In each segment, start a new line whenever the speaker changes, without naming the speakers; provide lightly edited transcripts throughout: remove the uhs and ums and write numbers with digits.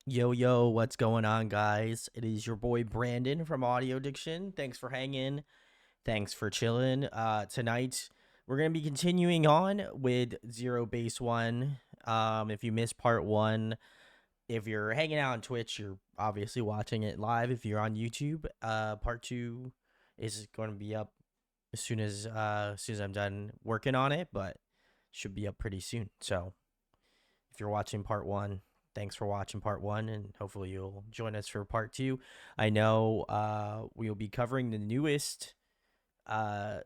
Yo, yo, what's going on, guys? It is your boy Brandon from Audio Addiction. Thanks for hanging. Thanks for chilling. Tonight, we're going to be continuing on with Zero Base One. If you missed part one, if you're hanging out on Twitch, you're obviously watching it live. If you're on YouTube, part two is going to be up as soon as I'm done working on it, but should be up pretty soon. So if you're watching part one, thanks for watching part one, and hopefully you'll join us for part two. I know we'll be covering the newest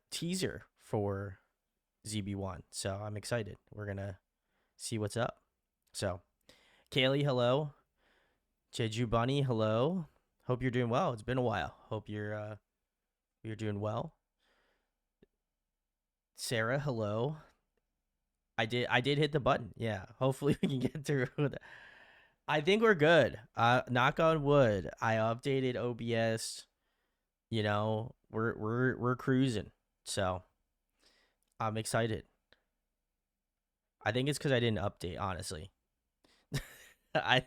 teaser for ZB1, so I'm excited. We're gonna see what's up. So, Kaylee, hello. Jeju Bunny, hello. Hope you're doing well. It's been a while. Hope you're doing well. Sarah, hello. I did hit the button. Yeah. Hopefully we can get through that. I think we're good. Knock on wood. I updated OBS. You know, we're cruising. So I'm excited. I think it's because I didn't update, honestly. I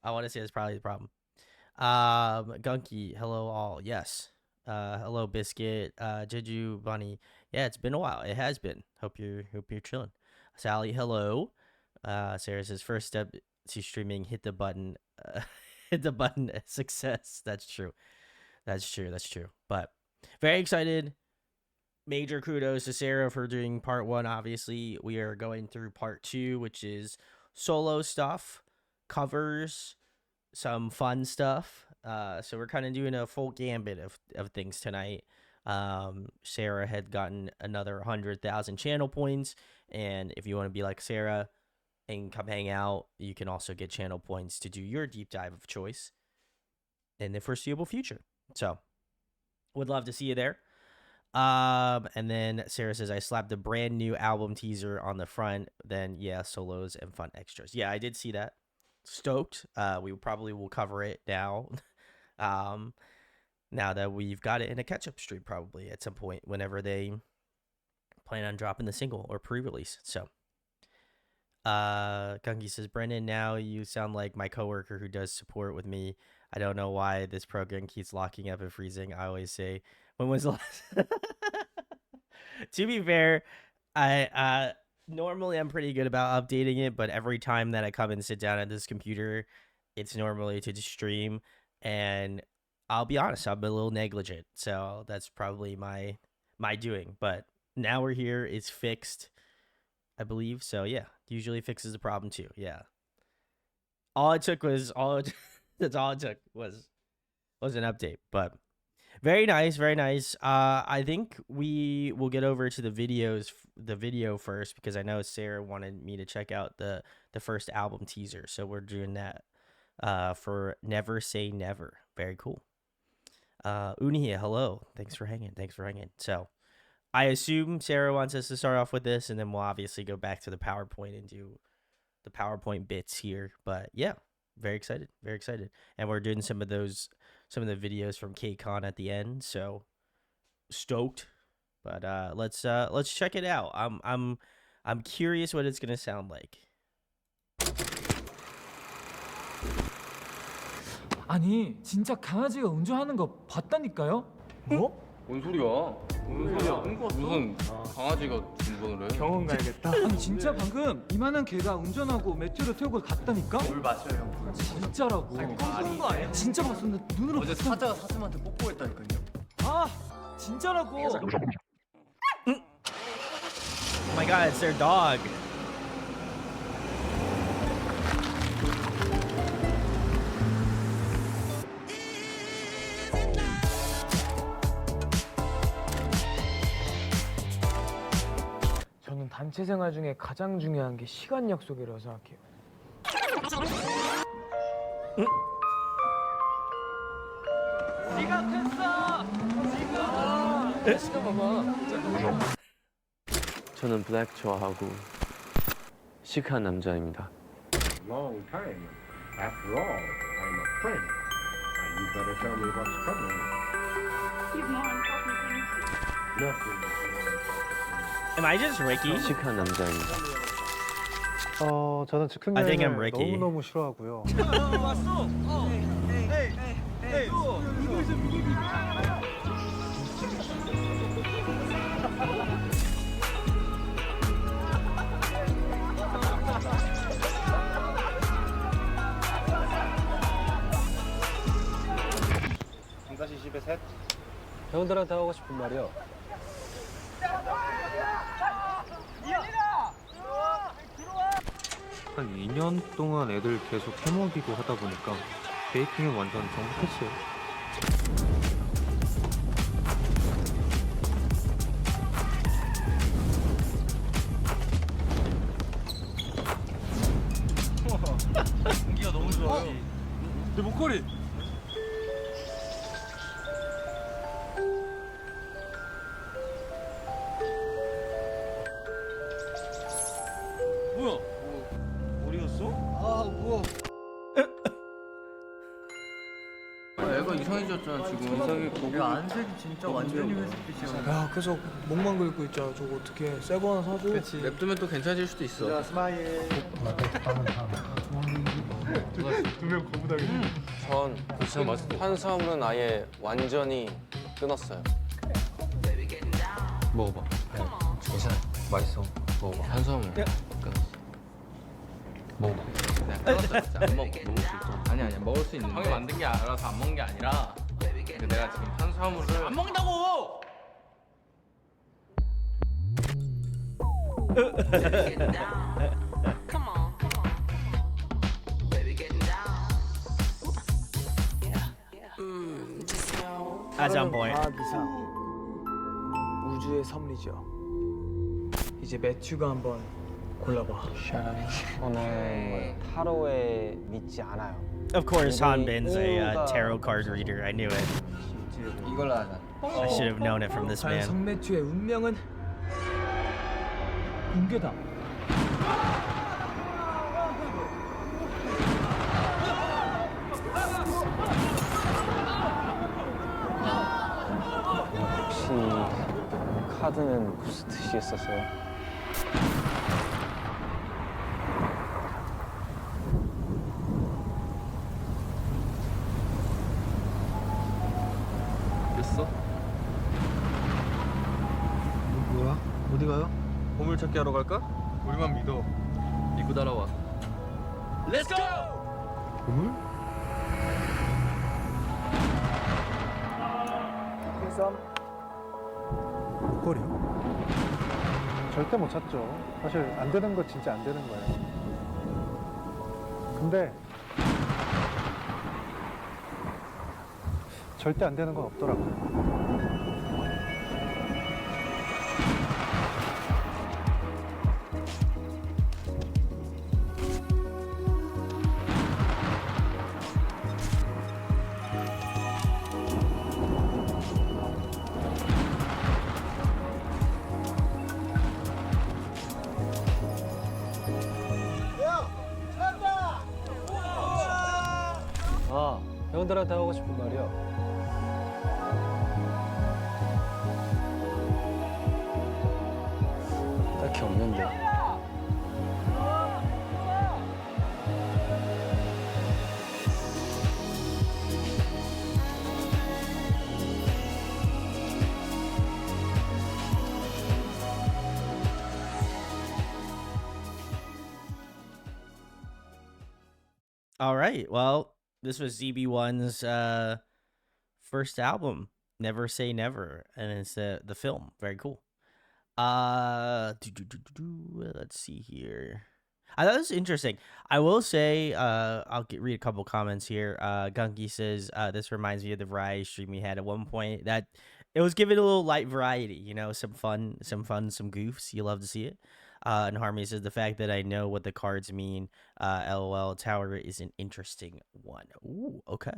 want to say that's probably the problem. Gunky, hello all. Yes. Hello Biscuit. Jeju Bunny. Yeah, it's been a while. It has been. Hope you're chilling. Sally, hello. Sarah says first step to streaming, hit the button. Hit the button. Success. That's true. But very excited. Major kudos to Sarah for doing part one. Obviously, we are going through part two, which is solo stuff, covers, some fun stuff. So we're kind of doing a full gambit of things tonight. Sarah had gotten another 100,000 channel points, and if you want to be like Sarah and come hang out, you can also get channel points to do your deep dive of choice in the foreseeable future. So would love to see you there. And then Sarah says, I slapped a brand new album teaser on the front. Then yeah, solos and fun extras. Yeah, I did see that. Stoked. We probably will cover it now. Now that we've got it in a catch-up stream, probably at some point whenever they plan on dropping the single or pre-release. So Gunky says, Brendan, now you sound like my coworker who does support with me. I don't know why this program keeps locking up and freezing. I always say, when was the last? To be fair, I normally I'm pretty good about updating it, but every time that I come and sit down at this computer, it's normally to stream, and I'll be honest, I'm a little negligent, so that's probably my doing. But now we're here, it's fixed, I believe. So yeah, usually fixes the problem too. Yeah. That's all it took was an update. But very nice, very nice. I think we will get over to the video first, because I know Sarah wanted me to check out the first album teaser. So we're doing that for Never Say Never. Very cool. Unihia, hello. Thanks for hanging. So I assume Sarah wants us to start off with this, and then we'll obviously go back to the PowerPoint and do the PowerPoint bits here. But yeah, very excited. And we're doing some of the videos from KCON at the end, so stoked. But let's check it out. I'm curious what it's gonna sound like.
아니 진짜 강아지가 운전하는 거 봤다니까요? 뭐?
뭔 소리야? 무슨 강아지가 운전을 해?
병원 가야겠다. 아니 진짜 방금 이만한 개가 운전하고 매튜를 태우고 갔다니까?
뭘 마셔요, 형?
진짜라고. 꿈꾸는 거 아니야? 진짜 봤어. 나 눈으로
어제
봤어.
사자가 사슴한테 뽀뽀했다니까요.
아 진짜라고.
Oh my god, it's their dog.
저는 단체 생활 중에 가장 중요한 게 시간 약속이라고 생각해요. 지각했어. 지각. 시간 봐봐.
저는 블랙 좋아하고 시크한 남자입니다.
Long time. After all, I'm a friend. You better tell me what's troubling you.
You've more important things.
Nothing is more important.
Am I just Ricky?
시크한 남자입니다.
저는 즉흥
I think I'm
여행을
Ricky.
너무너무 싫어하고요.
형들한테 하고 싶은 말이요.
한 2년 동안 애들 계속 해먹이고 하다 보니까 베이킹은 완전 정복했어요.
공기가 너무 좋아요. 내 목걸이. 뭐야? 어디였어? 애가 이상해졌잖아 지금. 이상해 보고. 야 안색이 진짜 완전히 회색빛이야.
야 계속 목만 긁고 있잖아. 저거 어떻게 새 거 하나 사줘?
그렇지. 냅두면 또 괜찮아질 수도 있어.
전 탄수화물은 아예 완전히 끊었어요.
먹어봐. 괜찮아. 맛있어. 먹어봐. 탄수화물. 끊었어. 먹어봐. 내가 끊었어. 진짜 안 먹어. 먹을 수 있어. 아니야. 먹을 수 있는데. 형이 만든 게 알아서 안 먹는 게 아니라 내가 지금 탄수화물을 안 먹는다고!
That's on point.
과학 이상 우주의 섭리죠. 이제 매튜가 한번 골라봐.
저는 타로에 믿지 않아요.
Of course, Hanbin's a tarot card reader. I knew it.
이걸로 하자.
I should have known it from this
과연
man.
성매튜의 운명은 공개다.
혹시 카드는 무슨 뜻이었었어요?
됐어?
뭐야? 어디 가요?
보물찾기 하러 갈까? 우리만 믿어. 믿고 따라와. Let's go!
보물? 목걸이요? 절대 못 찾죠. 사실 안 되는 거 진짜 안 되는 거예요. 근데 절대 안 되는 건 없더라고요.
형들한테 하고 싶은 말이요.
딱히 없는데.
All right. Well, this was ZB1's first album, Never Say Never, and it's the film. Very cool. Let's see here. I thought this was interesting. I will say, I'll read a couple comments here. Gunky says, this reminds me of the variety stream we had at one point. That it was giving a little light variety, you know, some fun, some goofs. You love to see it. And Harmony says, the fact that I know what the cards mean, LOL, Tower is an interesting one. Ooh, okay.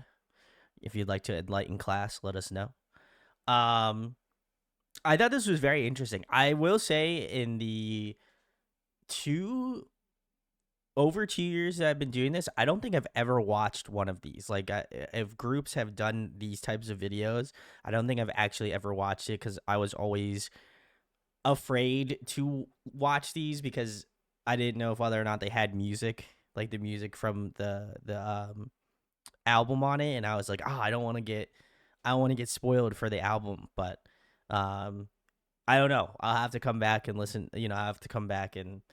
If you'd like to enlighten class, let us know. I thought this was very interesting. I will say in the over 2 years that I've been doing this, I don't think I've ever watched one of these. Like, if groups have done these types of videos, I don't think I've actually ever watched it because I was always afraid to watch these because I didn't know if whether or not they had music, like the music from the album on it, and I was like, oh, I don't want to get spoiled for the album, but um I don't know. I'll have to come back and listen. I have to come back and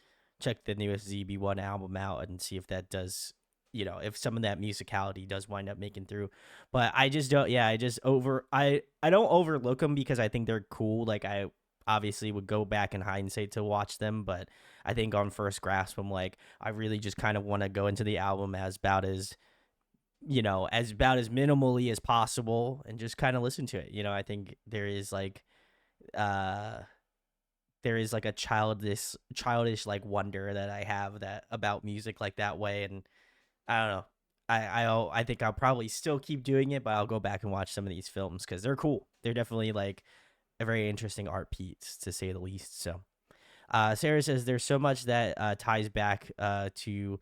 check the newest ZB1 album out and see if that does, if some of that musicality does wind up making through. But I just don't. Yeah, I don't overlook them because I think they're cool. Like I obviously would go back in hindsight to watch them, but I think on first grasp, I'm like, I really just kind of want to go into the album as about as minimally as possible and just kind of listen to it. I think there is like a childish like wonder that I have that about music like that way, and I don't know. I think I'll probably still keep doing it, but I'll go back and watch some of these films because they're cool. They're definitely like a very interesting art piece to say the least. So, Sarah says there's so much that ties back to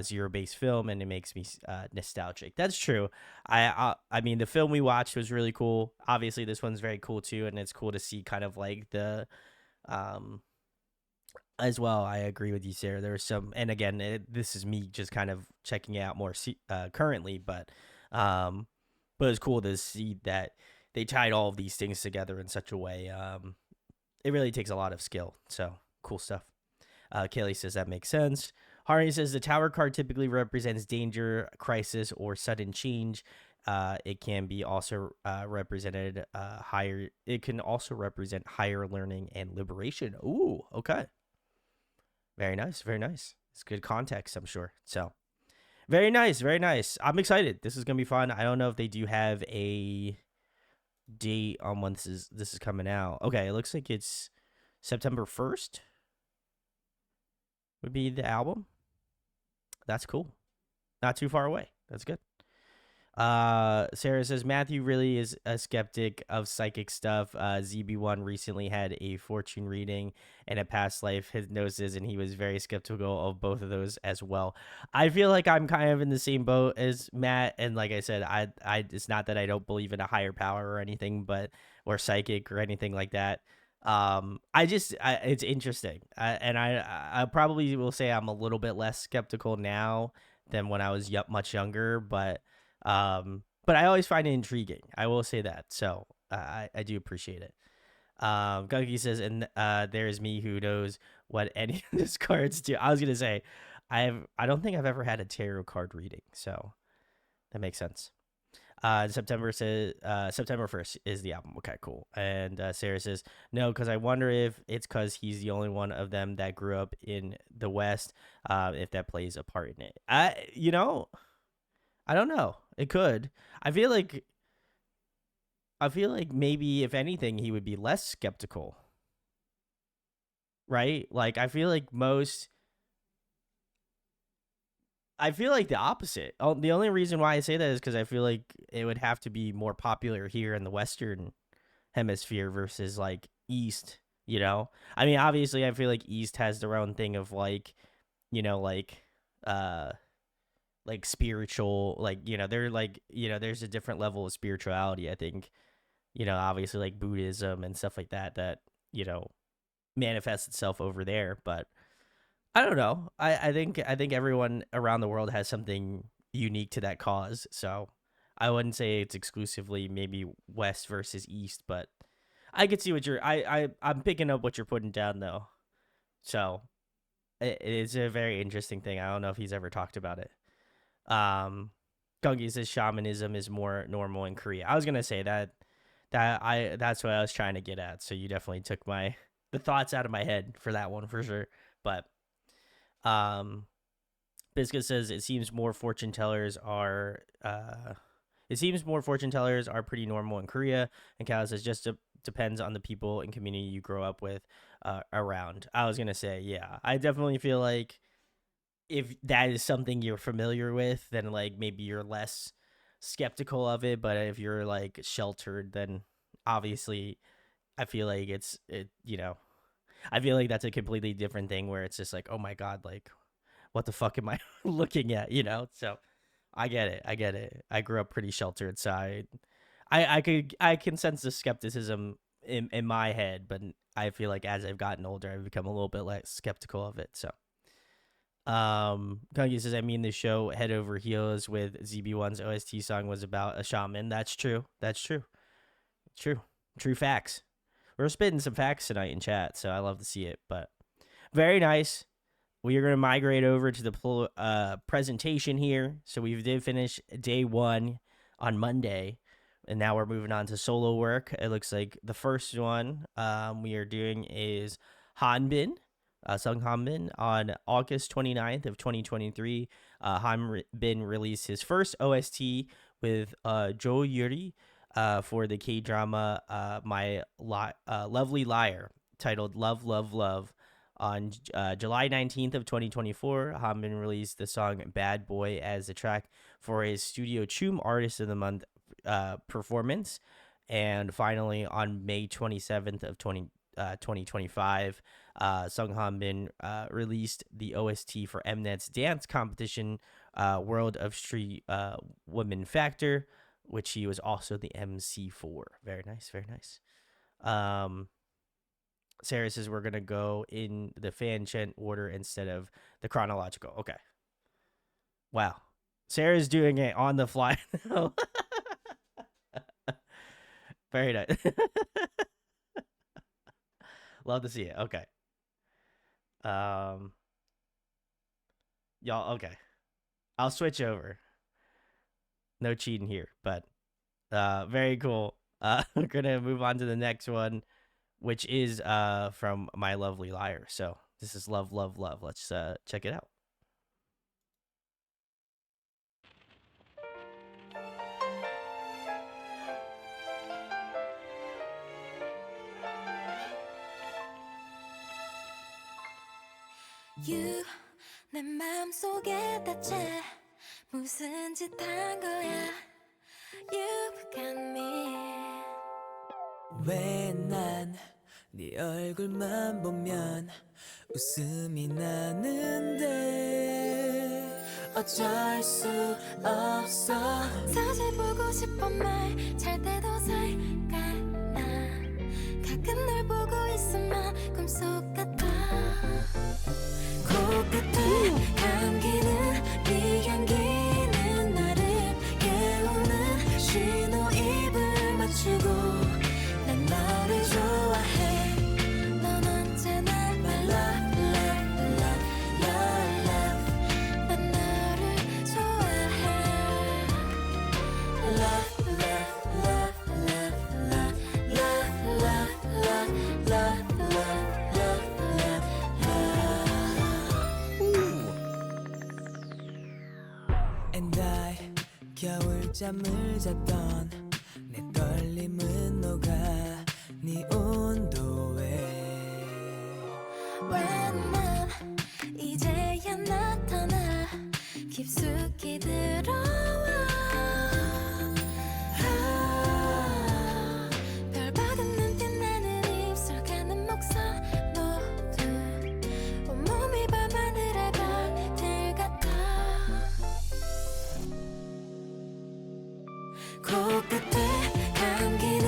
zero base film, and it makes me nostalgic. That's true. I mean, the film we watched was really cool. Obviously this one's very cool too, and it's cool to see kind of like the as well. I agree with you, Sarah. There's some, and again, this is me just kind of checking it out more currently, but it's cool to see that they tied all of these things together in such a way. It really takes a lot of skill. So cool stuff. Kaylee says that makes sense. Harney says the tower card typically represents danger, crisis, or sudden change. It can be also represented higher. It can also represent higher learning and liberation. Ooh, okay. Very nice, very nice. It's good context, I'm sure. So, very nice, very nice. I'm excited. This is gonna be fun. I don't know if they do have a date on when this is coming out. Okay, it looks like it's September 1st. Would be the album. That's cool. Not too far away. That's good. Sarah says Matthew really is a skeptic of psychic stuff. ZB1 recently had a fortune reading and a past life hypnosis, and he was very skeptical of both of those as well. I feel like I'm kind of in the same boat as Matt, and like I said, I it's not that I don't believe in a higher power or anything, but or psychic or anything like that. It's interesting, and I probably will say I'm a little bit less skeptical now than when I was much younger, but I always find it intriguing. I will say that. So I do appreciate it. Gunky says, and there's me who knows what any of these cards do. I was gonna say, I don't think I've ever had a tarot card reading, so that makes sense. September 1st is the album. Okay, cool. And Sarah says, no, because I wonder if it's because he's the only one of them that grew up in the West, if that plays a part in it. I don't know. It could. I feel like maybe if anything, he would be less skeptical. Right? Like, I feel like the opposite. The only reason why I say that is because I feel like it would have to be more popular here in the Western hemisphere versus like East, I mean, obviously I feel like East has their own thing of like, like spiritual, like, they're like, there's a different level of spirituality, I think, obviously like Buddhism and stuff like that, manifests itself over there. But I don't know. I think everyone around the world has something unique to that cause. So I wouldn't say it's exclusively maybe West versus East, but I could see what I'm picking up what you're putting down though. So it is a very interesting thing. I don't know if he's ever talked about it. Gungi says shamanism is more normal in Korea. I was gonna say that's what I was trying to get at. So you definitely took the thoughts out of my head for that one for sure. But Biscuit says it seems more fortune tellers are pretty normal in Korea. And Cal says just depends on the people and community you grow up with around. I was gonna say, yeah, I definitely feel like if that is something you're familiar with, then like maybe you're less skeptical of it. But if you're like sheltered, then obviously I feel like I feel like that's a completely different thing where it's just like, oh my God, like what the fuck am I looking at? So I get it. I grew up pretty sheltered, so I can sense the skepticism in my head, but I feel like as I've gotten older, I've become a little bit less skeptical of it. So, Kongi says, I mean, the show Head Over Heels with ZB1's OST song was about a shaman. That's true. That's true. True facts. We're spitting some facts tonight in chat, so I love to see it. But very nice. We are going to migrate over to the presentation here. So we did finish day 1 on Monday, and now we're moving on to solo work. It looks like the first one we are doing is Hanbin, Sung Hanbin, on August 29th of 2023. Hanbin released his first OST with Jo Yuri for the K-drama My Lovely Liar, titled Love, Love, Love. On July 19th of 2024, Hanbin released the song Bad Boy as the track for his Studio Choom Artist of the Month performance. And finally, on May 27th of 2025, Sung Hanbin released the OST for Mnet's dance competition, World of Street Women Factor, which he was also the MC for. Very nice, very nice. Sarah says we're going to go in the fan chant order instead of the chronological. Okay. Wow. Sarah's doing it on the fly now. Very nice. Love to see it. Okay. Y'all, okay. I'll switch over. No cheating here, but very cool. We're going to move on to the next one, which is from My Lovely Liar. So this is Love, Love, Love. Let's check it out.
You, 내 맘속에 대체 무슨 짓 한 거야? You've got me.
왜 난 네 얼굴만 보면 웃음이 나는데 어쩔 수 없어.
사실 보고 싶은 말 잘 때도 살까 나. 가끔 널 보고 있으면 꿈속 같아. 코끝에 감기는 네 향기는 나를 깨우는 신호입을 맞추고 난 너를 좋아해. 넌 언제나 my love, love, love, love, love. 난 너를 좋아해. Love, love, love, love, love, love, love, love, love, love, love, love.
And I 겨울잠을 잤던 내 떨림은 녹아 네 온도에.
왜 난 이제야 나타나 깊숙이 들어와. 별 박은 눈빛 나는 입술 가는 목소 모두 온몸이 밤하늘의 별들 같아. 코끝에 감기는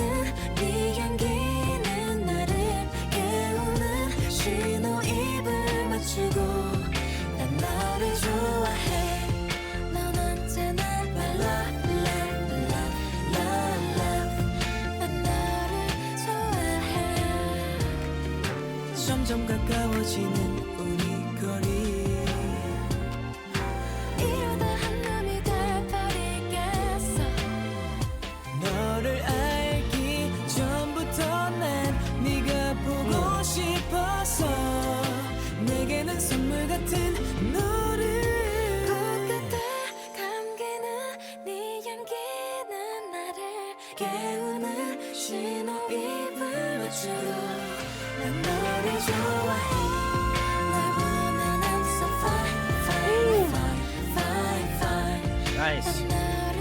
네 향기는 나를 깨우는 신호입을 맞추고 난 너를 좋아해. 넌 언제나 my love, love, love, love, love. 난 너를 좋아해.
점점 가까워지는 우리 거리.
이러다 한눈이 돼버리겠어.
너를 알기 전부터 난 네가 보고 싶어서 내게는 선물 같은 너를.
코끝에 감기는 네 향기는 나를 깨우는 신호입을 맞추고 난 너를 좋아해. 널 보면 I'm so fine, fine, fine, fine, fine.
Nice.
난 너를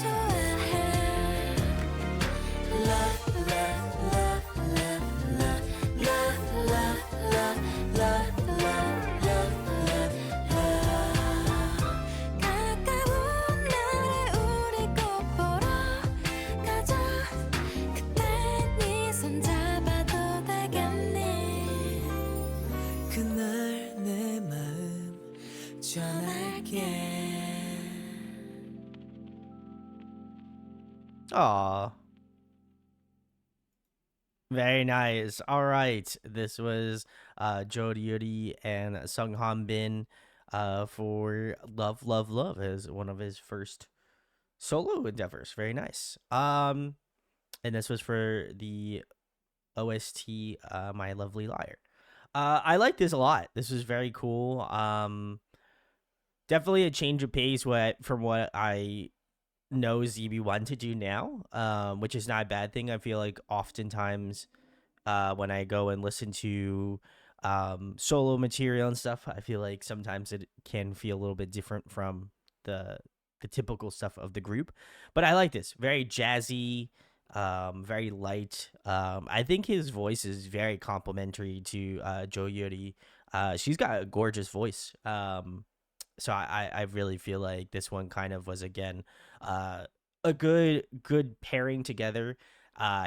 좋아해. Love, love, love, love, love, love, love, love, love, love, love, love. 가까운 날에 우리 꼭 보러 가자. 그때 네 손잡고
전할게.
Aw. Very nice. All right. This was Jody and Sung Hanbin for Love, Love, Love as one of his first solo endeavors. Very nice. And this was for the OST My Lovely Liar. I like this a lot. This was very cool. Definitely a change of pace from what I know ZB want to do now, which is not a bad thing. I feel like oftentimes when I go and listen to solo material and stuff, I feel like sometimes it can feel a little bit different from the typical stuff of the group. But I like this. Very jazzy, very light. I think his voice is very complimentary to Jo Yuri. She's got a gorgeous voice. So I really feel like this one kind of was, again, a good pairing together.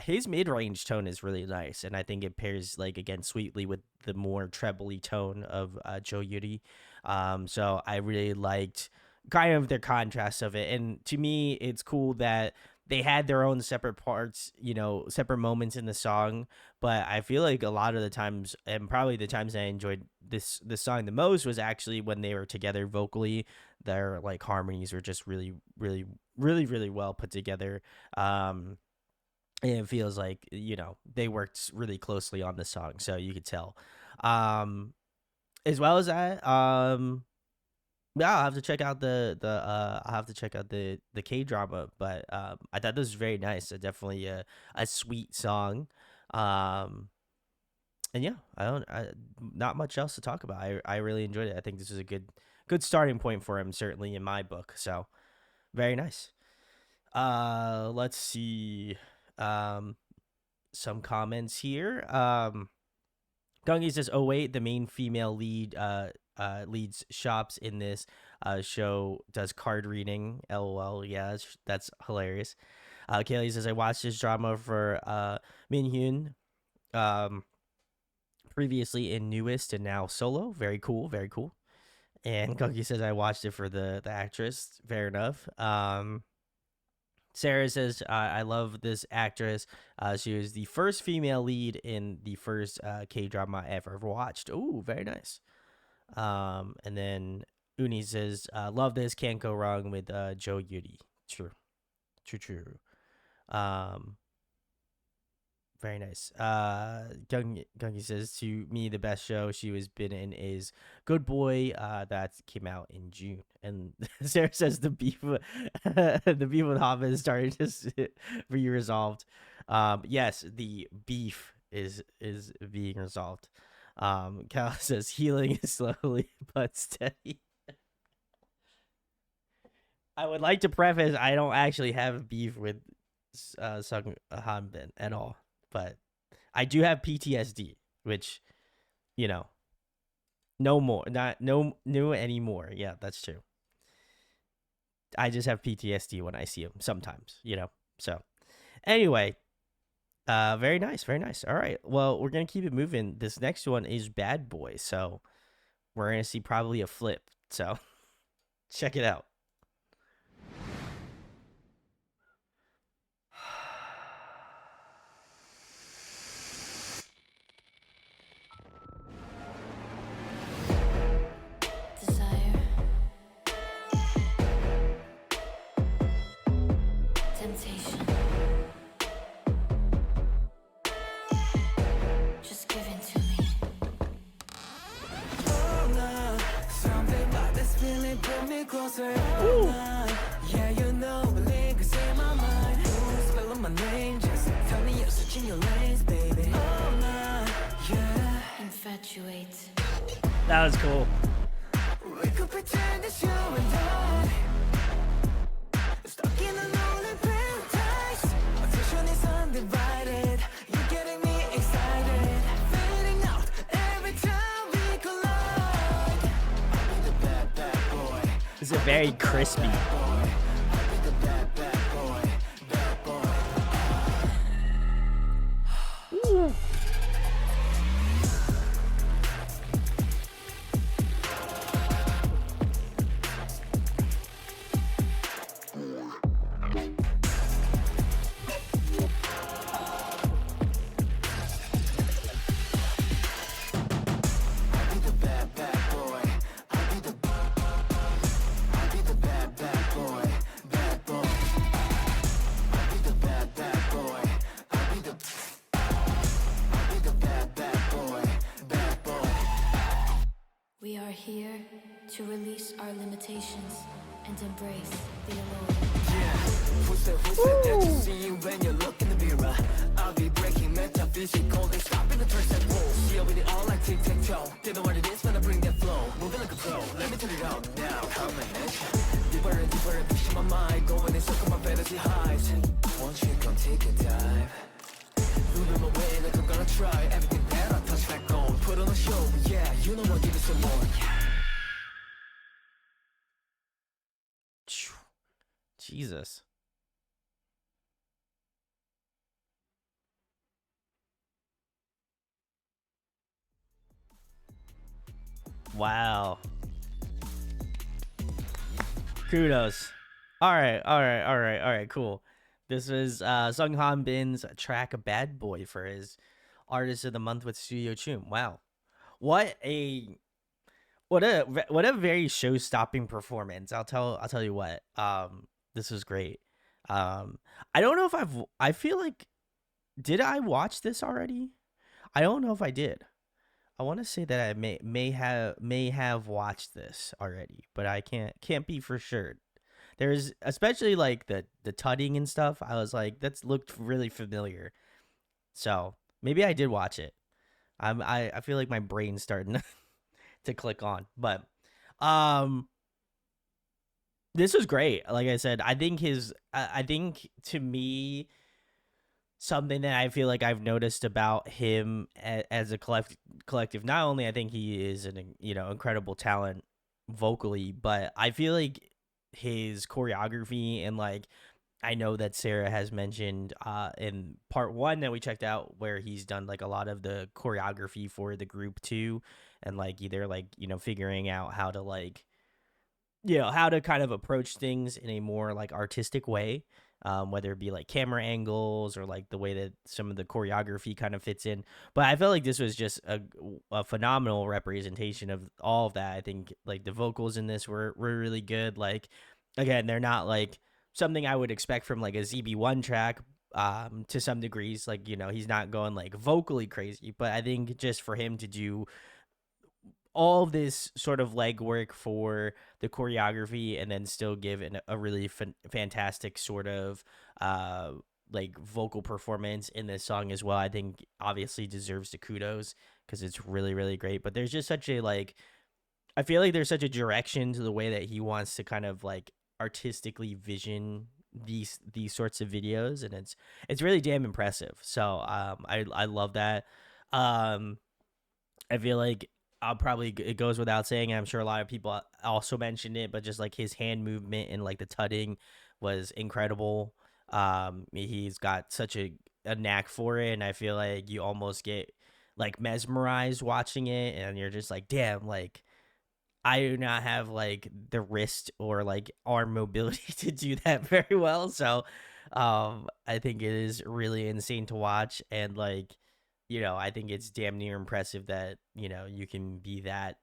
His mid-range tone is really nice, and I think it pairs, like, again, sweetly with the more trebly tone of Jo Yuri. So I really liked kind of their contrast of it. And to me, it's cool that they had their own separate parts, you know, separate moments in the song. But I feel like a lot of the times, and probably the times I enjoyed this song the most, was actually when they were together vocally. Their, like, harmonies were just really, really, really, really well put together. And it feels like, you know, they worked really closely on the song, so you could tell. As well as that, yeah, I'll have to check out the K-drama, but I thought this was very nice. Definitely a sweet song. And yeah, not much else to talk about. I really enjoyed it. I think this is a good starting point for him, certainly in my book. So very nice. Let's see. Some comments here. Gungi says, "Oh wait, the main female lead leads shops in this show, does card reading. LOL." Yeah, that's hilarious. Kaylee says, "I watched this drama for Min Hyun previously in Newest and now Solo. Very cool, very cool." And Gungi says, "I watched it for the actress." Fair enough. Sarah says, "I love this actress. She was the first female lead in the first K-drama I ever watched." Ooh, very nice. And then Uni says, "Love this. Can't go wrong with Jo Yuri." True. Very nice. Gungi says, "To me, the best show she was been in is Good Boy. That came out in June." And Sarah says the beef with Hanbin is starting to be resolved. Yes, the beef is being resolved. Cal says, "Healing is slowly but steady." I would like to preface, I don't actually have beef with Sung Hanbin at all. But I do have PTSD, which, you know, no anymore. Yeah, that's true. I just have PTSD when I see him sometimes, you know. So anyway, very nice, very nice. All right, well, we're gonna keep it moving. This next one is Bad Boy, so we're gonna see probably a flip. So check it out.
Yeah, you know, believe cause in my mind. Spelling my name, just tell me you're searching your lanes, baby. Oh, nah, yeah. Infatuate.
That was cool.
We could pretend it's you and I. Stuck in a lonely paradise. Attention is undivided. You're getting me excited. Fading out every time we collide. I'll be the bad, bad boy.
This is very crispy. Ooh.
to release our limitations and embrace the alone.
Who's that you see when you look in the mirror? I'll be breaking metaphysical, they stopping the tricks and rules. See with it all like tic-tac-toe. They know what it is when I bring that flow. Moving like a pro, let me turn it up now. Coming at ya. Deeper and pushing my mind, going in circle my fantasy highs. Won't you come take a dive? Moving my way like I'm gonna try everything that I touch like gold. Put on a show, yeah, you know what, give it some more.
Jesus. Wow. Kudos. All right, cool. This was Zhang Hanbin's track Bad Boy for his Artist of the Month with Studio Chum. Wow. What a very show-stopping performance. I'll tell you what. This was great. I don't know if I feel like, did I watch this already? I don't know if I did. I want to say that I may have watched this already, but I can't be for sure. There's especially like the tutting and stuff. I was like, that's looked really familiar. So maybe I did watch it. I feel like my brain's starting to click on, but this was great. Like I said, I think to me, something that I feel like I've noticed about him as a collective, not only I think he is an incredible talent vocally, but I feel like his choreography, and like I know that Sarah has mentioned in part 1 that we checked out, where he's done like a lot of the choreography for the group too, and like either like figuring out how to like how to kind of approach things in a more like artistic way, whether it be like camera angles or like the way that some of the choreography kind of fits in. But I felt like this was just a phenomenal representation of all of that. I think like the vocals in this were really good. Like, again, they're not like something I would expect from like a ZB1 track, to some degrees. Like, he's not going like vocally crazy, but I think just for him to do all this sort of legwork for the choreography and then still give a really fantastic sort of like vocal performance in this song as well, I think obviously deserves the kudos, because it's really, really great. But there's just such a I feel like there's such a direction to the way that he wants to kind of like artistically vision these sorts of videos, and it's really damn impressive. So I love that. I feel like it goes without saying, I'm sure a lot of people also mentioned it, but just like his hand movement and like the tutting was incredible. He's got such a knack for it, and I feel like you almost get like mesmerized watching it, and you're just like, damn, like I do not have like the wrist or like arm mobility to do that very well. So I think it is really insane to watch, and like I think it's damn near impressive that, you can be that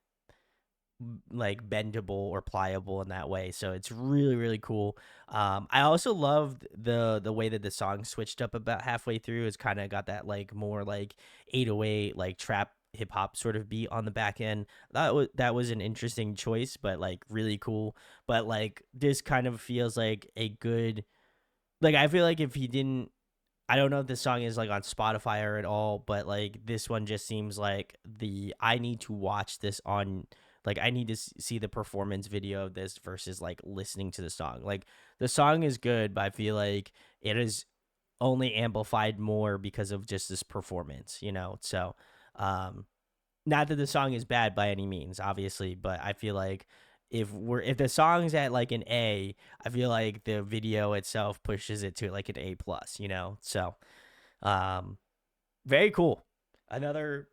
like bendable or pliable in that way. So it's really, really cool. I also loved the way that the song switched up about halfway through. It's kind of got that like more like 808 like trap hip hop sort of beat on the back end. That was an interesting choice, but like really cool. But like this kind of feels like a good, like I feel like if he didn't, I don't know if this song is like on Spotify or at all, but like this one just seems like I need to watch this on, like I need to see the performance video of this versus like listening to the song. Like the song is good, but I feel like it is only amplified more because of just this performance, So, not that the song is bad by any means, obviously, but I feel like if the song's at like an A, I feel like the video itself pushes it to like an A+, So very cool. Another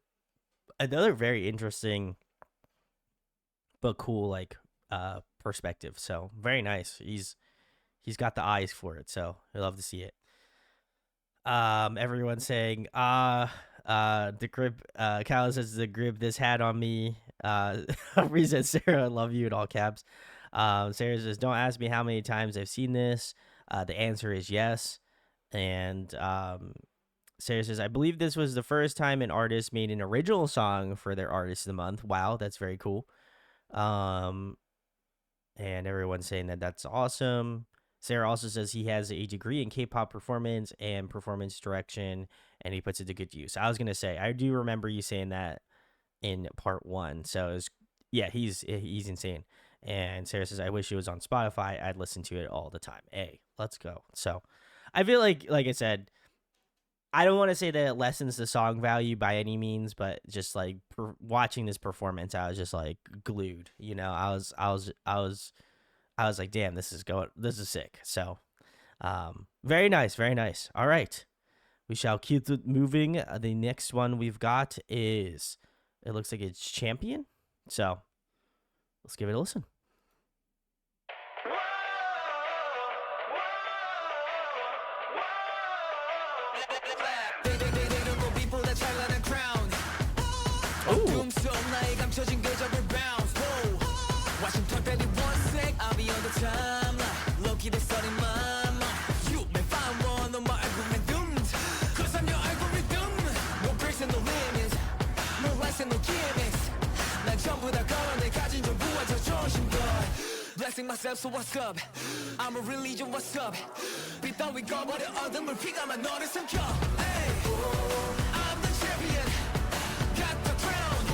very interesting but cool like perspective. So very nice. He's got the eyes for it, so I love to see it. Everyone saying the grip, Cal says the grip this had on me. Reason Sarah, I love you in all caps. Sarah says, don't ask me how many times I've seen this. The answer is yes. And Sarah says, I believe this was the first time an artist made an original song for their Artist of the Month. Wow, that's very cool. And everyone's saying that that's awesome. Sarah also says he has a degree in K-pop performance and performance direction, and he puts it to good use. I was gonna say, I do remember you saying that in part 1. So it was, yeah, he's insane. And Sarah says, I wish it was on Spotify. I'd listen to it all the time. Hey, let's go. So I feel like I said, I don't want to say that it lessens the song value by any means, but just like watching this performance, I was just like glued. You know, I was like, damn, this is sick. So, very nice, very nice. All right, we shall keep it moving. The next one we've got is, it looks like it's Champion. So, let's give it a listen.
Blessing myself, so what's up? I'm a religion, what's up? Beat down, we got what the other will pick up my notice and come. Hey, I'm the champion, got the crown.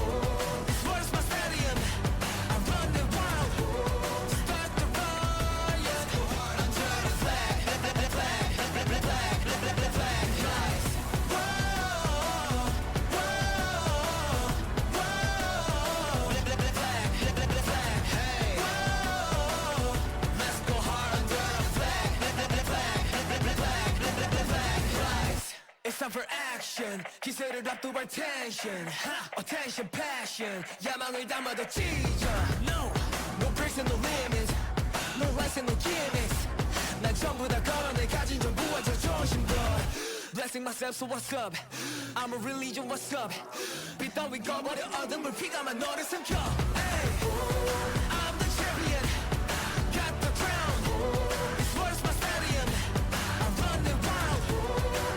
This world's my stadium. I run the wild, start the riot. Under the flag, flag, guys. Whoa, flag, hey. Let's go hard under the flag. It's time for action. 기세를 앞두고 attention. Attention, passion. 야망을 담아도 찢어. No breaks and no limits. No lies and no gimmicks. 난 전부 다 걸어내 가진 전부와 저 조심도. Blessing myself, so what's up? I'm a religion, what's up? Beat down, we go, what the other will pick up my notice and come. Hey, I'm the champion. Got the crown. This world's my stadium. I run the wild.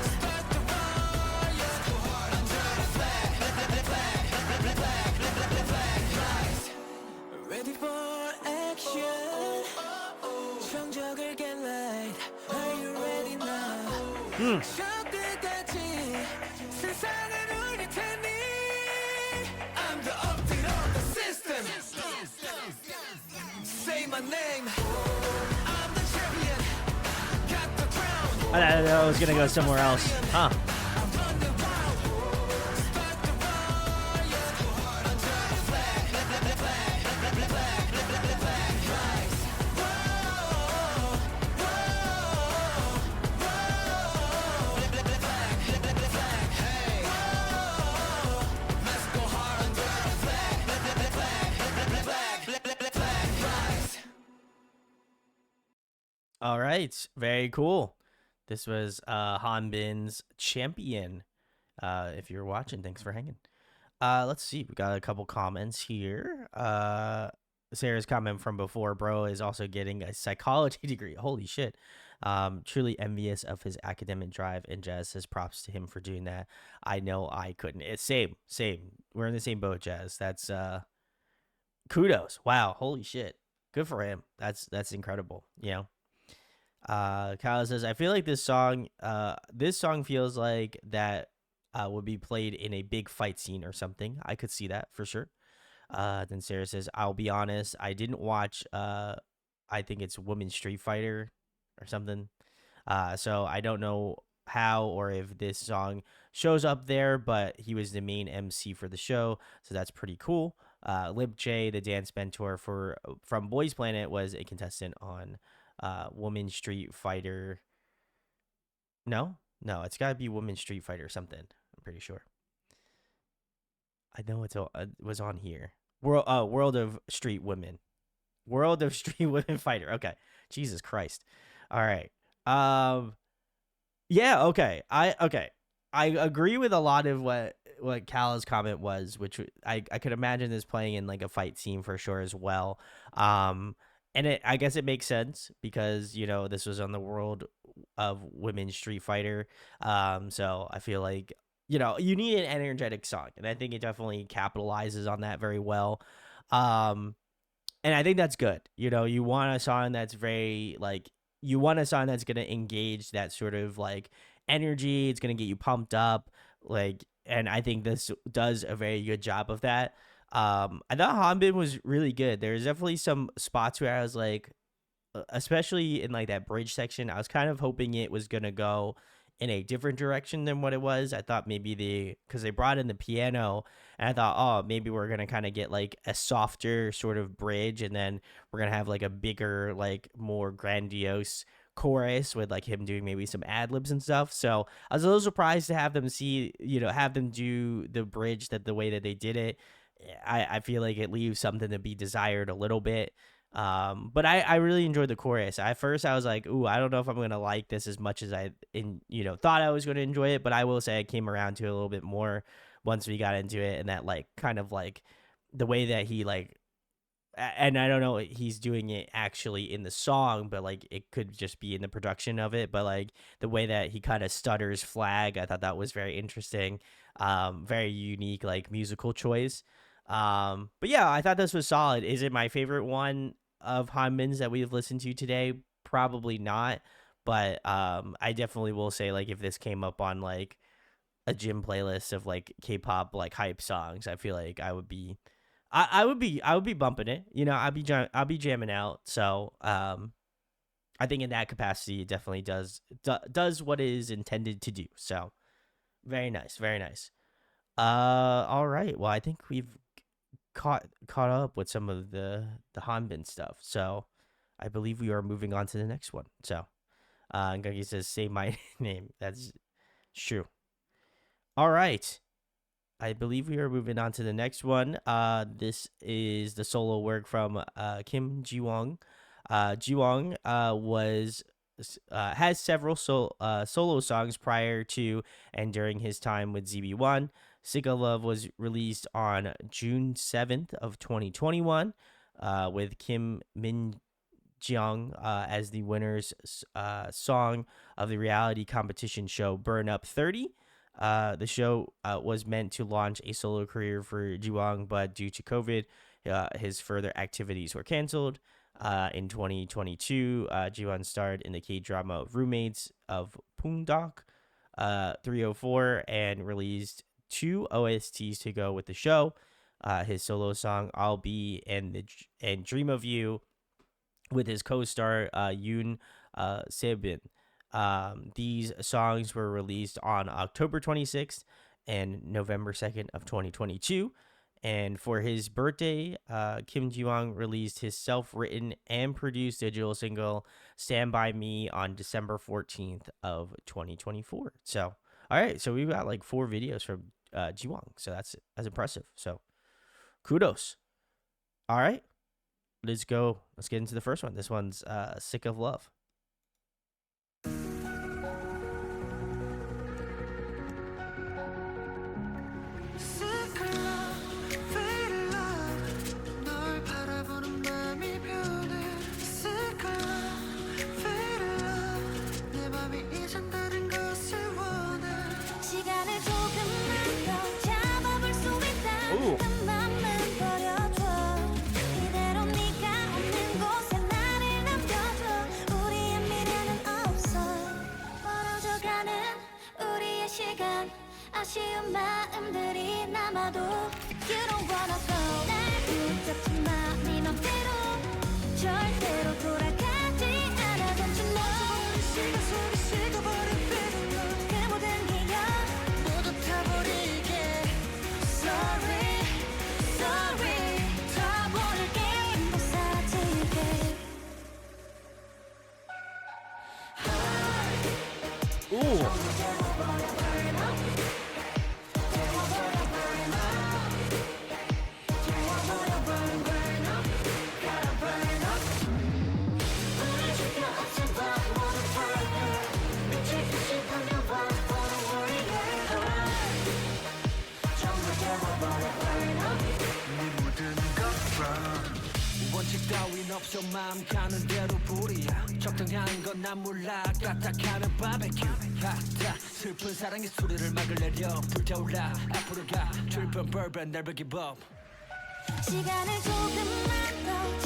Start the riot. Under the flag, guys. Ready for action. 정적을 get light. Are you ready now? 저 끝까지 세상을 우릴 테니. I'm the update of the system. Say my name. I'm the champion. Got the crown.
I don't know, I was gonna go somewhere else. Huh.
I run the wild. Start the riot. Under the flag, guys. Whoa, flag, hey. Let's go hard under the flag, guys.
All right, very cool. This was Hanbin's Champion. If you're watching, thanks for hanging. Let's see, we got a couple comments here. Sarah's comment from before, bro is also getting a psychology degree. Holy shit. Truly envious of his academic drive, and Jazz says props to him for doing that. I know I couldn't. It's same. We're in the same boat, Jazz. That's kudos. Wow, holy shit. Good for him. That's incredible, you know. Kyle says, I feel like this song feels like that would be played in a big fight scene or something. I could see that for sure. Then Sarah says, I'll be honest, I didn't watch I think it's Women's Street Fighter or something. So I don't know how or if this song shows up there, but he was the main MC for the show, so that's pretty cool. Lib J, the dance mentor from Boys Planet, was a contestant on Women's Street Fighter. No, it's got to be Women's Street Fighter or something. I'm pretty sure. I know it was on here. World of Street Women. World of Street Women Fighter. Okay. Jesus Christ. All right. Yeah, okay. I agree with a lot of what Cal's comment was, which I could imagine this playing in like a fight scene for sure as well. And I guess it makes sense because, you know, this was on the World of Women's Street Fighter. So I feel like, you know, you need an energetic song, and I think it definitely capitalizes on that very well. And I think that's good. You know, you want a song that's very like, you want a song that's going to engage that sort of like energy. It's going to get you pumped up. Like, and I think this does a very good job of that. I thought Hanbin was really good. There's definitely some spots where I was like, especially in like that bridge section, I was kind of hoping it was going to go in a different direction than what it was. I thought maybe because they brought in the piano, and I thought, oh, maybe we're going to kind of get like a softer sort of bridge, and then we're going to have like a bigger, like more grandiose chorus with like him doing maybe some ad libs and stuff. So I was a little surprised to have them have them do the bridge the way that they did it. I feel like it leaves something to be desired a little bit. But I really enjoyed the chorus. At first I was like, ooh, I don't know if I'm gonna like this as much as I thought I was gonna enjoy it, but I will say I came around to it a little bit more once we got into it, and that like kind of like the way that he like, and I don't know he's doing it actually in the song, but like it could just be in the production of it, but like the way that he kind of stutters flag, I thought that was very interesting. Very unique like musical choice. But yeah, I thought this was solid. Is it my favorite one of Hanbin's that we've listened to today? Probably not, but I definitely will say like if this came up on like a gym playlist of like K-pop like hype songs, I feel like I would be bumping it. You know, I'll be jamming out. So I think in that capacity it definitely does what it is intended to do. So very nice, very nice. All right. Well, I think we've caught up with some of the Hanbin stuff. So I believe we are moving on to the next one. So Gagi says, say my name. That's true. All right. I believe we are moving on to the next one. This is the solo work from Kim Jiwoong. Jiwoong has several solo songs prior to and during his time with ZB1. Sick of Love was released on June 7th of 2021 with Kim Min Jeong as the winner's song of the reality competition show Burn Up 30. The show was meant to launch a solo career for Jiwoong, but due to COVID, his further activities were canceled. In 2022, Jiwoong starred in the K-drama Roommates of Pungdok 304 and released 2 OSTs to go with the show. His solo song I'll Be and Dream of You with his co-star Yoon Sebin. These songs were released on October 26th and November 2nd of 2022. And for his birthday, Kim Jiwoong released his self-written and produced digital single Stand By Me on December 14th of 2024. So, all right. So we've got like 4 videos from Jiwoong. So that's impressive. So kudos. All right. Let's go. Let's get into the first one. This one's Sick of Love.
아쉬운 마음들이 남아도 You don't wanna go 날 붙잡지 마 네 맘대로 절대로 돌아가지 않아 Don't you know 시간 속에 식어버린 feeling 그 모든 기억 모두 타버리게 Sorry Sorry 다 버릴게 못 사라질게
Ooh.
따윈 없어 마음 가는 대로 불이야 적당한 건 난 몰라 까딱하면 바베큐 핫다 슬픈 사랑의 소리를 막으려려 불타올라 앞으로 가 출번 벌번 never give up
시간을 조금만 더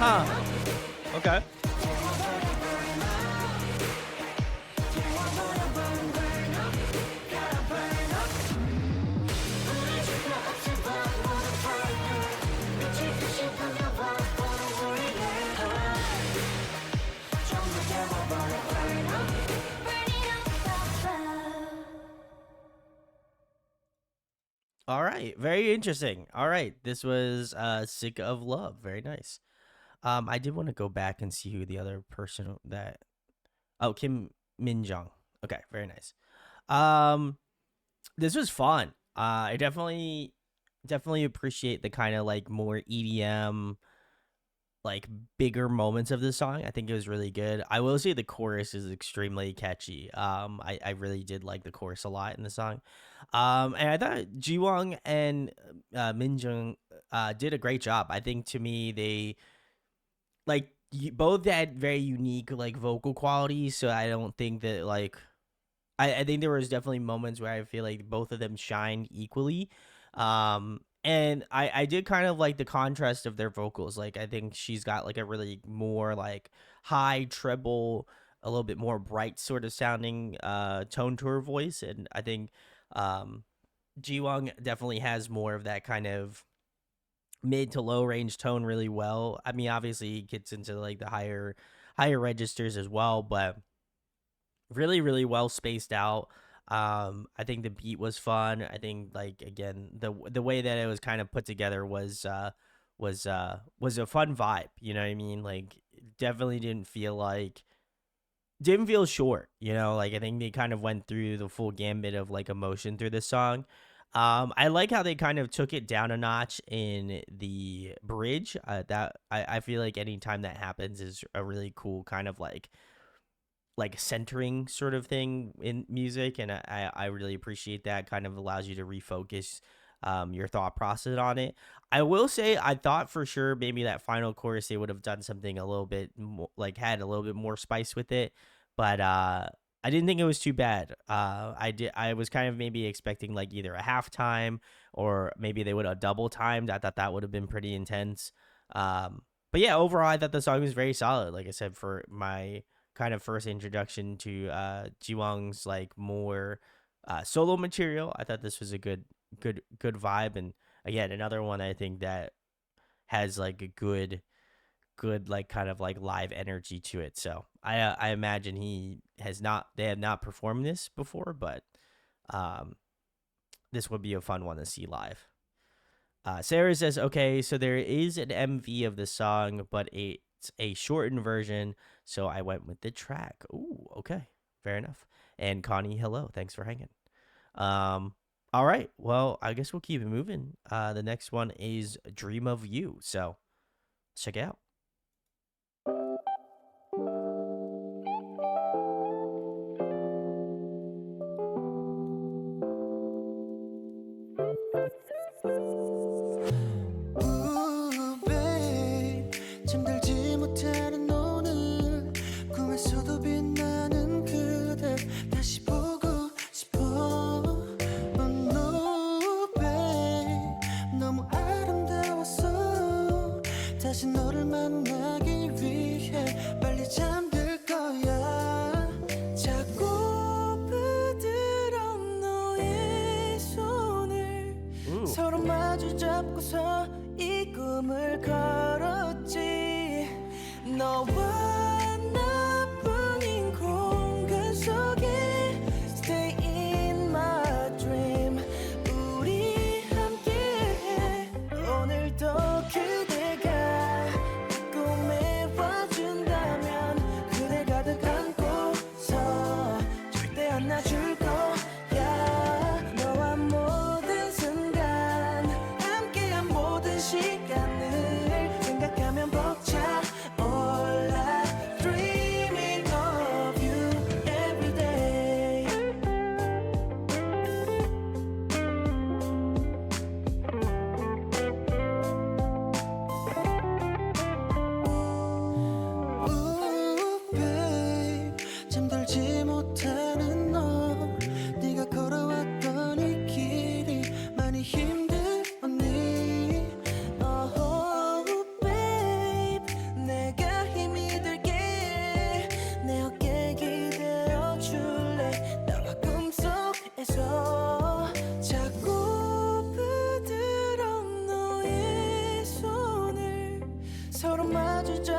Huh. Okay. All right, very interesting. All right, this was Sick of Love. Very nice. I did want to go back and see who the other person that oh, Kim Min Jung. Okay, very nice. This was fun. I definitely appreciate the kind of like more EDM, like bigger moments of the song. I think it was really good. I will say the chorus is extremely catchy. I really did like the chorus a lot in the song. And I thought Jiwoong and Minjung did a great job. I think to me they like both had very unique like vocal qualities. So I don't think that like I think there was definitely moments where I feel like both of them shined equally. And I did kind of like the contrast of their vocals. Like I think she's got like a really more like high treble, a little bit more bright sort of sounding tone to her voice, and I think Jiwoong definitely has more of that kind of mid to low range tone really well. I mean, obviously he gets into like the higher registers as well, but really well spaced out. I think the beat was fun. I think like again the way that it was kind of put together was a fun vibe. You know what I mean? Like definitely didn't feel short. You know, like I think they kind of went through the full gambit of like emotion through this song. I like how they kind of took it down a notch in the bridge. That I feel like anytime that happens is a really cool kind of like centering sort of thing in music, and I really appreciate that. Kind of allows you to refocus your thought process on it. I will say I thought for sure maybe that final chorus they would have done something a little bit more, like had a little bit more spice with it, but I didn't think it was too bad. I was kind of maybe expecting like either a halftime or maybe they would have double timed. I thought that would have been pretty intense. But yeah, overall I thought the song was very solid. Like I said, for my kind of first introduction to Jiwoong's like more solo material, I thought this was a good vibe, and again another one I think that has like a good like kind of like live energy to it. So I imagine they have not performed this before, but this would be a fun one to see live. Sarah says, okay, so there is an MV of the song, but it's a shortened version, so I went with the track. Ooh, okay, fair enough. And Connie, hello, thanks for hanging. All right, well, I guess we'll keep it moving. The next one is Dream of You, so let's check it out.
잠들지 못하는 오늘 꿈에서도 빛나는 그댈 다시 보고 싶어. No babe, 너무 아름다웠어. 다시 너를 만나기 위해 빨리 잠들 거야. 자꾸 부드러 너의 손을 서로 마주 잡고서 이 꿈을 걸었지. 너와 나뿐인 공간 속에 Stay in my dream. 우리 함께해. 오늘도 그대가 꿈에 와준다면 그대 가득 안고서 절대 안 놔줄 거야. 너와 모든 순간 함께한 모든 시간을 생각하면 벅차올라.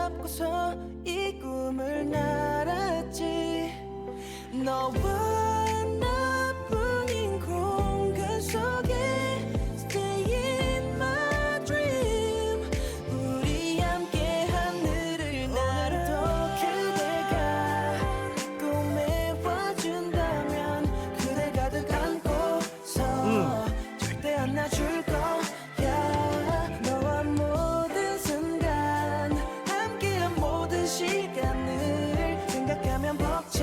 잡고서 이 꿈을 날았지 너와 나뿐인 공간 속에 Stay in my dream 우리 함께 하늘을 날아 그대가 꿈에 와준다면 그대 가득 안고서 절대 안 놔줄 거야 너와 모든 순간 함께한 모든 시간을 생각하면 벅차올라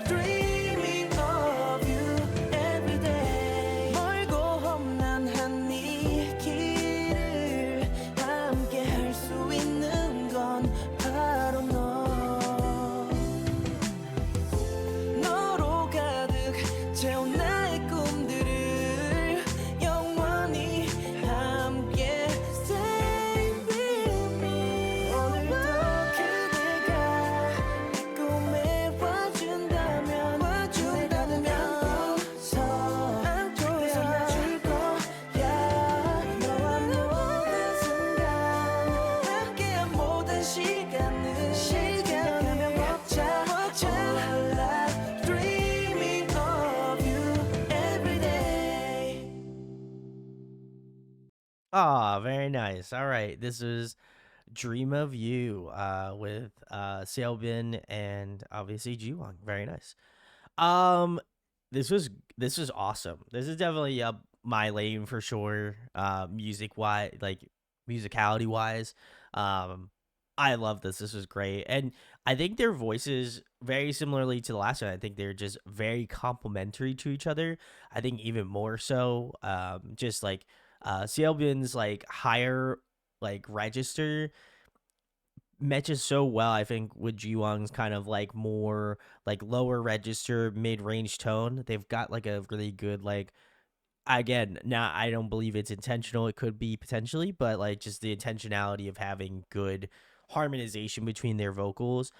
Dreaming of you every day 멀고 험난한 이 길을 함께 할 수 있는 건 바로 너로 가득 채운 나의 꿈들을 영원히 함께 Stay with me 오늘도 그대가 내 꿈에 와준다면 내가 안고서 안고서 안아줄 거야 너와 모든 순간 함께한 모든 시간을 생각하면 벅차올라 Dreaming of you every day
Ah, very nice. All right, this is Dream of You with Seobin and obviously Jiwoong. Very nice. Um, this was awesome. This is definitely up my lane for sure. Music wise, like musicality wise, I love this. This was great, and I think their voices very similarly to the last one. I think they're just very complementary to each other. I think even more so. Just like Seobin's like higher like register matches so well, I think, with Jiwoong's kind of like more like lower register mid-range tone. They've got like a really good like, again, now I don't believe it's intentional, it could be potentially, but like just the intentionality of having good harmonization between their vocals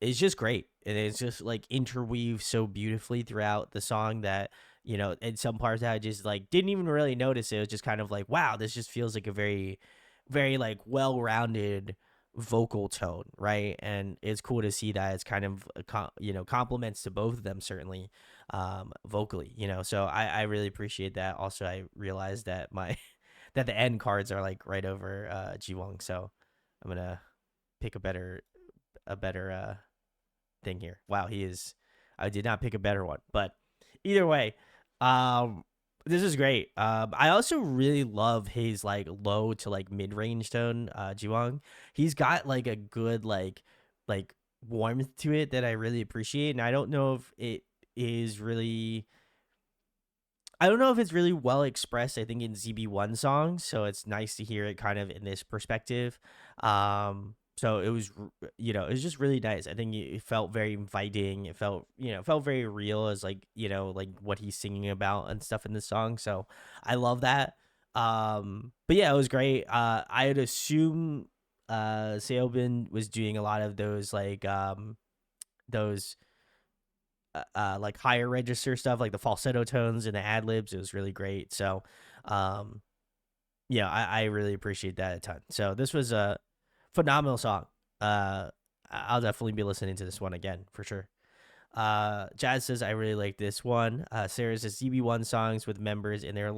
is just great, and it's just like interweaves so beautifully throughout the song that, you know, in some parts I just like didn't even really notice it. It was just kind of like, wow, this just feels like a very like well-rounded vocal tone, right? And it's cool to see that it's kind of you know, compliments to both of them, certainly vocally, you know. So I really appreciate that. Also, I realized that my that the end cards are like right over Jiwoong, so I'm gonna pick a better thing here. Wow, he is, I did not pick a better one, but either way, this is great. I also really love his like low to like mid-range tone, Jiwoong. He's got like a good like warmth to it that I really appreciate, and I don't know if it is really, I don't know if it's really well expressed, I think, in ZB1 songs, so it's nice to hear it kind of in this perspective. So it was, you know, it was just really nice. I think it felt very inviting. It felt, you know, felt very real as like, you know, like what he's singing about and stuff in the song. So I love that. But yeah, it was great. I'd assume Seobin was doing a lot of those like like higher register stuff, like the falsetto tones and the ad libs. It was really great. So yeah, I really appreciate that a ton. So this was a phenomenal song. I'll definitely be listening to this one again for sure. Jazz says I really like this one. Sarah says ZB1 songs with members in their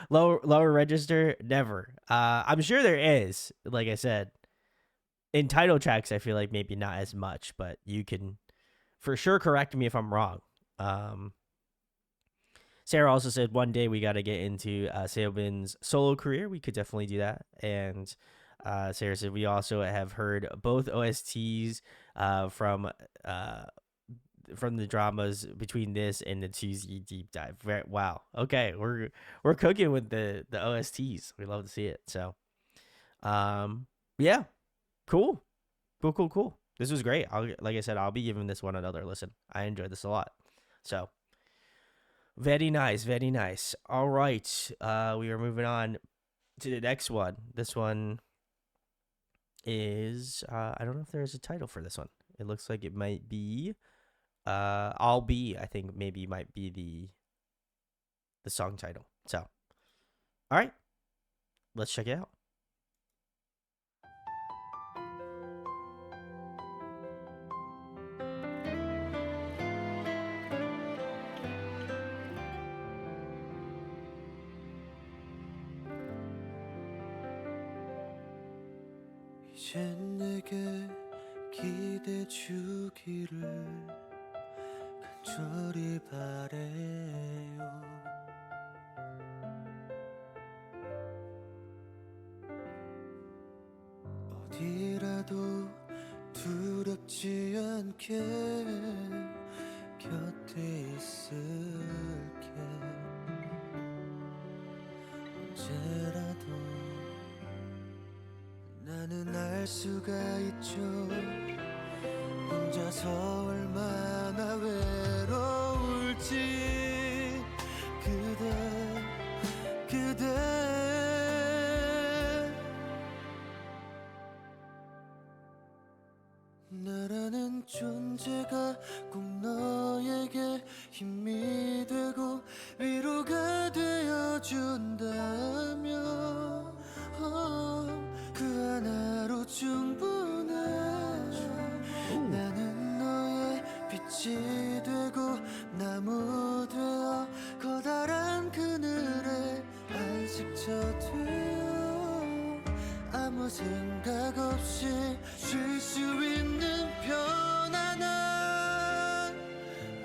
lower register. Never. I'm sure there is. Like I said, in title tracks, I feel like maybe not as much, but you can for sure correct me if I'm wrong. Sarah also said one day we got to get into Seobin's solo career. We could definitely do that. And Sarah said we also have heard both OSTs from the dramas between this and the 2Z deep dive. Wow. Okay, we're cooking with the OSTs. We love to see it. So, yeah, cool. This was great. Like I said, I'll be giving this one another listen. I enjoyed this a lot. So, very nice. All right, we are moving on to the next one. This one is I don't know if there's a title for this one. It looks like it might be I'll Be, I think maybe might be the song title. So, all right, let's check it out.
이젠 내게 기대 주기를 간절히 바래요. 어디라도 두렵지 않게 곁에 있을게. 언제라도 나는 알 수가 있죠. 혼자서 얼마나 외로울지. 그대 나라는 존재가 꼭 너에게 힘이 되고 위로가 되어준다면 그 하나로 충분해. 나는 너의 빛이 되고 나무 되어 커다란 그늘에 안식처 되어 아무 생각 없이 쉴 수 있는 편안한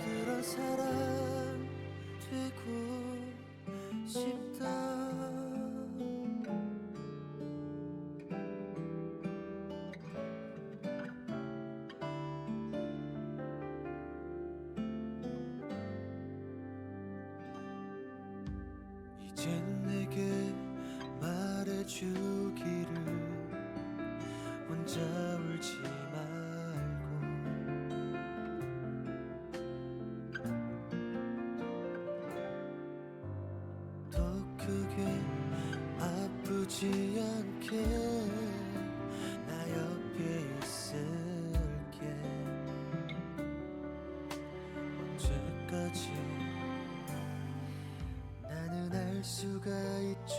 그런 사람 되고 싶다. 이젠 내게 말해주기를 혼자 울지 말고. 더 크게 아프지 않게 나 옆에 있을게. 언제까지 나는 알 수가 있죠.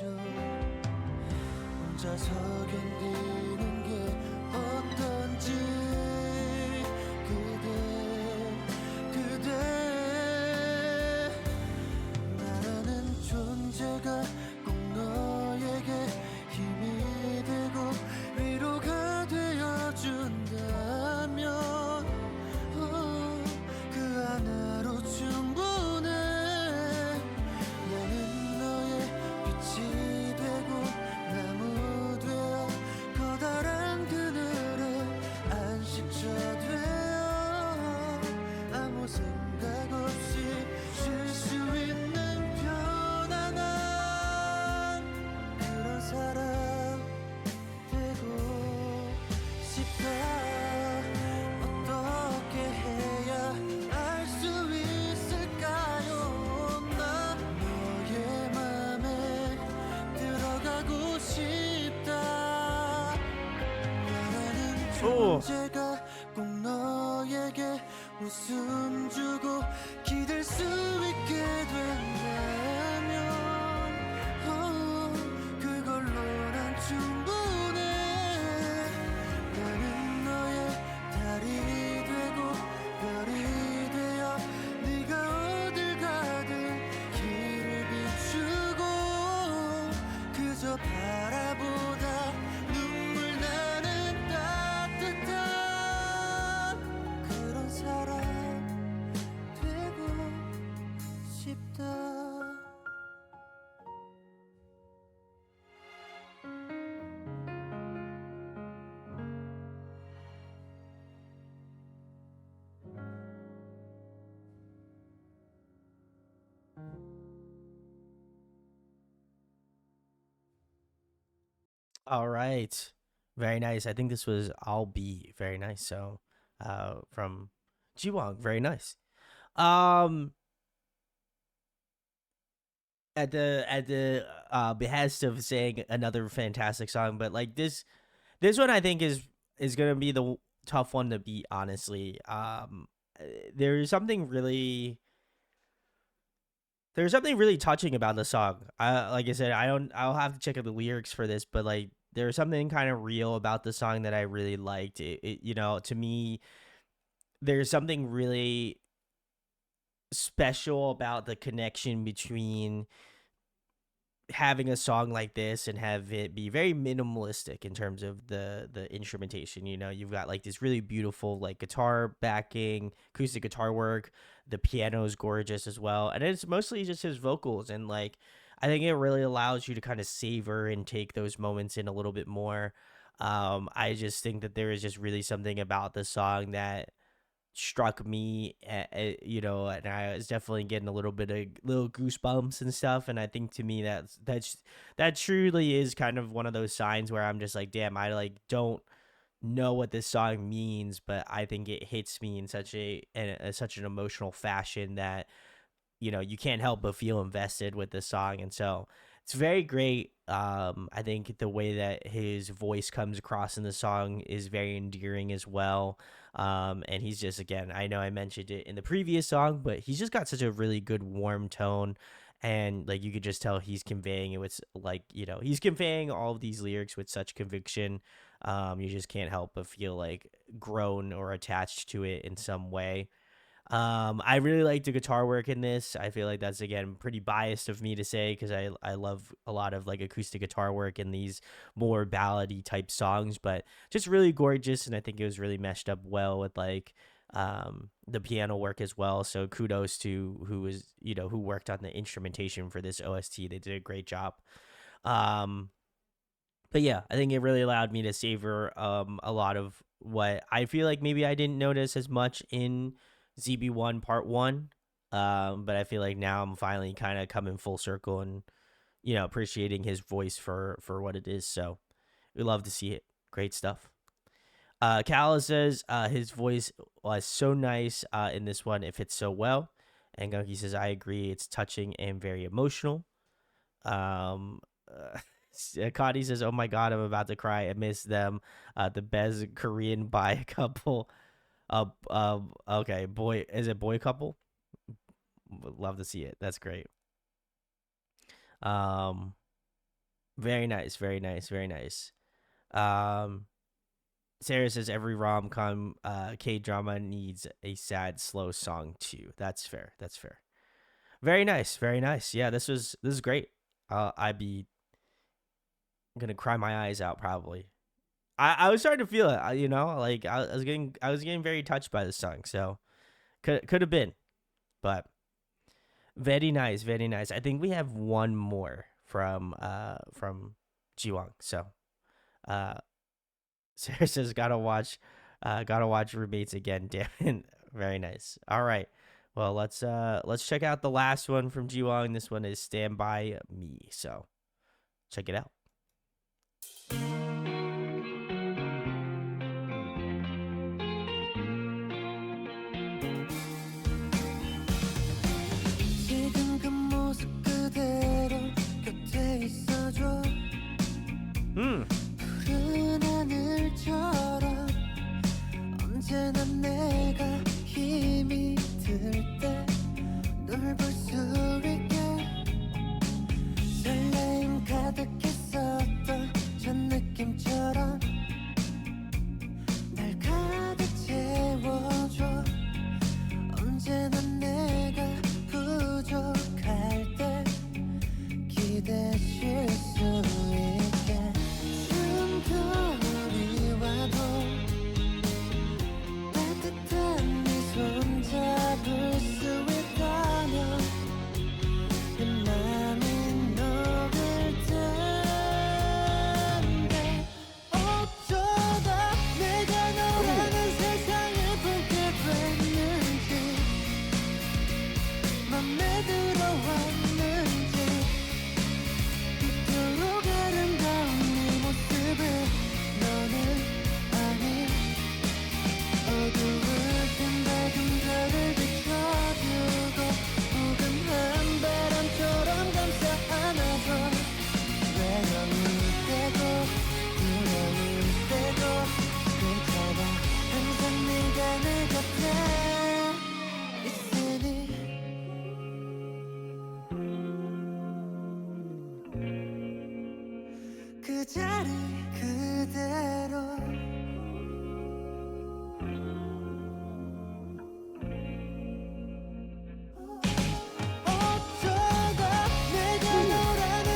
혼자서 견디는 게 어떤지. 그대 나라는 존재가 꼭 너에게 힘이 되고 위로가 되어준다면 그 하나로 충분해. 나는 너의 빛이 되고 나무 되어 커다란 그늘에 안식처 되어 아무 생각 없이 쉴 수 있는 편안한 그런 사람 되고 싶다. 어떻게 해야 알 수 있을까요? 난 너의 맘에 들어가고 싶다. 나라는 존재가 꼭 너에게 웃음 주고 기댈 수 있게 된다면 그걸로 난 충분해. 나는 너의 달이 되고 별이 되어 네가 어딜 가든 길을 비추고 그저 바라보다 눈물 나는 따뜻한 그런 사람 되고 싶다.
All right. Very nice. I think this was I'll Be. Very nice. So from Jiwoong. Very nice. Um at the behest of saying another fantastic song, but like this one I think is gonna be the tough one to beat, honestly. There's something really touching about the song. Like I said, I'll have to check out the lyrics for this, but like there's something kind of real about the song that I really liked. You know, to me, there's something really special about the connection between having a song like this and have it be very minimalistic in terms of the instrumentation. You know, you've got like this really beautiful like guitar backing, acoustic guitar work. The piano is gorgeous as well, and it's mostly just his vocals. And like, I think it really allows you to kind of savor and take those moments in a little bit more. I just think that there is just really something about the song that struck me, you know, and I was definitely getting a little bit of little goosebumps and stuff. And I think to me that truly is kind of one of those signs where I'm just like, damn, I like don't know what this song means, but I think it hits me in such such an emotional fashion that, you know, you can't help but feel invested with this song. And so it's very great. I think the way that his voice comes across in the song is very endearing as well. And he's just, again, I know I mentioned it in the previous song, but he's just got such a really good warm tone. And like, you could just tell he's conveying it with, like, you know, he's conveying all of these lyrics with such conviction. You just can't help but feel like grown or attached to it in some way. I really like the guitar work in this. I feel like that's, again, pretty biased of me to say, because I love a lot of like acoustic guitar work in these more ballady type songs, but just really gorgeous. And I think it was really meshed up well with like the piano work as well. So kudos to who worked on the instrumentation for this OST. They did a great job. But yeah, I think it really allowed me to savor a lot of what I feel like maybe I didn't notice as much in ZB1 Part 1. But I feel like now I'm finally kind of coming full circle and, you know, appreciating his voice for what it is. So we love to see it. Great stuff. Kala says his voice was so nice in this one. It fits so well. And Gunky says, I agree. It's touching and very emotional. Kadi says, oh my God, I'm about to cry. I miss them. The best Korean bi couple. Okay, boy, is it boy couple? Would love to see it. That's great. Very nice, very nice, very nice. Sarah says every rom-com K-drama needs a sad slow song too. That's fair. That's fair. Very nice, very nice. Yeah, this is great. I'd be gonna cry my eyes out probably. I was starting to feel it, you know, like I was getting very touched by this song. So could have been, but very nice, very nice. I think we have one more from Jiwoong. So Sarah says gotta watch Roommates again. Damn it. Very nice. All right. Well, let's check out the last one from Jiwoong. This one is Stand By Me. So check it out.
푸른 하늘처럼 언제나 내가 힘이 들 때 널 볼 수 있게 설레임 가득했었던 전 느낌처럼 날 가득 채워줘 언제나 내가 부족할 때 기대실 수 있게 숨결이 와도 따뜻한 네 손 잡을 수 있다면 내 맘이 녹을 텐데 어쩌다 내가 너라는 세상을 보게 됐는지 맘에 들어왔는지 이토록 아름다운 네 모습을 너는 아니 어두울 땐 밝은 별을 비춰주고 포근한 바람처럼 감싸 안아줘 외로울 때도 두려울 때도 괜찮아 항상 네가 내 곁에 있으니 그 자리 그대로 어쩌다 내가 너라는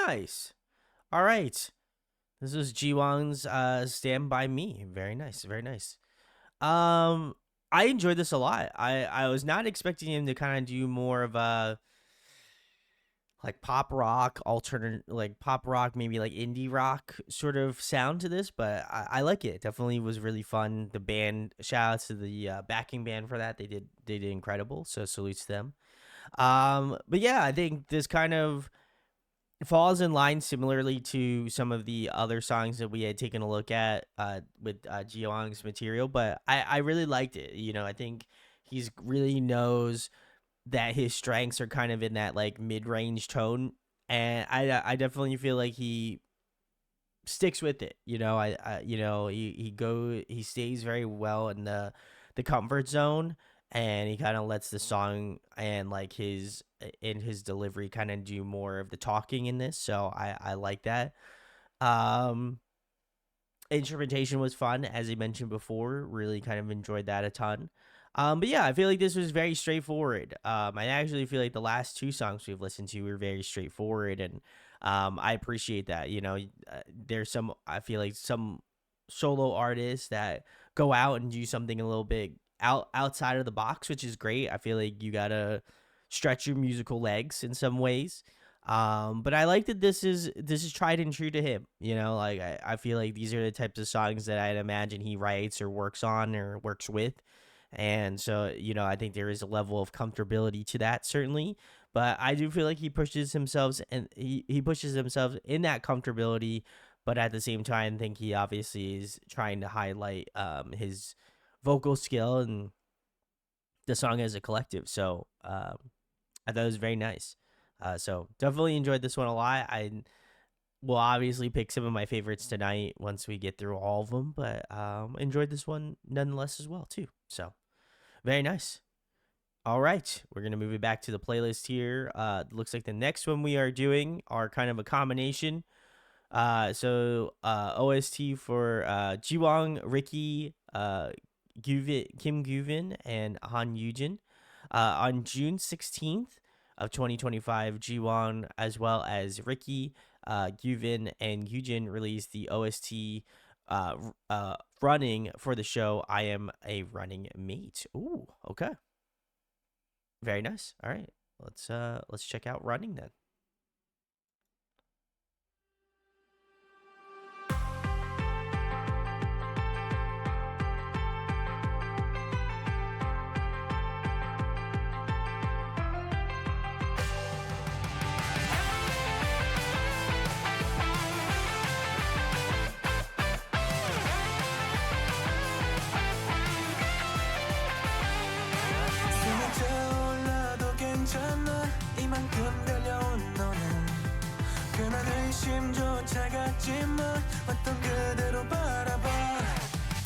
nice. All right. This was Jiwoong's Stand By Me. Very nice. Very nice. I enjoyed this a lot. I was not expecting him to kind of do more of a like pop rock, alternate, like pop rock, maybe like indie rock sort of sound to this, but I like it. It definitely was really fun. The band, shout out to the backing band for that. They did incredible. So salutes to them. But yeah, I think this kind of falls in line similarly to some of the other songs that we had taken a look at with Jiwoong's material, but I really liked it. You know, I think he's really knows that his strengths are kind of in that like mid-range tone, and I definitely feel like he sticks with it. You know, he stays very well in the comfort zone, and he kind of lets the song and like his delivery kind of do more of the talking in this. So I like that. Instrumentation was fun, as I mentioned before. Really kind of enjoyed that a ton. But yeah, I feel like this was very straightforward. I actually feel like the last two songs we've listened to were very straightforward, and I appreciate that. You know, there's some, I feel like some solo artists that go out and do something a little bit outside of the box, which is great. I feel like you gotta stretch your musical legs in some ways. But I like that this is tried and true to him. You know, like I feel like these are the types of songs that I'd imagine he writes or works on or works with. And so, you know, I think there is a level of comfortability to that, certainly. But I do feel like he pushes himself, and he pushes himself in that comfortability. But at the same time, I think he obviously is trying to highlight his vocal skill and the song as a collective. So I thought it was very nice. So definitely enjoyed this one a lot. I will obviously pick some of my favorites tonight once we get through all of them, but enjoyed this one nonetheless as well too. So very nice. All right, we're gonna move it back to the playlist here. Looks like the next one we are doing are kind of a combination. So OST for Jiwoong, Ricky, Kim Guvin, and Han Yujin. On June 16th of 2025, Jiwoong as well as Ricky, Guvin, and Yujin released the OST running for the show I Am a Running Mate. Ooh, okay. Very nice. All right. Let's check out Running then.
이만큼 달려온 너는 그만 의심조차 갖지만 어떤 그대로 바라봐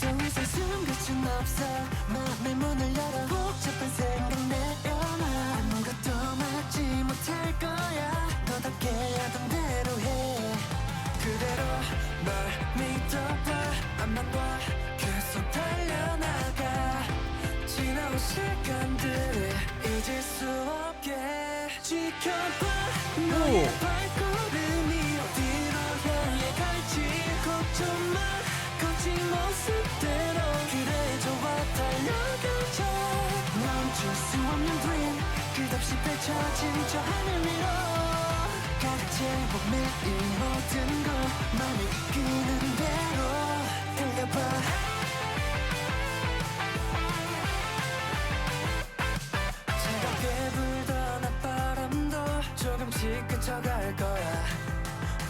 더 이상 숨 끝은 없어 마음의 문을 열어 복잡한 생각 내려놔 아무것도 막지 못할 거야 너답게 하던 대로 해 그대로 널 믿어봐 앞만 봐 계속 달려나가 지나온 시간들을 잊을 수 없게 지켜봐 너의 발걸음이 어디로 향해 갈지 걱정 마 거친 모습대로 그래 좋아 달려가자 멈출 수 없는 dream 끝없이 펼쳐진 저 하늘 위로 가득 채워 매일 모든 걸 맘이 이끄는 대로 달려봐 조금씩 그쳐갈 거야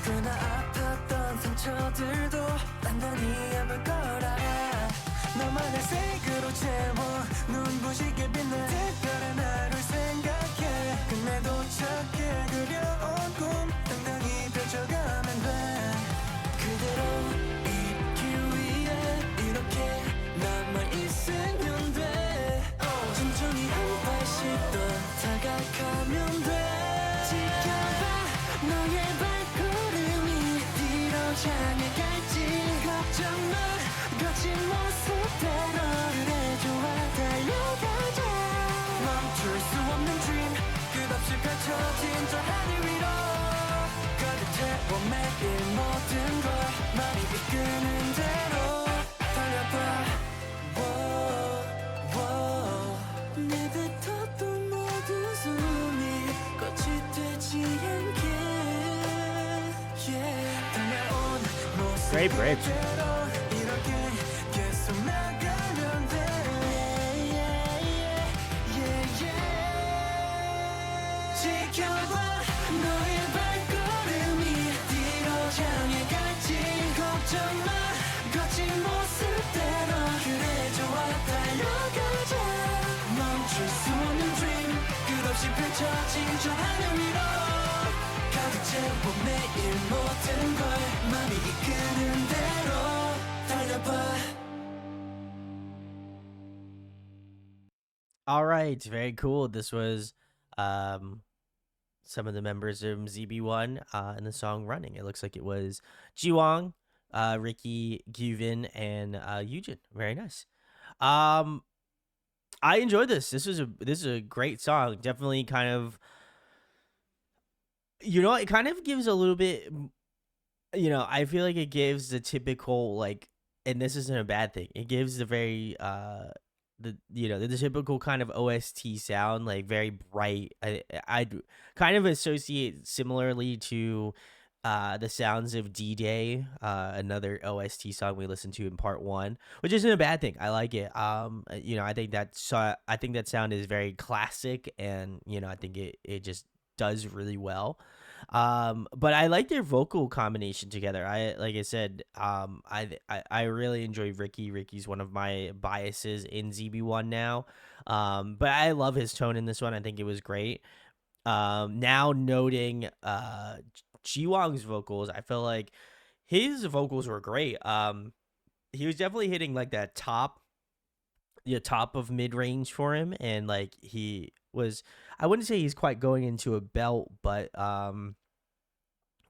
꽤나 아팠던 상처들도 단단히 아물 거라 너만의 색으로 채워 눈부시게 빛나 특별한 하루를 생각해 끝내도 작게 그려온 꿈 당당히 펼쳐가면 돼 그대로 있기 위해 이렇게 남아있으면 돼 천천히 한 발씩 더 다가가면 돼 너의 발걸음이 뒤로 향해 갈지 걱정 마 거친 모습대로 그래 좋아 달려가자 멈출 수 없는 dream 끝없이 펼쳐진 저 하늘 위로 매일 모든 걸 맘이 이끄는 대로 달려봐 내뱉었던 모든 소리 꽃이 되지 않게 달려온 모습
Great bridge.
그대로 이렇게 계속 나가면 돼 지켜봐 너의 발걸음이 뒤로 향해 갈지 걱정 마 거친 모습대로 그래 좋아 달려가자 멈출 수 없는 dream 끝없이 펼쳐진 저 하늘 위로 가득 채워 매일 모든 걸 맘이 이끄는 대로 달려봐.
All right, very cool. This was some of the members of ZB1 in the song Running. It looks like it was Jiwoong, Ricky, Gyuvin, and Yujin. Very nice. I enjoyed this. This is a great song. Definitely kind of, it kind of gives a little bit, I feel like it gives the typical, like, and this isn't a bad thing. It gives the very the typical kind of OST sound, like very bright. I kind of associate similarly to the sounds of D-Day, another OST song we listened to in part 1, which isn't a bad thing. I like it. I think that sound is very classic, and I think it just does really well. But I like their vocal combination together. Like I said, I really enjoy Ricky. Ricky's one of my biases in ZB1 now. But I love his tone in this one. I think it was great. Now noting Jiwoong's vocals, I feel like his vocals were great. He was definitely hitting like that top of mid-range for him, and like he was, I wouldn't say he's quite going into a belt, but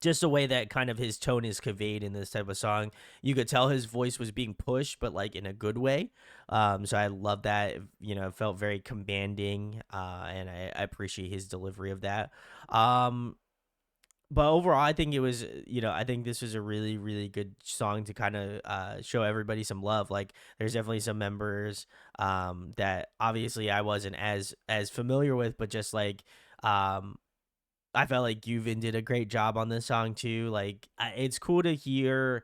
just the way that kind of his tone is conveyed in this type of song, you could tell his voice was being pushed, but like in a good way. So I love that. It felt very commanding, and I appreciate his delivery of that. But overall, I think it was, I think this was a really, really good song to kind of show everybody some love. Like, there's definitely some members that obviously I wasn't as familiar with, but just like, I felt like Gyuvin did a great job on this song too. Like, it's cool to hear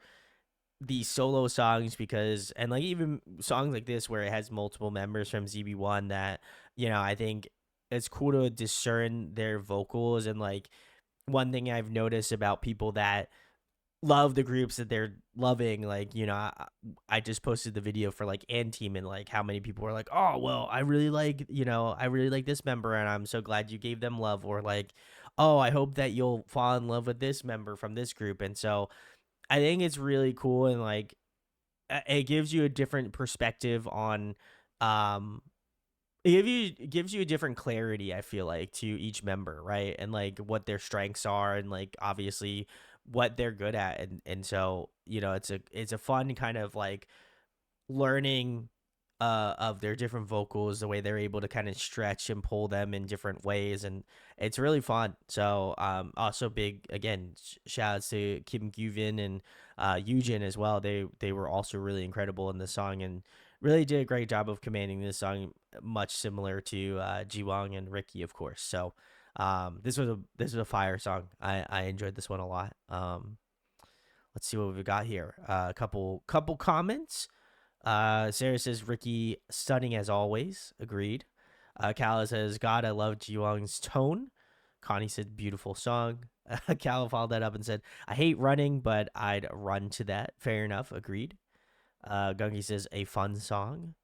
these solo songs because, and like even songs like this where it has multiple members from ZB1 that, I think it's cool to discern their vocals. And like, one thing I've noticed about people that love the groups that they're loving, like, I just posted the video for like Team, and like how many people were like, oh well, I really like this member and I'm so glad you gave them love, or like, oh, I hope that you'll fall in love with this member from this group. And so I think it's really cool, and like it gives you a different perspective on it gives you a different clarity, I feel like, to each member, right? And like what their strengths are, and like obviously what they're good at. And so, it's a fun kind of like learning of their different vocals, the way they're able to kind of stretch and pull them in different ways, and it's really fun. So also big, again, shout outs to Kim Gyuvin and Yujin as well. They were also really incredible in this song, and really did a great job of commanding this song, much similar to Jiwoong and Ricky, of course. So this was a fire song. I enjoyed this one a lot. Let's see what we've got here. A couple comments. Sarah says Ricky stunning as always. Agreed. Kala says, God, I love Jiwoong's tone. Connie said beautiful song. Kala followed that up and said, I hate running, but I'd run to that. Fair enough. Agreed. Gungi says a fun song.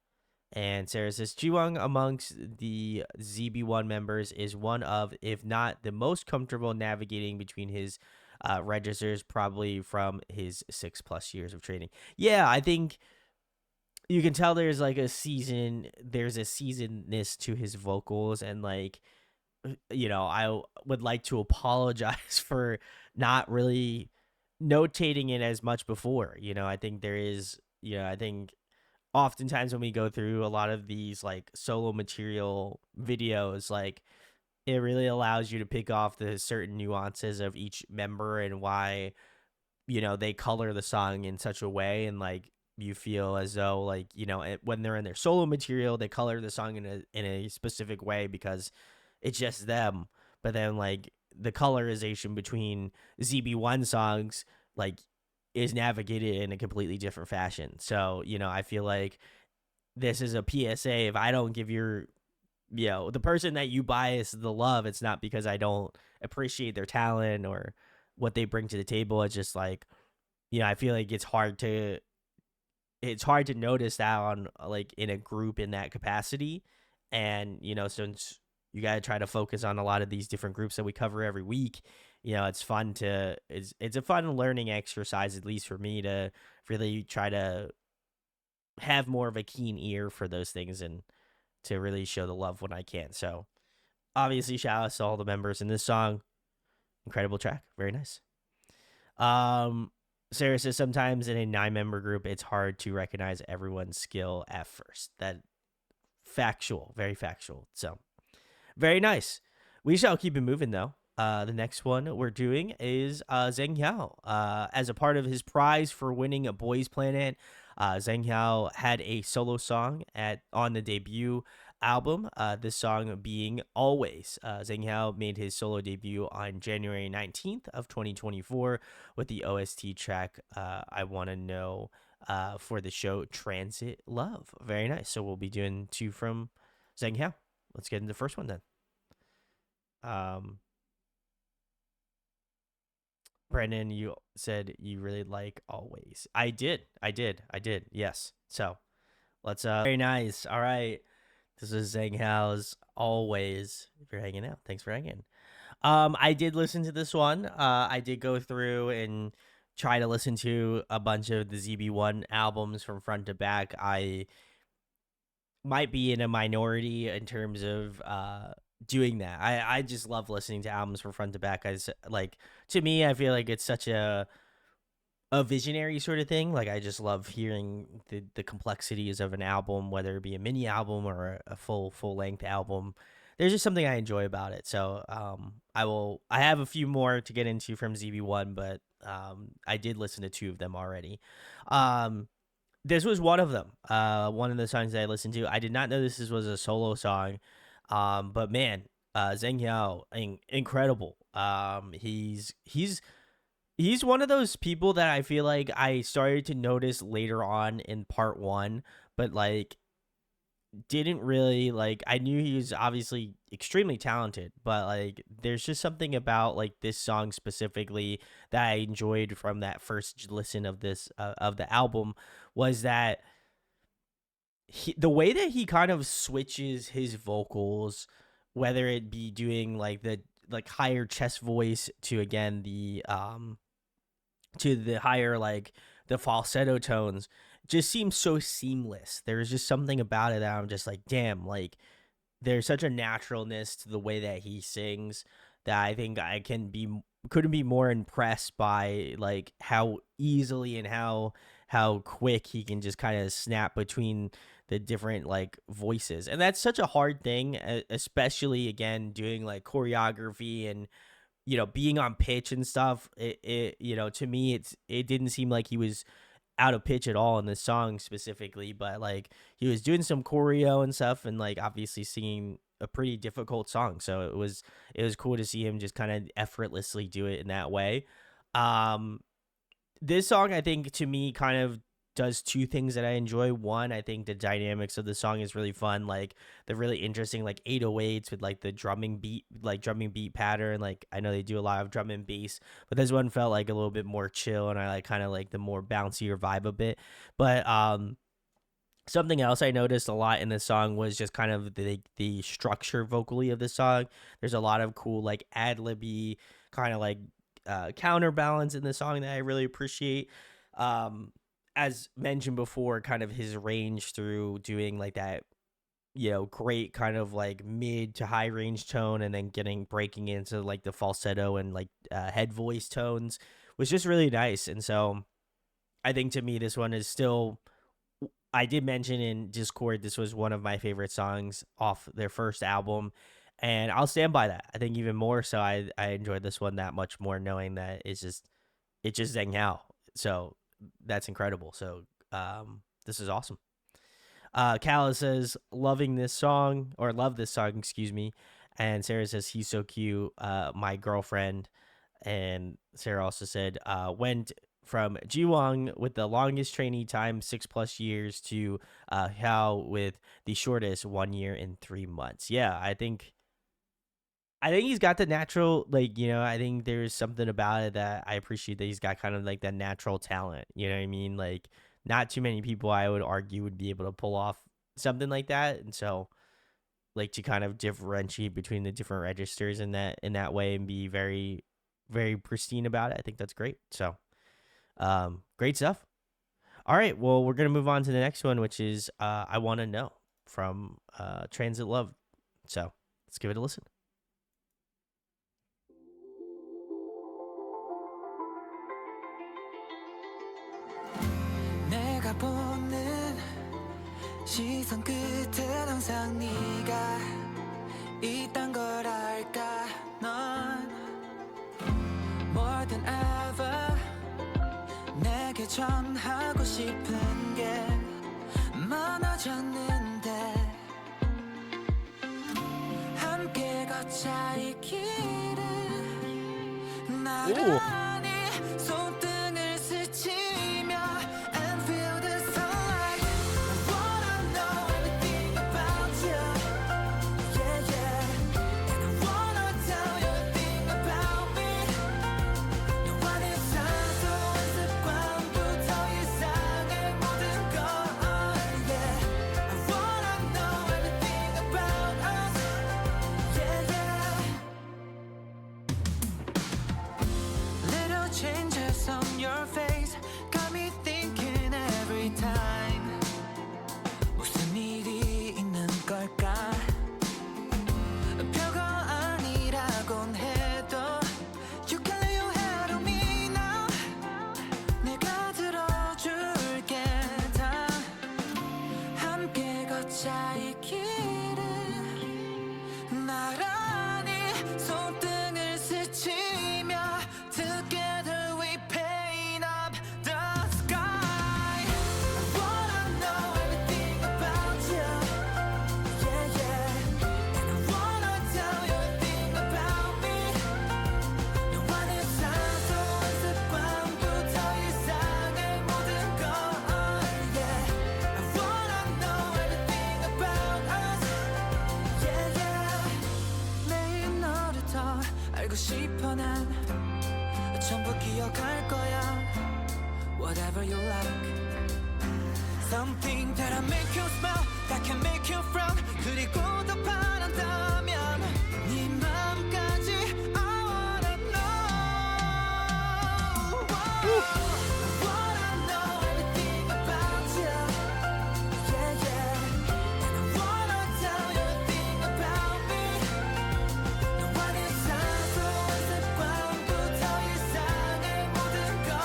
And Sarah says Jiwoong amongst the ZB1 members is one of, if not the most comfortable navigating between his registers, probably from his 6+ years of training. Yeah, I think you can tell there's a seasonedness to his vocals, and like, I would like to apologize for not really notating it as much before. I think there is, I think oftentimes when we go through a lot of these like solo material videos, like it really allows you to pick off the certain nuances of each member and why they color the song in such a way, and like you feel as though like when they're in their solo material, they color the song in a specific way because it's just them. But then like the colorization between ZB1 songs like is navigated in a completely different fashion. So I feel like this is a PSA. If I don't give the person that you bias the love, it's not because I don't appreciate their talent or what they bring to the table. It's just like, I feel like it's hard to notice that on like in a group in that capacity. And since you got to try to focus on a lot of these different groups that we cover every week, it's fun it's a fun learning exercise, at least for me, to really try to have more of a keen ear for those things and to really show the love when I can. So obviously shout out to all the members in this song. Incredible track. Very nice. Sarah says sometimes in a 9-member group, it's hard to recognize everyone's skill at first. That factual, very factual. So very nice. We shall keep it moving though. The next one we're doing is Zhang Hao. As a part of his prize for winning a Boys Planet, Zhang Hao had a solo song on the debut album, this song being Always. Zhang Hao made his solo debut on January 19th of 2024 with the OST track I Want to Know for the show Transit Love. Very nice. So we'll be doing 2 from Zhang Hao. Let's get into the first one then. Brendan, you said you really like Always. I did. Yes. So let's very nice. All right. This is Zhang Hao's Always. If you're hanging out, thanks for hanging. I did listen to this one. I did go through and try to listen to a bunch of the ZB1 albums from front to back. I might be in a minority in terms of doing that. I just love listening to albums from front to back. To me, I feel like it's such a visionary sort of thing. Like I just love hearing the complexities of an album, whether it be a mini album or a full length album. There's just something I enjoy about it. So I have a few more to get into from ZB1, but I did listen to 2 of them already. This was one of them. One of the songs that I listened to. I did not know this was a solo song. But man, Zhang Hao, incredible. He's one of those people that I feel like I started to notice later on in part 1, but like didn't really like. I knew he was obviously extremely talented, but like there's just something about like this song specifically that I enjoyed from that first listen of this of the album was that the way that he kind of switches his vocals, whether it be doing like the higher chest voice to again the higher like the falsetto tones, just seems so seamless. There's just something about it that I'm just like, damn, like there's such a naturalness to the way that he sings that I think I couldn't be more impressed by like how easily and how quick he can just kind of snap between the different like voices. And that's such a hard thing, especially again doing like choreography and being on pitch and stuff. It to me it didn't seem like he was out of pitch at all in this song specifically, but like he was doing some choreo and stuff and like obviously singing a pretty difficult song. So it was cool to see him just kind of effortlessly do it in that way. This song, I think, to me, kind of does 2 things that I enjoy. One, I think the dynamics of the song is really fun, like the really interesting like 808s with like the drumming beat pattern. Like I know they do a lot of drum and bass, but this one felt like a little bit more chill, and I like kind of like the more bouncier vibe a bit. But something else I noticed a lot in this song was just kind of the structure vocally of the song. There's a lot of cool like ad-libby kind of like counterbalance in the song that I really appreciate. As mentioned before, kind of his range through doing like that, great kind of like mid to high range tone, and then breaking into like the falsetto and like head voice tones was just really nice. And so I think to me, this one is still, I did mention in Discord, this was one of my favorite songs off their first album, and I'll stand by that. I think even more so, I enjoyed this one that much more, knowing that it's it's just Zhang Hao. So that's incredible. So this is awesome. Kala says loving this song, or love this song, excuse me. And Sarah says he's so cute, my girlfriend. And Sarah also said went from Jiwoong with the longest trainee time, 6+ years, to Hao with the shortest 1 year and 3 months. Yeah, I think he's got the natural, like, you know, I think there's something about it that I appreciate, that he's got kind of like that natural talent. You know what I mean? Like, not too many people, I would argue, would be able to pull off something like that. And so, like, to kind of differentiate between the different registers in that way and be very, very pristine about it, I think that's great. So, great stuff. All right, well, we're gonna move on to the next one, which is I Want to Know from Transit Love. So let's give it a listen.
내가 보는 시선 끝엔 항상 네가 있단 걸 알까. 넌 more than ever 내게 전하고 싶은 게 많아졌는데, 함께 걷자 이 길을 나란히 손등을 스치며 and feel the sunlight. I wanna know everything about you, yeah yeah. And I wanna tell you everything about me. 너와 내 사소한 습관부터 일상의 모든 것, yeah. I wanna know everything about us, yeah yeah. Little changes on your face got me thinking every time. 무슨 일이 있는 걸까? 별거 아니라곤 해도 You can lay your head on me now. 내가 들어줄게 다. 함께 걷자 이 길을 나란히 손등을 스치며 Together we paint up the sky. I wanna know everything about you, yeah yeah. And I wanna tell you everything about me. 너와 내 사소한 습관부터 일상의 모든 것, yeah. I wanna know everything about us, yeah yeah. 매일 너를 더 알고 싶어 난 전부 기억할 거야. Whatever you like. Something that'll make you smile, that can make you frown. 그리고 더 바란다면 네 맘까지 I wanna know. I wanna know everything about you, yeah yeah. And I wanna tell you everything about me. 너와 내 사소한 습관부터 일상의 모든 것,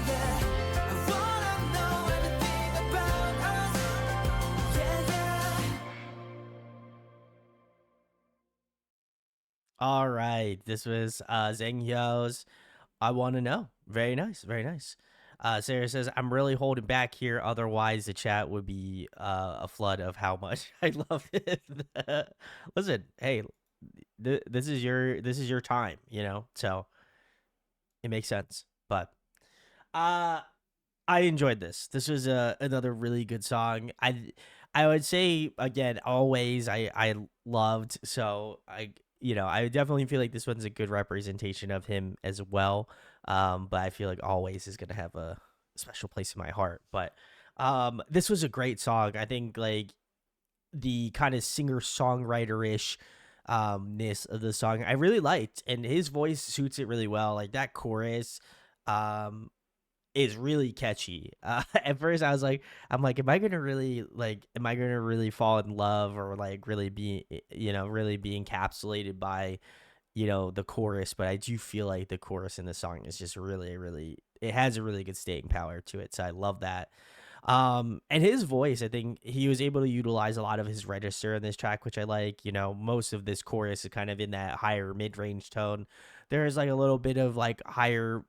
yeah. I wanna know everything about us, yeah yeah.
All right, this was Zhang Yao's I Want to Know. Very nice, very nice. Sarah says, I'm really holding back here, otherwise the chat would be a flood of how much I love it. Listen, hey, this is your time, you know, so it makes sense. But I enjoyed this. This was another really good song. I would say, again, always I loved. So I definitely feel like this one's a good representation of him as well. But I feel like always is gonna have a special place in my heart. But this was a great song. I think like the kind of singer-songwriter-ish ness of the song I really liked, and his voice suits it really well. Like that chorus is really catchy. At first I was like, am I gonna really fall in love, or like really be really be encapsulated by the chorus? But I do feel like the chorus in the song is just really, really, it has a really good staying power to it, so I love that. And his voice, I think he was able to utilize a lot of his register in this track, which I like. Most of this chorus is kind of in that higher mid-range tone. there's like a little bit of like higher,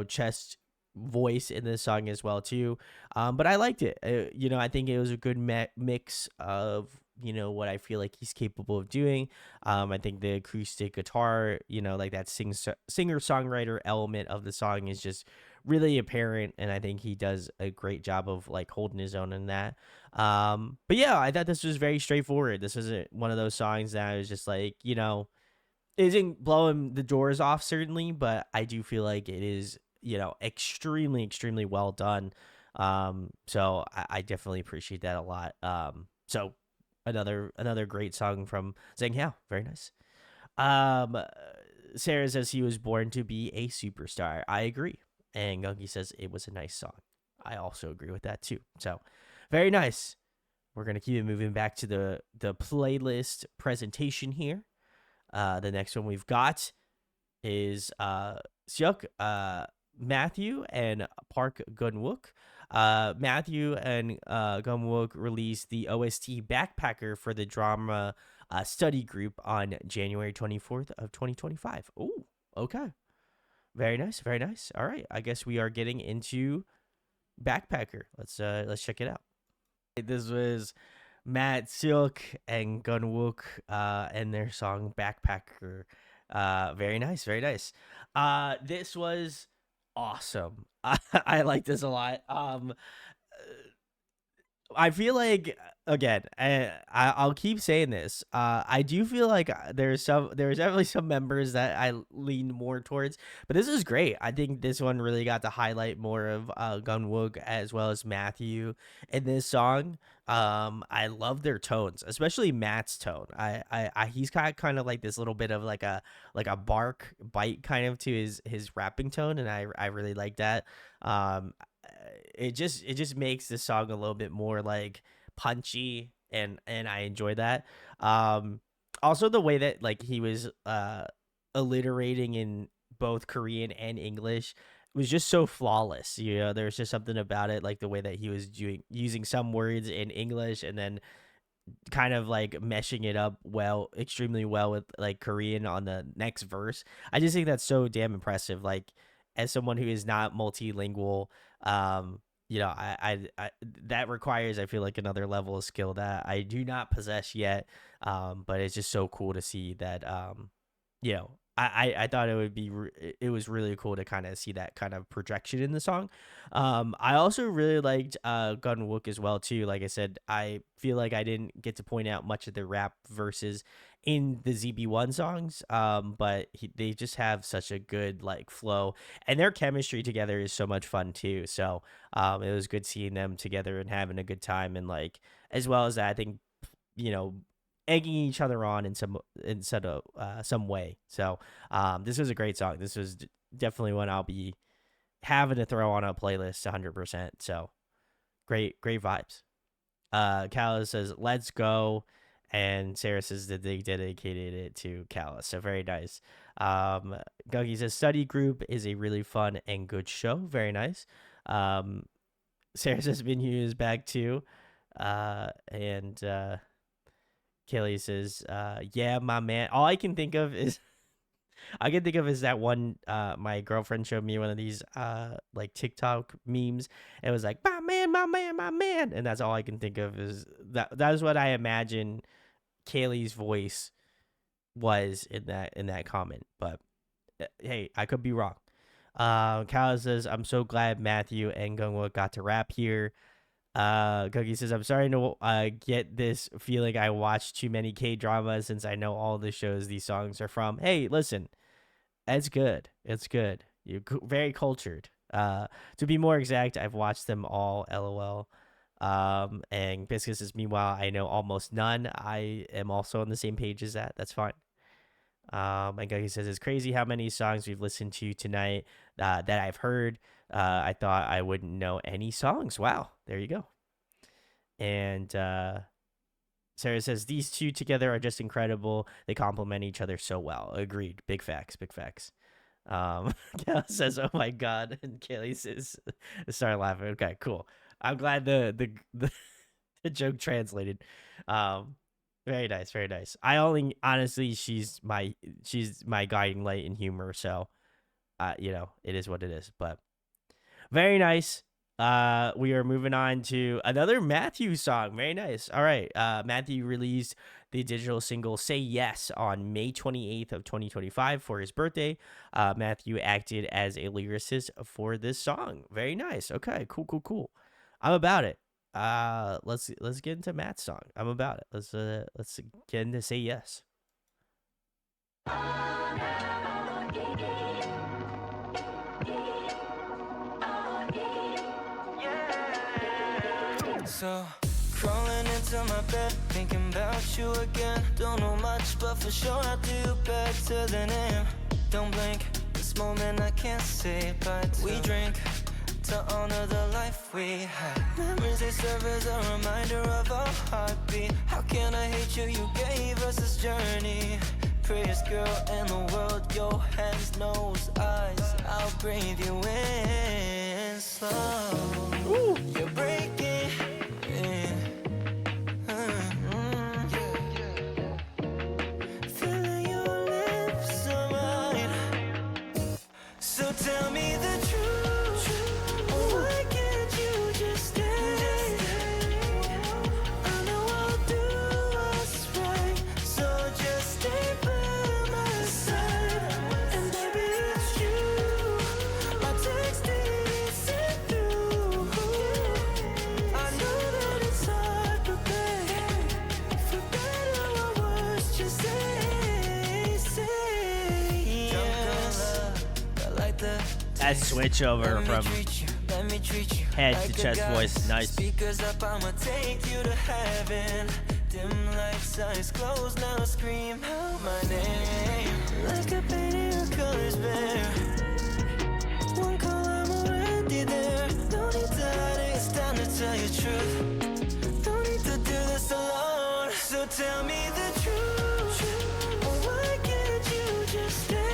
chest voice in this song as well too. But I liked it. I think it was a good mix of what I feel like he's capable of doing. I think the acoustic guitar, like that singer songwriter element of the song is just really apparent, and I think he does a great job of like holding his own in that. But yeah, I thought this was very straightforward. This isn't one of those songs that I was just like, isn't blowing the doors off certainly, but I do feel like it is, extremely, extremely well done. So I definitely appreciate that a lot. So another great song from Zhang Hao. Very nice. Sarah says he was born to be a superstar. I agree. And Gungi says it was a nice song. I also agree with that too. So very nice. We're gonna keep it moving back to the playlist presentation here. The next one we've got is Seok, Matthew, and Park Gunwuk. Matthew and Gunwuk released the OST Backpacker for the drama study group on January 24th of 2025. Oh, okay. Very nice, very nice. All right, I guess we are getting into Backpacker. Let's check it out. This was Matt Silk and Gunwuk and their song Backpacker. Very nice, very nice. This was awesome. I like this a lot. I feel like, again, I'll keep saying this. I do feel like there's definitely some members that I lean more towards, but this is great. I think this one really got to highlight more of Gunwook as well as Matthew in this song. I love their tones, especially Matt's tone. He's got kind of like this little bit of like a bite kind of to his rapping tone, and I really like that. It just makes the song a little bit more like punchy, and I enjoy that. Also the way that like he was alliterating in both Korean and English was just so flawless. There's just something about it, like the way that he was using some words in English and then kind of like meshing it up extremely well with like Korean on the next verse. I just think that's so damn impressive. Like, as someone who is not multilingual, I that requires, I feel like, another level of skill that I do not possess yet. But it's just so cool to see that. I thought it was really cool to kind of see that kind of projection in the song. I also really liked Gunwook as well too. Like I said, I feel like I didn't get to point out much of the rap verses in the ZB1 songs, but they just have such a good like flow, and their chemistry together is so much fun too. So it was good seeing them together and having a good time, and like as well as that, I think egging each other on in some way. So this was a great song. This was definitely one I'll be having to throw on a playlist 100%. So great vibes. Callus says let's go, and Sarah says that they dedicated it to Callus. So very nice. Gungi says study group is a really fun and good show. Very nice. Sarah says Minyu is back too. And Kelly says, yeah, my man. All I can think of is that one, my girlfriend showed me one of these like TikTok memes. It was like, my man, my man, my man. And that's all I can think of is that is what I imagine Kaylee's voice was in that comment. But hey, I could be wrong. Kala says, I'm so glad Matthew and Gungwa got to rap here. Cookie says, I'm starting to get this feeling I watched too many K-dramas since I know all the shows these songs are from. Hey, listen, it's good. It's good. You're very cultured. To be more exact, I've watched them all, LOL. And Biscuit says, meanwhile, I know almost none. I am also on the same page as that. That's fine. And Cookie says, it's crazy how many songs we've listened to tonight that I've heard. I thought I wouldn't know any songs. Wow, there you go. And Sarah says, these two together are just incredible. They complement each other so well. Agreed. Big facts. Big facts. Kayla says, oh my God. And Kaylee says, start laughing. Okay, cool. I'm glad the joke translated. Very nice, very nice. I only honestly, she's my guiding light in humor. So, you know, it is what it is. But very nice. We are moving on to another Matthew song. Very nice. All right. Matthew released the digital single "Say Yes" on May 28th of 2025 for his birthday. Matthew acted as a lyricist for this song. Very nice. Okay. Cool. Cool. Cool. I'm about it. Let's get into Matt's song. I'm about it. Let's get into "Say Yes."
So, crawling into my bed, thinking about you again. Don't know much, but for sure I do better than him. Don't blink, this moment I can't say, but we drink to honor the life we had. Memories, they serve as a reminder of our heartbeat. How can I hate you? You gave us this journey. Prettiest girl in the world, your hands, nose, eyes. I'll breathe you in slow. Ooh. You're breaking. So tell me the truth. Why can't you just stay? I know I'll do what's right. So just stay by my side. And baby, it's you. My text didn't send through. I know that it's hard, but babe, for better or worse, just say yes.
That switch over from head to chest voice, nice.
Speakers up, I'ma take you to heaven. Dim lights, eyes closed, now scream out my name. Like a painting of colors bare. One call, I'm already there. No need to hide it, it's time to tell you truth. Don't need to do this alone. So tell me the truth. Why can't you just stay?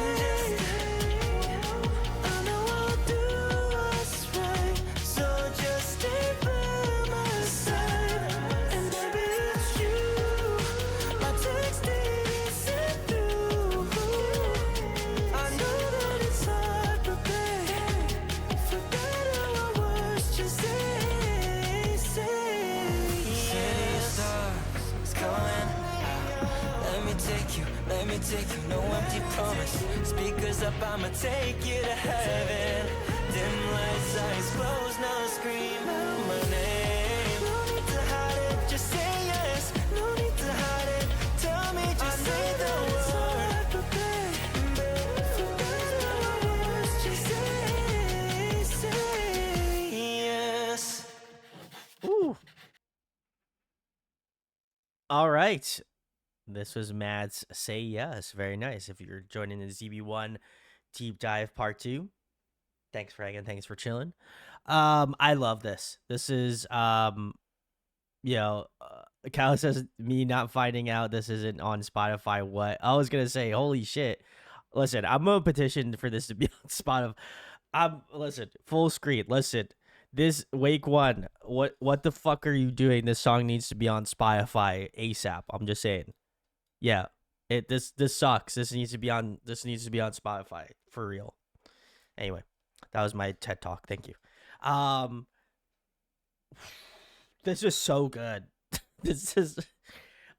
Let me take you, no empty promise. Speakers up, I'ma take you to heaven. Dim lights, eyes closed, now scream out my name. No need to hide it, just say yes. No need to hide it, tell me, just say the word. For better or worse, just say yes.
Ooh. All right. This was Matt's Say Yes. Very nice. If you're joining the ZB1 Deep Dive Part 2, thanks for hanging. Thanks for chilling. I love this. This is, you know, Cal says me not finding out this isn't on Spotify. What? I was going to say, holy shit. Listen, I'm going to petition for this to be on Spotify. Listen, full screen. Listen, this Wake One, what the fuck are you doing? This song needs to be on Spotify ASAP. I'm just saying. Yeah, this sucks. This needs to be on Spotify for real. Anyway, that was my TED talk. Thank you. This is so good. This is,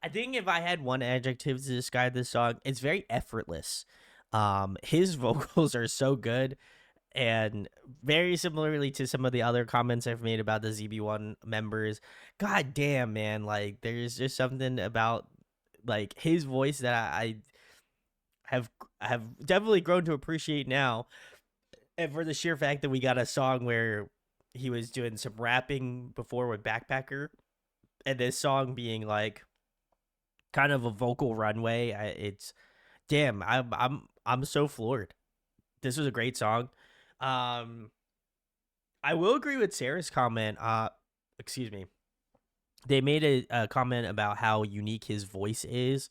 I think if I had one adjective to describe this song, it's very effortless. His vocals are so good, and very similarly to some of the other comments I've made about the ZB1 members. God damn, man, like there's just something about like his voice that I have definitely grown to appreciate now, and for the sheer fact that we got a song where he was doing some rapping before with Backpacker, and this song being like kind of a vocal runway. It's damn, I'm so floored. This was a great song. I will agree with Sarah's comment. Excuse me. They made a comment about how unique his voice is.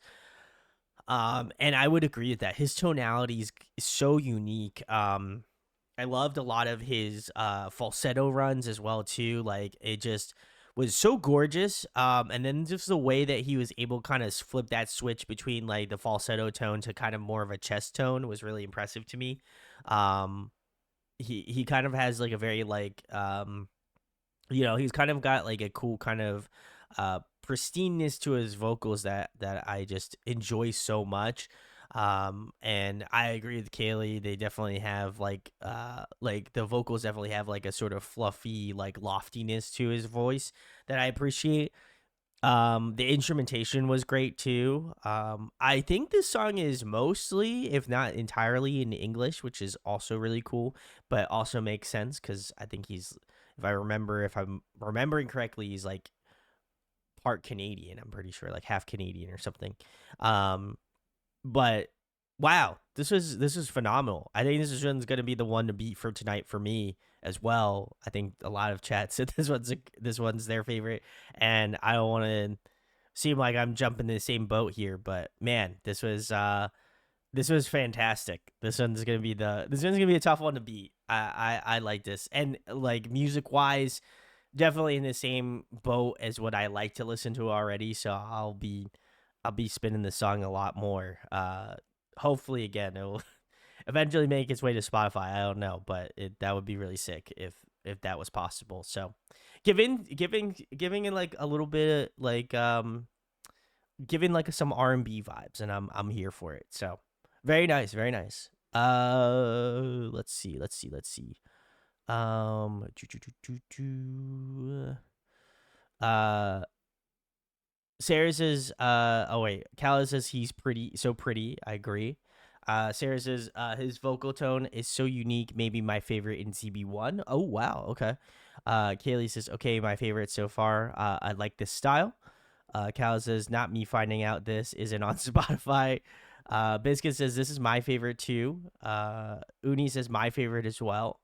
And I would agree with that. His tonality is so unique. I loved a lot of his falsetto runs as well too. Like it just was so gorgeous. And then just the way that he was able to kind of flip that switch between like the falsetto tone to kind of more of a chest tone was really impressive to me. Um, he kind of has like a very like he's kind of got like a cool kind of pristineness to his vocals that I just enjoy so much. And I agree with Kaylee. They definitely have like the vocals definitely have like a sort of fluffy like loftiness to his voice that I appreciate. The instrumentation was great too. I think this song is mostly, if not entirely, in English, which is also really cool, but also makes sense because I think if I'm remembering correctly, he's like part Canadian. I'm pretty sure, like half Canadian or something. But wow, this was phenomenal. I think this one's gonna be the one to beat for tonight for me as well. I think a lot of chat said this one's their favorite, and I don't want to seem like I'm jumping in the same boat here, but man, this was fantastic. This one's gonna be a tough one to beat. I like this, and like music wise, definitely in the same boat as what I like to listen to already. So I'll be spinning the song a lot more. Hopefully, again, it will eventually make its way to Spotify. I don't know, but that would be really sick if that was possible. So, giving it like a little bit like giving like some R&B vibes, and I'm here for it. So, very nice, very nice. Let's see. Sarah says, oh wait, Kala says he's so pretty. I agree. Sarah says, his vocal tone is so unique, maybe my favorite in CB1. Oh, wow. Okay. Kaylee says, okay, my favorite so far. I like this style. Kala says, not me finding out this isn't on Spotify. Biscuit says, this is my favorite too. Uni says, my favorite as well.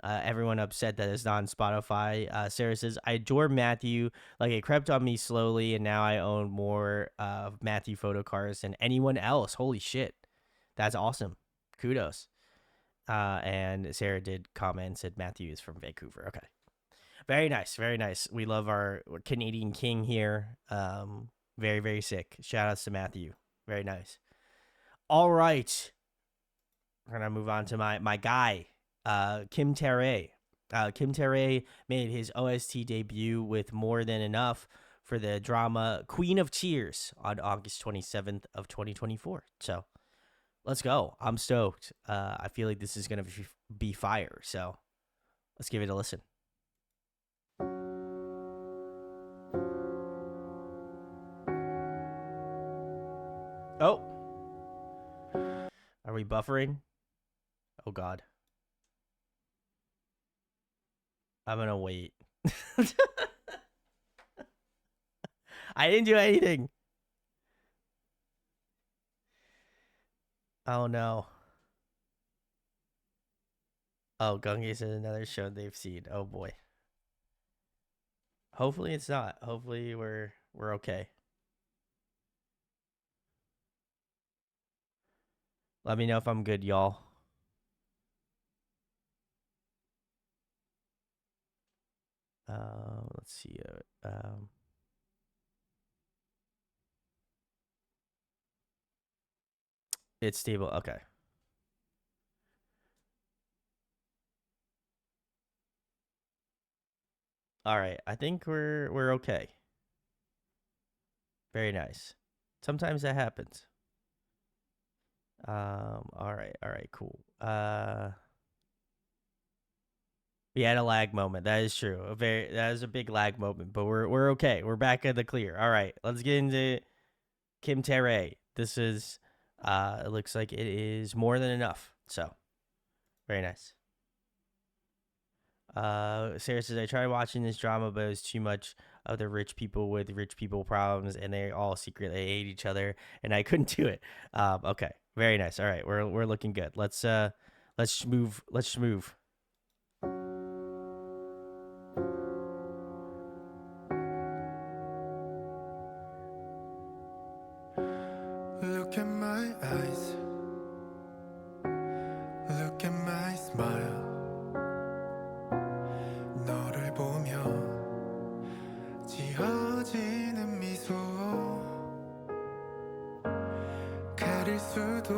Everyone upset that it's not on Spotify. Sarah says, I adore Matthew. Like, it crept on me slowly, and now I own more Matthew photo cards than anyone else. Holy shit. That's awesome. Kudos. And Sarah did comment and said Matthew is from Vancouver. Okay. Very nice. Very nice. We love our Canadian king here. Very, very sick. Shout outs to Matthew. Very nice. All right. We're going to move on to my guy. Kim Tae. Kim Tae made his OST debut with More Than Enough for the drama Queen of Tears on August 27th of 2024. So let's go. I'm stoked. I feel like this is going to be fire. So let's give it a listen. Oh. Are we buffering? Oh, God. I'm gonna wait. I didn't do anything. Oh no. Oh, Gungi is another show they've seen. Oh boy. Hopefully it's not. Hopefully we're okay. Let me know if I'm good, y'all. Let's see. It's stable. Okay. All right. I think we're okay. Very nice. Sometimes that happens. All right. All right. Cool. We had a lag moment. That is true. That is a big lag moment, but we're okay. We're back in the clear. All right, let's get into Kim Tae. This is it looks like it is More Than Enough. So very nice. Sarah says, I tried watching this drama, but it was too much of the rich people with rich people problems, and they all secretly hate each other, and I couldn't do it. Okay, very nice. All right, we're looking good. Let's move. Let's move.
Look at my eyes. Look at my smile. 너를 보며 가릴 수도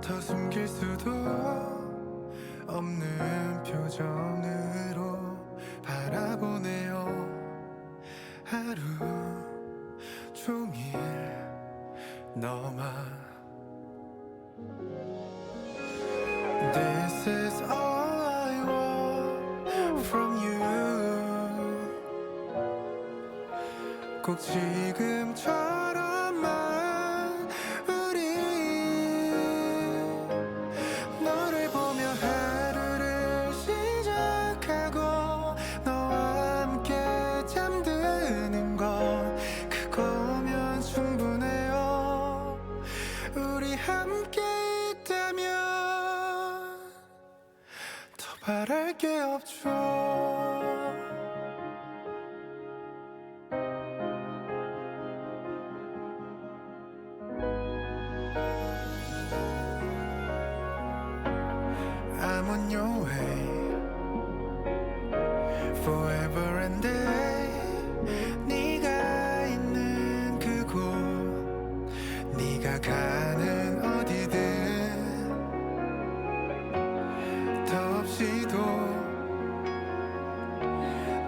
더 숨길 수도 없는 표정으로 바라보네요. 하루 종일 너만. This is all I want from you. 꼭 지금처럼만 우리 너를 보며 하루를 시작하고 너와 함께 잠드는 건 그거면 충분해요. 우리 함께 있다면 더 바랄 게 없죠. I'm on your way forever and day. 네가 있는 그곳 네가 가는 어디든 더 없이도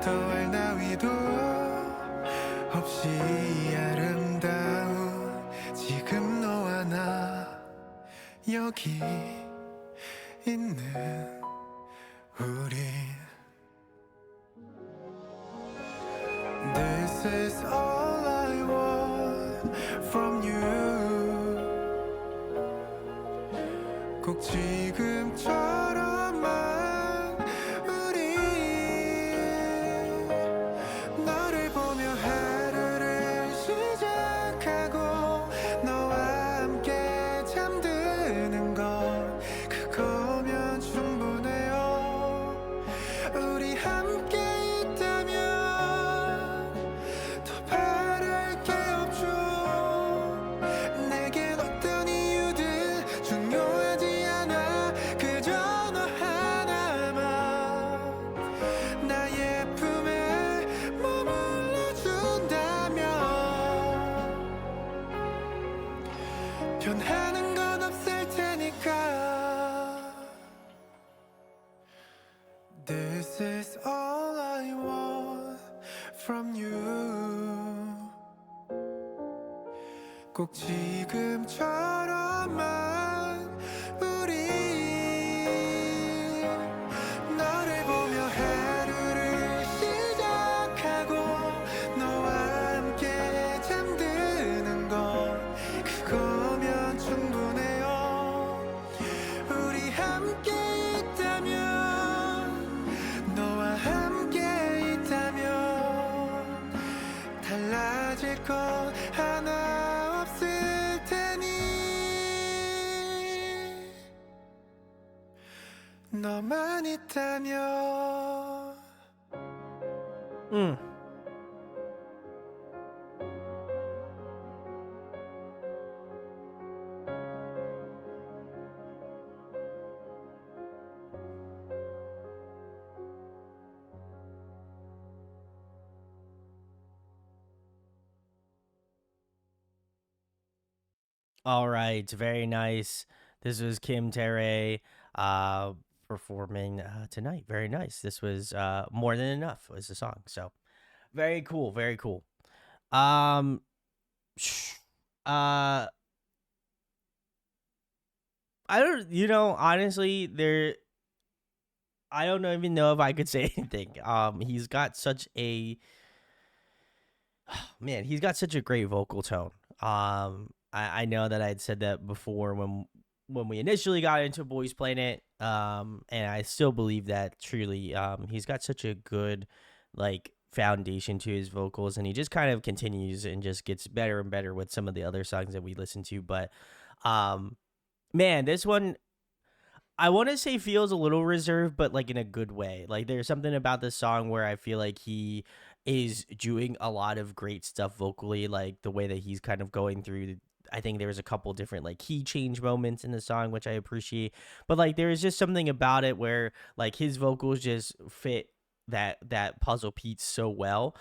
더할 나위도 없이 아름다운 지금 너와 나 여기 있는 우리. This is all I want from you. 꼭 지금처럼만 우리 너를 보며 하루를 시작하고 너와 함께 잠드는 건 그거면 충분해요. 우리 함께 있다면 더 바랄 게 없죠. 내겐 어떤 이유든 중요하지 않아. 그저 너 하나만 나의 품에 머물러 준다면 변하는 건 없을 테니까. This is all I want from you. 꼭 지금처럼만 우리 너를 보며 하루를 시작하고 너와 함께 잠드는 건 그거면 충분해요. 우리 함께 있다면 너와 함께 있다면 달라질 건 하나 없을 테니. 너만 있다면.
All right, very nice. This was Kim Tae performing tonight. Very nice. This was More Than Enough was the song. So very cool, very cool. Um uh I don't, honestly, I don't even know if I could say anything. He's got such a man, he's got such a great vocal tone. I know that I'd said that before when we initially got into Boys Planet. And I still believe that truly. He's got such a good like foundation to his vocals, and he just kind of continues and just gets better and better with some of the other songs that we listen to. But man, this one, I want to say feels a little reserved, but like in a good way. Like there's something about this song where I feel like he is doing a lot of great stuff vocally, like the way that he's kind of going through. I think there's a couple different like key change moments in the song, which I appreciate. But like there is just something about it where like his vocals just fit that puzzle piece so well.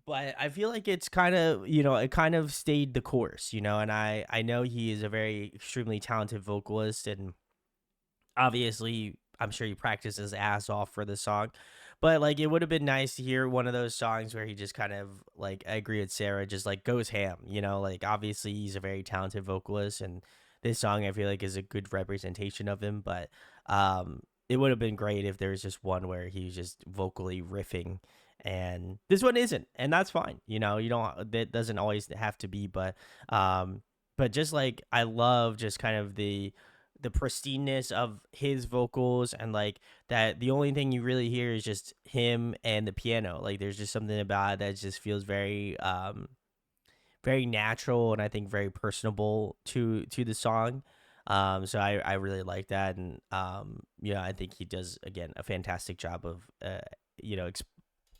but I feel like it's kind of, you know, it kind of stayed the course, you know, and I know he is a very extremely talented vocalist, and obviously I'm sure he practiced his ass off for the song. But like it would have been nice to hear one of those songs where he just kind of, like, I agree with Sarah, just like goes ham, you know, like obviously he's a very talented vocalist, and this song I feel like is a good representation of him, but it would have been great if there was just one where he was just vocally riffing, and this one isn't, and that's fine, you know, you don't, that doesn't always have to be, but just like I love just kind of the pristineness of his vocals, and like that the only thing you really hear is just him and the piano. Like there's just something about it that just feels very very natural, and I think very personable to the song. So I really like that, and yeah, I think he does again a fantastic job of you know,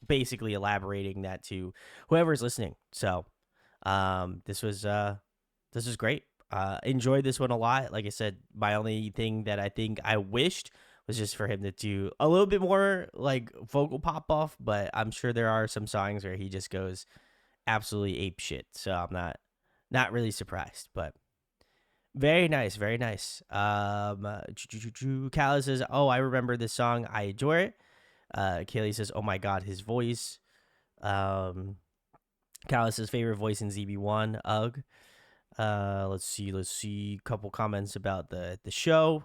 basically elaborating that to whoever's listening. So this was great. Enjoyed this one a lot. Like I said, my only thing that I think I wished was just for him to do a little bit more like vocal pop off, but I'm sure there are some songs where he just goes absolutely ape shit. So I'm not really surprised, but very nice, very nice. Callie says, "Oh, I remember this song. I adore it." Kaylee says, "Oh my god, his voice." Callie says, "Favorite voice in ZB1, ugh." Let's see. Couple comments about the show,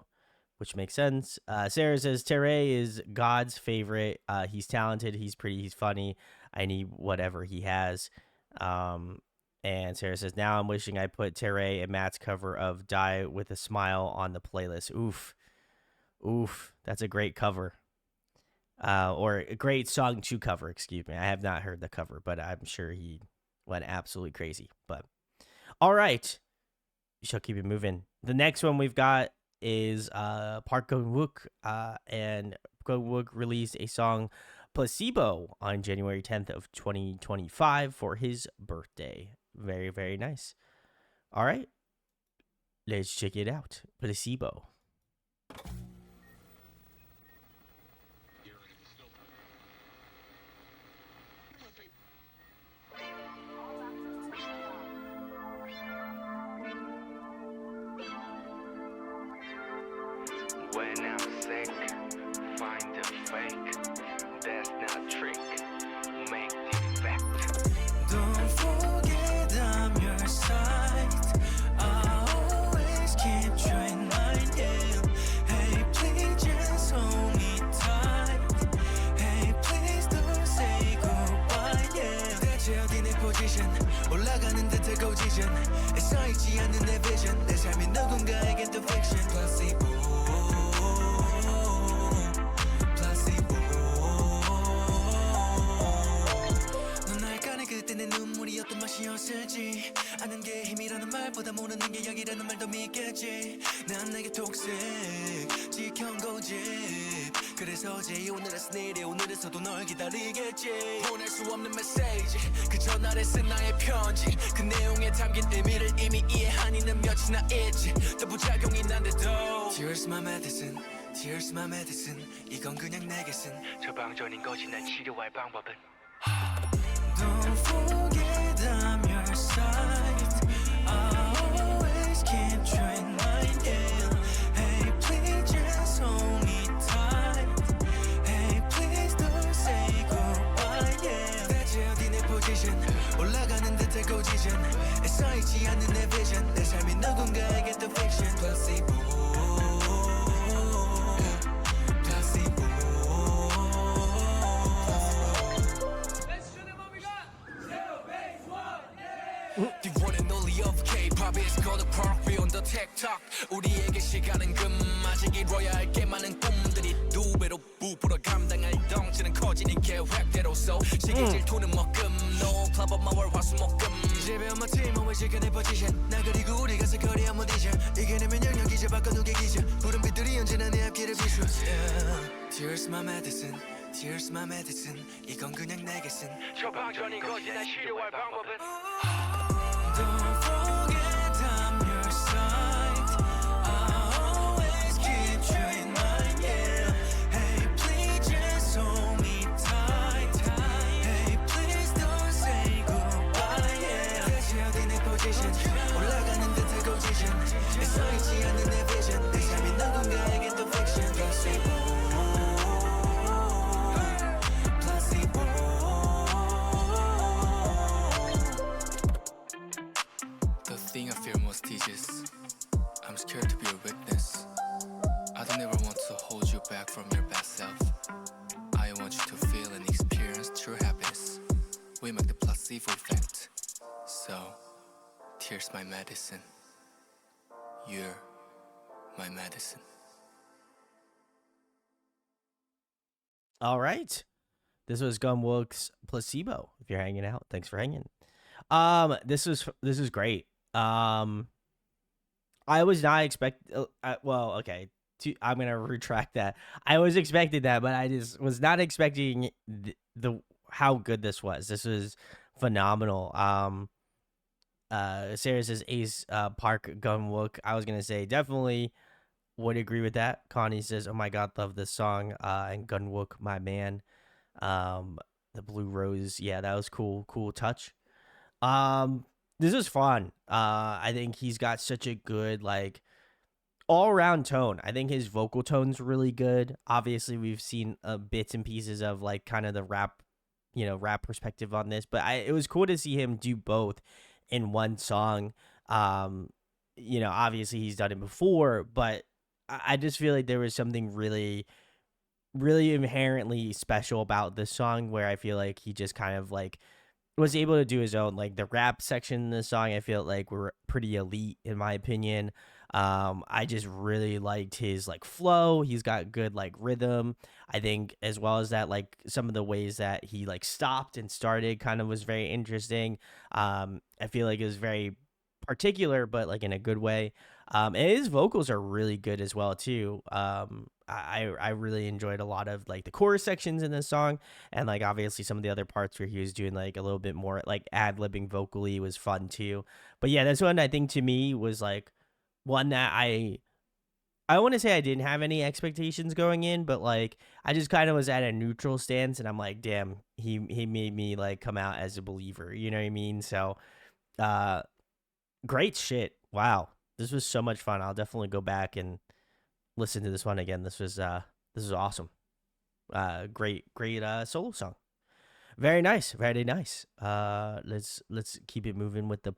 which makes sense. Sarah says Terray is God's favorite. He's talented, he's pretty, he's funny. I need whatever he has. And Sarah says, now I'm wishing I put Terray and Matt's cover of Die with a Smile on the playlist. Oof, that's a great cover. Or a great song to cover, excuse me. I have not heard the cover, but I'm sure he went absolutely crazy. But all right, we shall keep it moving. The next one we've got is Park Gunwuk, and Gunwuk released a song Placebo on January 10th of 2025 for his birthday. Very, very nice. All right, let's check it out. Placebo.
When I'm sick, find a fake. That's not trick, make it fact. Don't forget I'm your side. I always keep you in mind, yeah. Hey, please just hold me tight. Hey, please don't say goodbye, yeah. 대체 어디 내 포지션 올라가는 듯해 고지전 애써 있지 않는 내 vision 내 삶이 누군가에겐 또 fiction. Placebo. 그때 내 눈물이 어떤 맛이었을지 아는 게 힘이라는 말보다 모르는 게 약이라는 말 더 믿겠지 난 내게 톡색 지켜온 거지 그래서 어제 오늘에서 내일에 오늘에서도 널 기다리겠지 보낼 수 없는 메시지 그저 나를 쓴 나의 편지 그 내용에 담긴 의미를 이미 이해한 이는 몇이나 있지 또 부작용이 난데도 Tears my medicine Tears my medicine 이건 그냥 내게 쓴 처방전인 거지 날 치료할 방법은 Don't forget I'm your side. I always keep you in mind, yeah. Hey, please just hold me tight. Hey, please don't say goodbye, yeah. 대체 어디 내 포지션 올라가는 듯해 고지전 애써 있지 않는 내 vision 내 삶이 누군가에게 또 fiction. Placebo. The one and only of Kpop is called the park beyond the TikTok 우리에게 시간은 금 아직 이뤄야 할 게 많은 꿈들이 두 배로 부풀어 감당할 덩치는 커지는 계획대로서 시기 질투는 먹금 No club of my 화수목금 집에 엄마 팀 always 지켜 내 포지션 나 그리고 우리 가서 거리 한번 뒤져 이겨내면 영역 이제 바꿔놓게 기죠 푸른 빛들이 언제나 내 앞길을 비춰 Tears my medicine Tears my medicine 이건 그냥 내게 쓴 처방전인 거지 날 치료할 방법은 Don't forget I'm your side. I always keep you in mind, yeah. Hey, please just hold me tight. Hey, please don't say We make the placebo effect. So, here's my medicine. You're my medicine.
All right. This was Gunwuk's Placebo. If you're hanging out, thanks for hanging. This is great. I was not well, okay. I'm gonna retract that. I was expecting that, but I just was not expecting the how good this was. This was phenomenal. Sarah says Ace Park Gunwuk. I was gonna say definitely would agree with that. Connie says, "Oh my god, love this song." And Gunwuk, my man. The Blue Rose, yeah, that was cool. Cool touch. This is fun. I think he's got such a good like all around tone. I think his vocal tone's really good. Obviously, we've seen bits and pieces of like kind of the rap, rap perspective on this, but it was cool to see him do both in one song. Obviously he's done it before, but I just feel like there was something really, really inherently special about this song where I feel like he just kind of like was able to do his own, like the rap section in the song. I feel like were pretty elite in my opinion. I just really liked his like flow. He's got good like rhythm. I think as well as that, like some of the ways that he like stopped and started kind of was very interesting. I feel like it was very particular, but like in a good way. And his vocals are really good as well too. I really enjoyed a lot of like the chorus sections in this song, and like obviously some of the other parts where he was doing like a little bit more like ad-libbing vocally was fun too. But yeah, this one I think to me was like one that I want to say I didn't have any expectations going in, but like I just kind of was at a neutral stance, and I'm like, damn, he made me like come out as a believer. You know what I mean? So, great shit. Wow, this was so much fun. I'll definitely go back and listen to this one again. This was awesome. Great solo song. Very nice, very nice. Let's keep it moving with the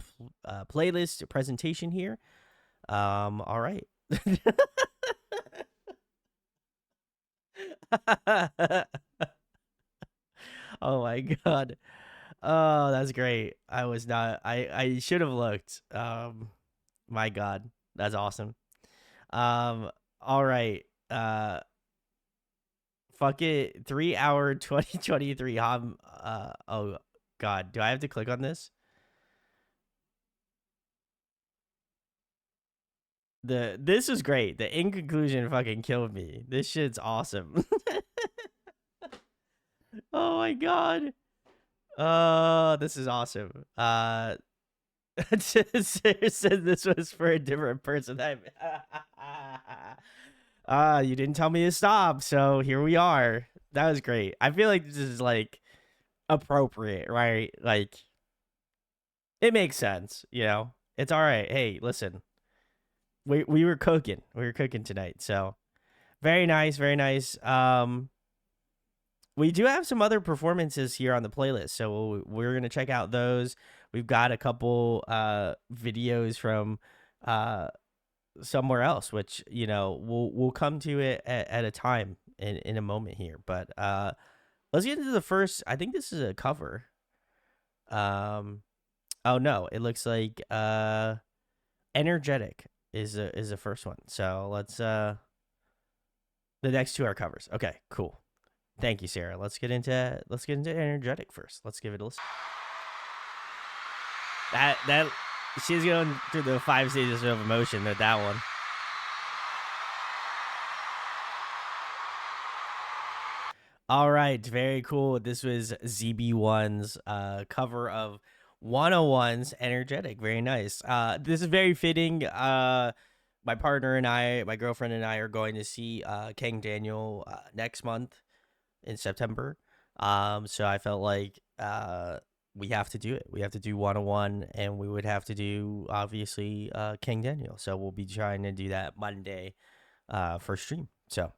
playlist presentation here. All right. Oh my god. Oh, that's great. I should have looked. My god. That's awesome. All right. Fuck it. 3 hour 2023. Oh god. Do I have to click on this? This is great. The in conclusion fucking killed me. This shit's awesome. Oh my god. This is awesome. Sarah said this was for a different person. You didn't tell me to stop, so here we are. That was great. I feel like this is like appropriate, right? Like it makes sense, It's all right. Hey, listen. We were cooking. We were cooking tonight. So very nice, very nice. We do have some other performances here on the playlist, so we're gonna check out those. We've got a couple videos from somewhere else, which we'll come to it at a time in a moment here. But let's get into the first. I think this is a cover. Oh no, it looks like Energetic is the first one. So let's the next two are covers. Okay, cool. Thank you, Sarah. Let's get into Energetic first. Let's give it a listen. That she's going through the 5 stages of emotion with that one. All right, very cool. This was ZB1's cover of 101's Energetic. Very nice. This is very fitting. My partner and I, my girlfriend and I are going to see Kang Daniel next month in September. So I felt like we have to do it. We have to do 101, and we would have to do obviously King Daniel. So we'll be trying to do that Monday for stream. So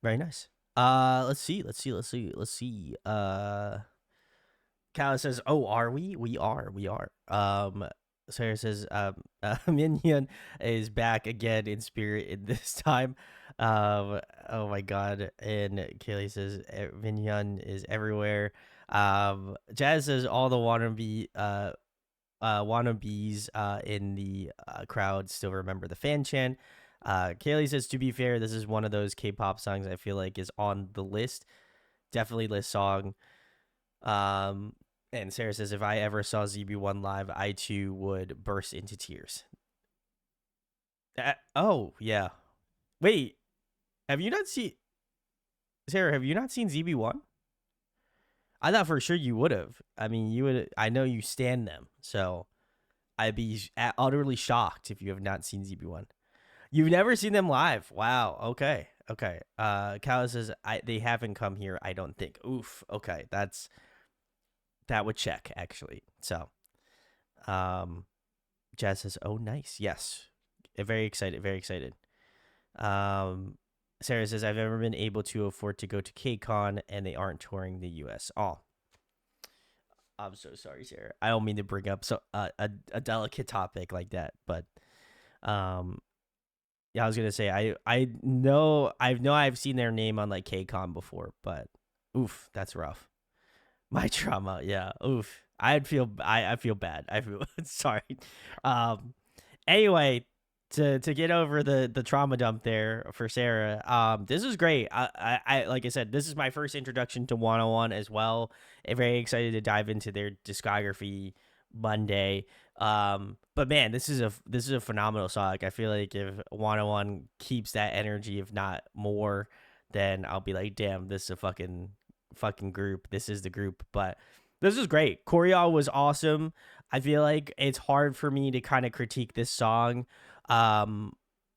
very nice. Let's see. Kala says, "Oh, are we? We are. Sarah says, Minion is back again in spirit in this time. Oh my god. And Kaylee says, Minion is everywhere. Jazz says all the wannabes in the crowd still remember the fan chant. Kaylee says, to be fair, this is one of those K-pop songs I feel like is on the list. Definitely list song. And Sarah says, if I ever saw ZB1 live, I too would burst into tears. Oh, yeah. Wait, have you not seen... Sarah, have you not seen ZB1? I thought for sure you would have. I mean, you would. I know you stand them, so I'd be utterly shocked if you have not seen ZB1. You've never seen them live. Wow. Okay. Cal says they haven't come here, I don't think. Oof. Okay. That would check, actually. So Jazz says, oh, nice. Yes. Very excited. Very excited. Sarah says, I've never been able to afford to go to KCON and they aren't touring the US. Oh, I'm so sorry, Sarah. I don't mean to bring up a delicate topic like that, but yeah, I was gonna say I know I've seen their name on like KCON before, but oof, that's rough. My trauma, yeah, oof. I feel bad. I feel sorry. Anyway, to get over the trauma dump there for Sarah, this is great. I like I said, this is my first introduction to 101 as well. I'm very excited to dive into their discography Monday. But man, this is a phenomenal song. I feel like if 101 keeps that energy, if not more, then I'll be like, damn, this is a fucking group. This is the group. But this is great. Choreo was awesome. I feel like it's hard for me to kind of critique this song,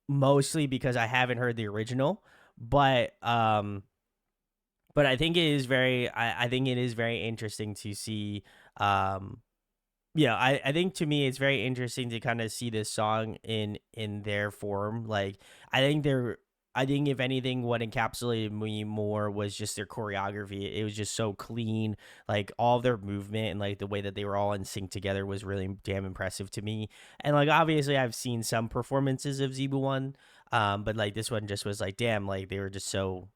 mostly because I haven't heard the original. But I think it is very interesting to see. I think to me it's very interesting to kind of see this song in their form. Like I think if anything, what encapsulated me more was just their choreography. It was just so clean. Like all of their movement and like the way that they were all in sync together was really damn impressive to me. And like obviously I've seen some performances of ZB1, but like this one just was like, damn, like they were just so,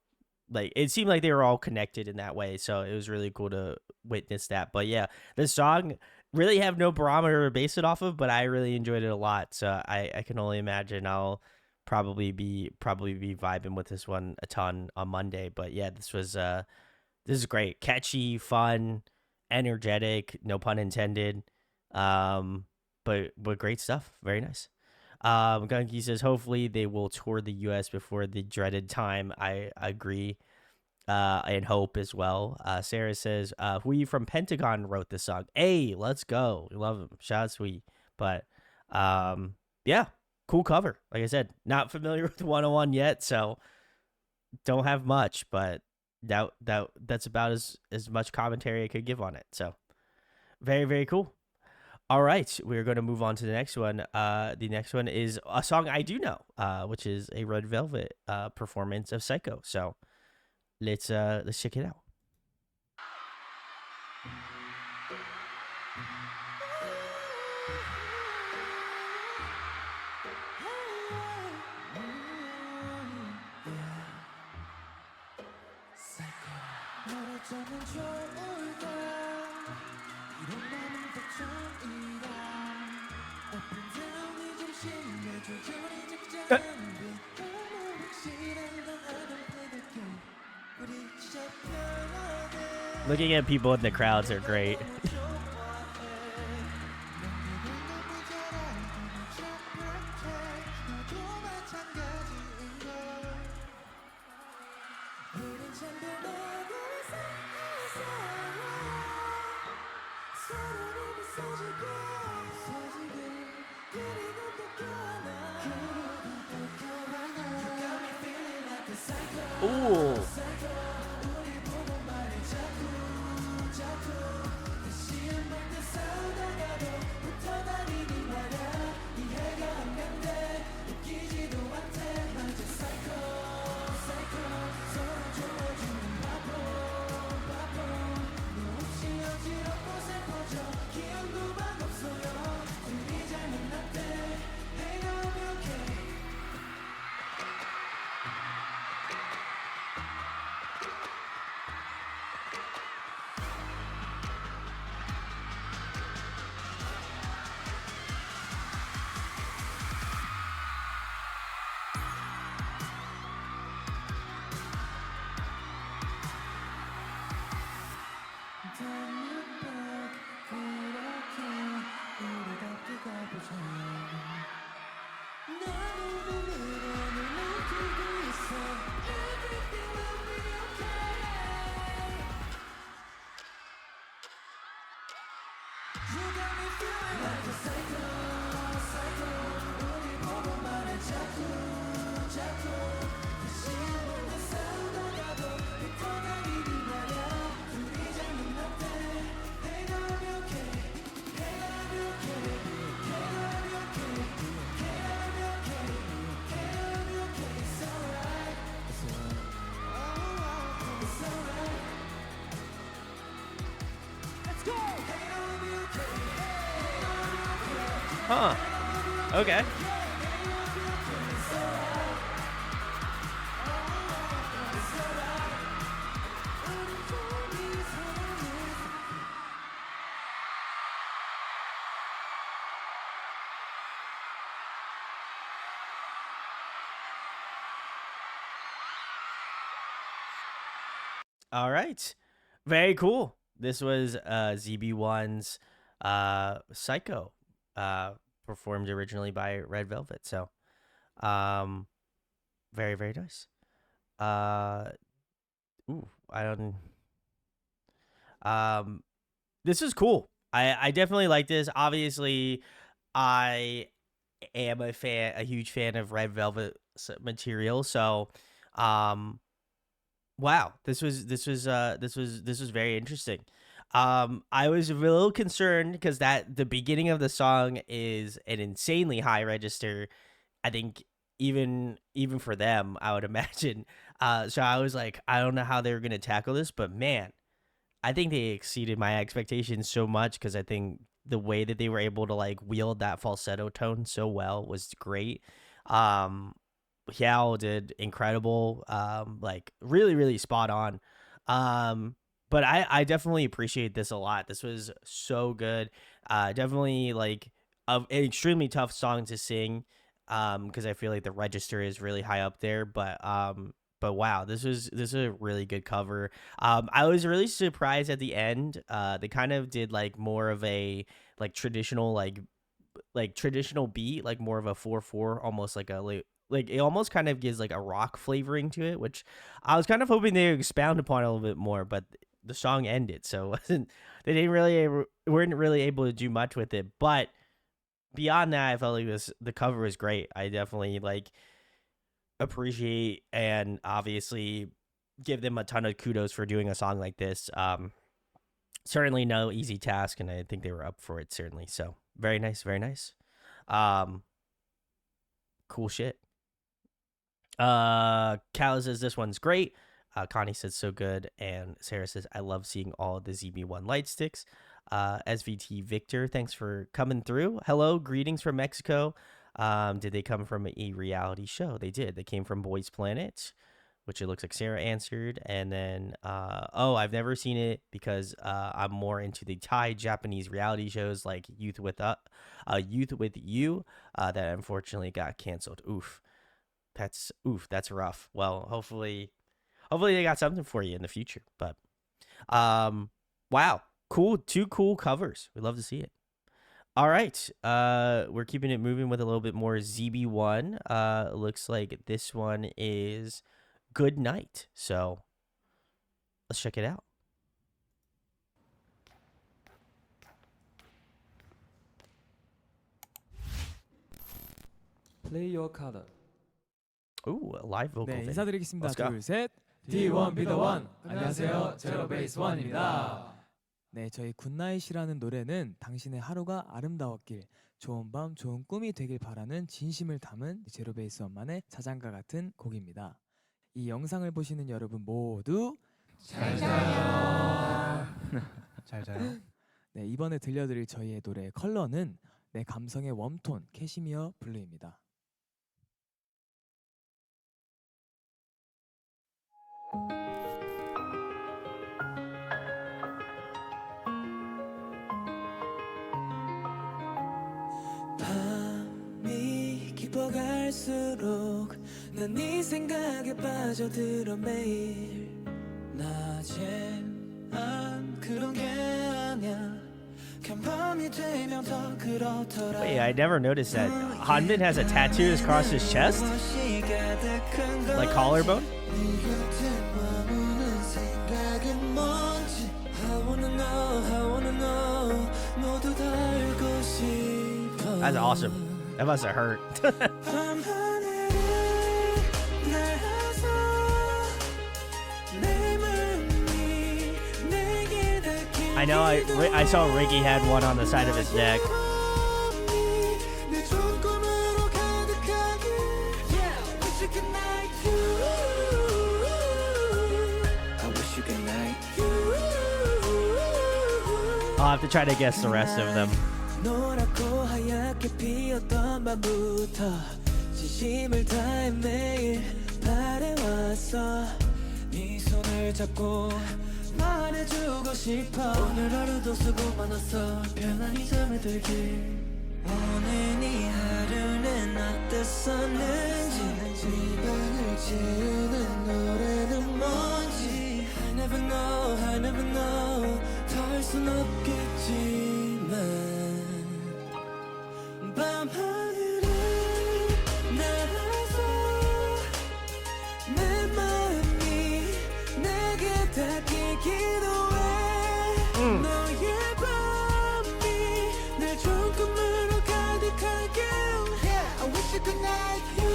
like it seemed like they were all connected in that way. So it was really cool to witness that. But yeah, this song really have no barometer to base it off of, but I really enjoyed it a lot. So I can only imagine I'll probably be vibing with this one a ton on Monday. But yeah, this is great, catchy, fun, energetic, no pun intended, but great stuff. Very nice. Gunky says hopefully they will tour the US before the dreaded time. I agree, and hope as well. Sarah says Hui from Pentagon wrote this song. Hey, let's go. We love him. Shout out Hui. But yeah, cool cover. Like I said, not familiar with 101 yet, so don't have much, but that's about as much commentary I could give on it. So very, very cool. All right, we're going to move on to the next one. The next one is a song I do know, which is a Red Velvet performance of Psycho. So let's check it out. Looking at people in the crowds are great. Ooh. Huh. Okay. All right. Very cool. This was ZB1's Psycho, performed originally by Red Velvet. So, very, very nice. Ooh, I don't. This is cool. I definitely like this. Obviously, I am a huge fan of Red Velvet material. So, wow, this was very interesting. I was a little concerned because the beginning of the song is an insanely high register. I think even for them, I would imagine. So I was like, I don't know how they were gonna tackle this, but man, I think they exceeded my expectations so much because I think the way that they were able to like wield that falsetto tone so well was great. Hao did incredible, like really, really spot on. But I definitely appreciate this a lot. This was so good. Definitely like an extremely tough song to sing, because I feel like the register is really high up there. But wow, this is a really good cover. I was really surprised at the end. They kind of did like more of a like traditional traditional beat, like more of a 4/4, almost like a like it almost kind of gives like a rock flavoring to it, which I was kind of hoping they would expound upon a little bit more, but the song ended, so they weren't really able to do much with it. But beyond that, I felt like the cover was great. I definitely like appreciate and obviously give them a ton of kudos for doing a song like this. Certainly no easy task, and I think they were up for it, certainly. So very nice, very nice. Cool shit. Kala says this one's great. Connie says so good, and Sarah says I love seeing all the ZB1 light sticks. SVT Victor, thanks for coming through. Hello, greetings from Mexico. Did they come from a reality show? They did. They came from Boys Planet, which it looks like Sarah answered. And then, I've never seen it because I'm more into the Thai Japanese reality shows like Youth with You, that unfortunately got canceled. That's rough. Well, hopefully they got something for you in the future. But wow, cool, 2 cool covers. We'd love to see it. All right, we're keeping it moving with a little bit more ZB1. Looks like this one is Good Night. So let's check it out.
Play your color.
Ooh, a live vocal.
네,
thing.
인사드리겠습니다.
Let's go.
둘, 셋. D1 be the one. 안녕하세요. 제로베이스1입니다. 네, 저희 굿나잇이라는 노래는 당신의 하루가 아름다웠길, 좋은 밤, 좋은 꿈이 되길 바라는 진심을 담은 제로베이스1만의 자장가 같은 곡입니다. 이 영상을 보시는 여러분 모두 잘 자요.
잘 자요.
네, 이번에 들려드릴 저희의 노래 컬러는 내 감성의 웜톤 캐시미어 블루입니다.
밤이 깊어갈수록 난 네 생각에 빠져들어 매일. 낮엔 안 그런 게 아냐. 밤이 되면 더 그렇더라.
Wait, I never noticed that Hanbin has a tattoo across his chest, like collarbone.
I wanna know 모두
That's awesome. That must have hurt. I know I saw Ricky had one on the side of his neck. I'll have to try to guess the rest of them.
노랗고 하얗게 피었던 밤부터 진심을 다해 매일 바래왔어 네 손을 잡고 말해주고 싶어 오늘 하루도 수고 많았어 편안히 잠에 들길 오늘 네 하루는 어땠었는지 네 방을 채우는 노래는 뭔지 I never know, I never know 닿을 순 없겠지만 밤하늘을 날아서 내 마음이 내게 닿길 기도해 너의 밤이 날 좋은 꿈으로 가득하게 I wish you could like you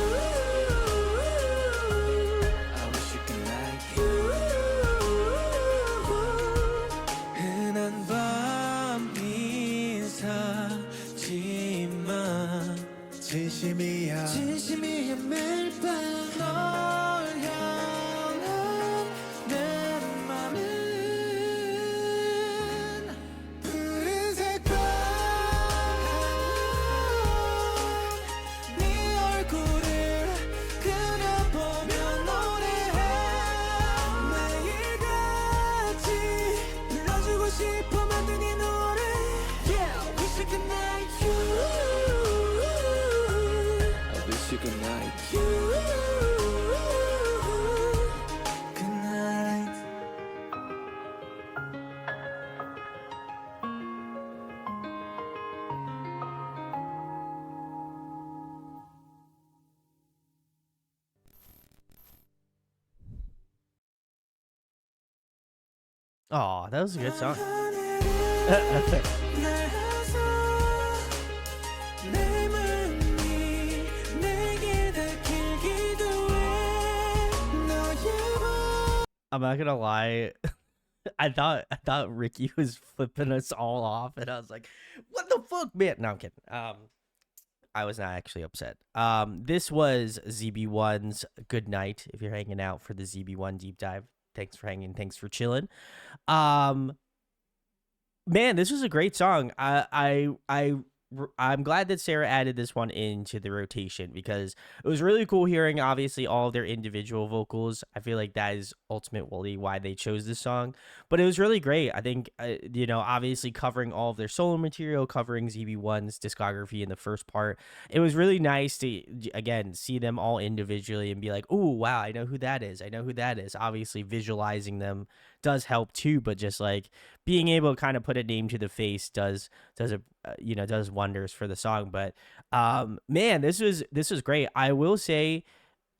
I wish you could like you 흔한 밤이 사지만 진심이야 진심이야 매일 밤널 향한 내 맘은 푸른색 밤 네 얼굴을 그려보며 노래해 매일같이 불러주고 싶어 만든 이 노래 Yeah, wish I could like you I wish you could like you Good night
Oh, that was a good song. I'm not gonna lie. I thought Ricky was flipping us all off, and I was like, "What the fuck, man?" No, I'm kidding. I was not actually upset. This was ZB1's "Good Night." If you're hanging out for the ZB1 deep dive, thanks for hanging. Thanks for chilling. Man, this was a great song. I'm glad that Sarah added this one into the rotation because it was really cool hearing obviously all of their individual vocals. I feel like that is ultimately why they chose this song, but it was really great. I think, obviously covering all of their solo material, covering ZB1's discography in the first part, it was really nice to, again, see them all individually and be like, oh, wow, I know who that is. I know who that is. Obviously visualizing them does help too, but just like being able to kind of put a name to the face does wonders for the song. But man, this was great. I will say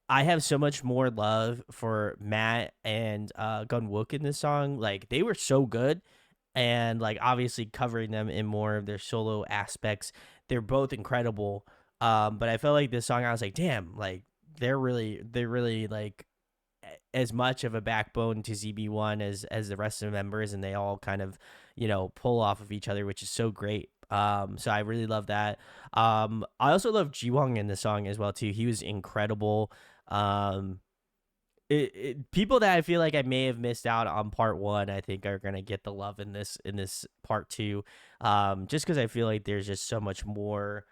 I have so much more love for Matt and Gunwuk in this song. Like, they were so good, and like obviously covering them in more of their solo aspects, they're both incredible. But I felt like this song, I was like, damn, like they're really like as much of a backbone to ZB1 as the rest of the members, and they all kind of pull off of each other, which is so great. So I really love that. I also love Jiwoong in the song as well too. He was incredible. People that I feel like I may have missed out on part one, I think are gonna get the love in this part two. Just because I feel like there's just so much more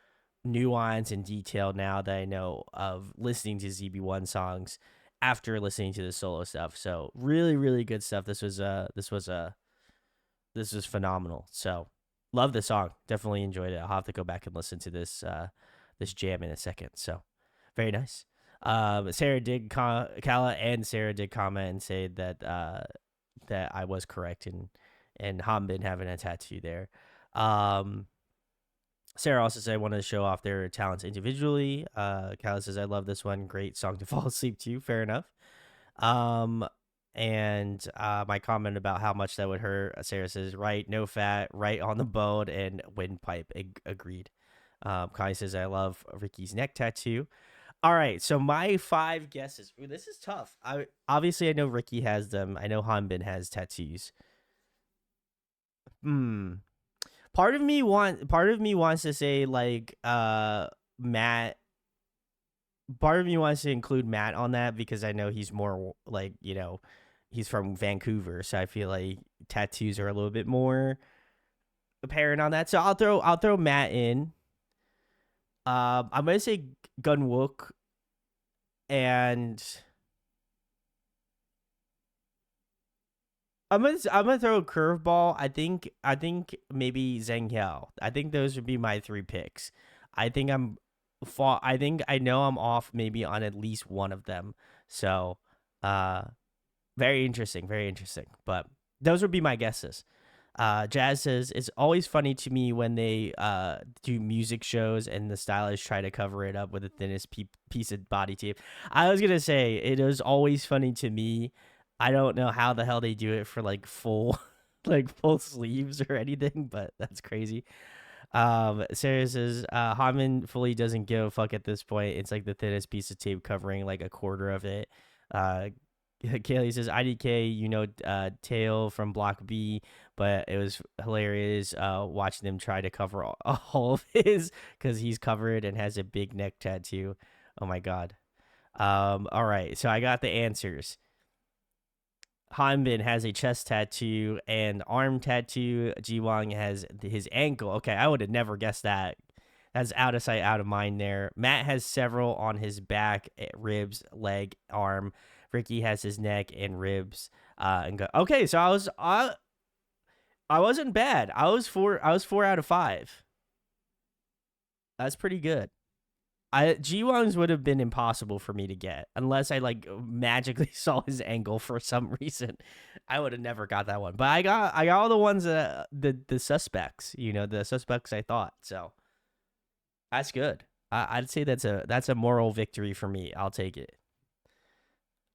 nuance and detail now that I know of listening to ZB1 songs after listening to the solo stuff. So really, really good stuff. This was phenomenal. So love the song. Definitely enjoyed it. I'll have to go back and listen to this jam in a second. So very nice. Sarah did Kala and Sarah did comment and say that that I was correct and Hanbin having a tattoo there. Sarah also said I wanted to show off their talents individually. Kala says I love this one. Great song to fall asleep to. Fair enough. And my comment about how much that would hurt, Sarah says, right, no fat, right on the bone, and windpipe. Agreed. Kai says, I love Ricky's neck tattoo. All right, so my 5 guesses. Ooh, this is tough. I know Ricky has them. I know Hanbin has tattoos. Part of me wants to say like Matt. Part of me wants to include Matt on that because I know he's more like, he's from Vancouver, so I feel like tattoos are a little bit more apparent on that. So I'll throw Matt in. I'm gonna say Gunwuk, and I'm gonna throw a curveball. I think maybe Zhang Hao. I think those would be my 3 picks. I think I know I'm off maybe on at least one of them. So, very interesting, But those would be my guesses. Jazz says, it's always funny to me when they do music shows and the stylists try to cover it up with the thinnest piece of body tape. I was gonna say, it is always funny to me. I don't know how the hell they do it for like full full sleeves or anything, but that's crazy. Sarah says, Hanbin fully doesn't give a fuck at this point. It's like the thinnest piece of tape covering like a quarter of it. Kaylee says, IDK, Tail from Block B, but it was hilarious watching them try to cover all of his because he's covered and has a big neck tattoo. Oh my god. All right, so I got the answers. Hanbin has a chest tattoo and arm tattoo. Jiwoong has his ankle. Okay, I would have never guessed that. That's out of sight, out of mind there. Matt has several on his back, ribs, leg, arm. Ricky has his neck and ribs. Okay, so I wasn't bad. I was 4 out of 5. That's pretty good. Jiwoong's would have been impossible for me to get unless I like magically saw his angle for some reason. I would have never got that one. But I got all the ones that the suspects, the suspects I thought. So that's good. I'd say that's a moral victory for me. I'll take it.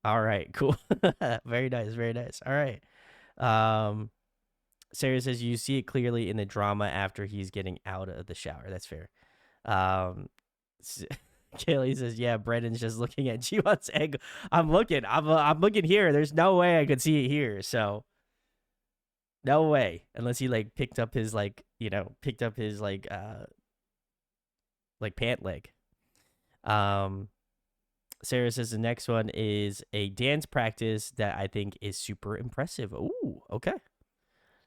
All right, cool. Very nice. All right. Sarah says you see it clearly in the drama after he's getting out of the shower. That's fair. Kaylee says, yeah, Brendan's just looking at Jiwon's angle. I'm looking here. There's no way I could see it here. So no way. Unless he like picked up his pant leg. Sarah says the next one is a dance practice that I think is super impressive. Ooh, okay.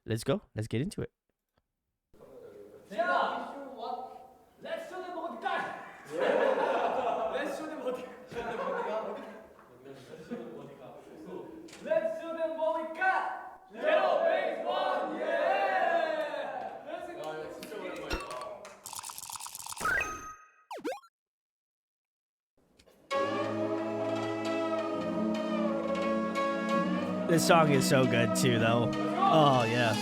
Let's go. Let's get into it. This song is so good too, though. Oh, yeah.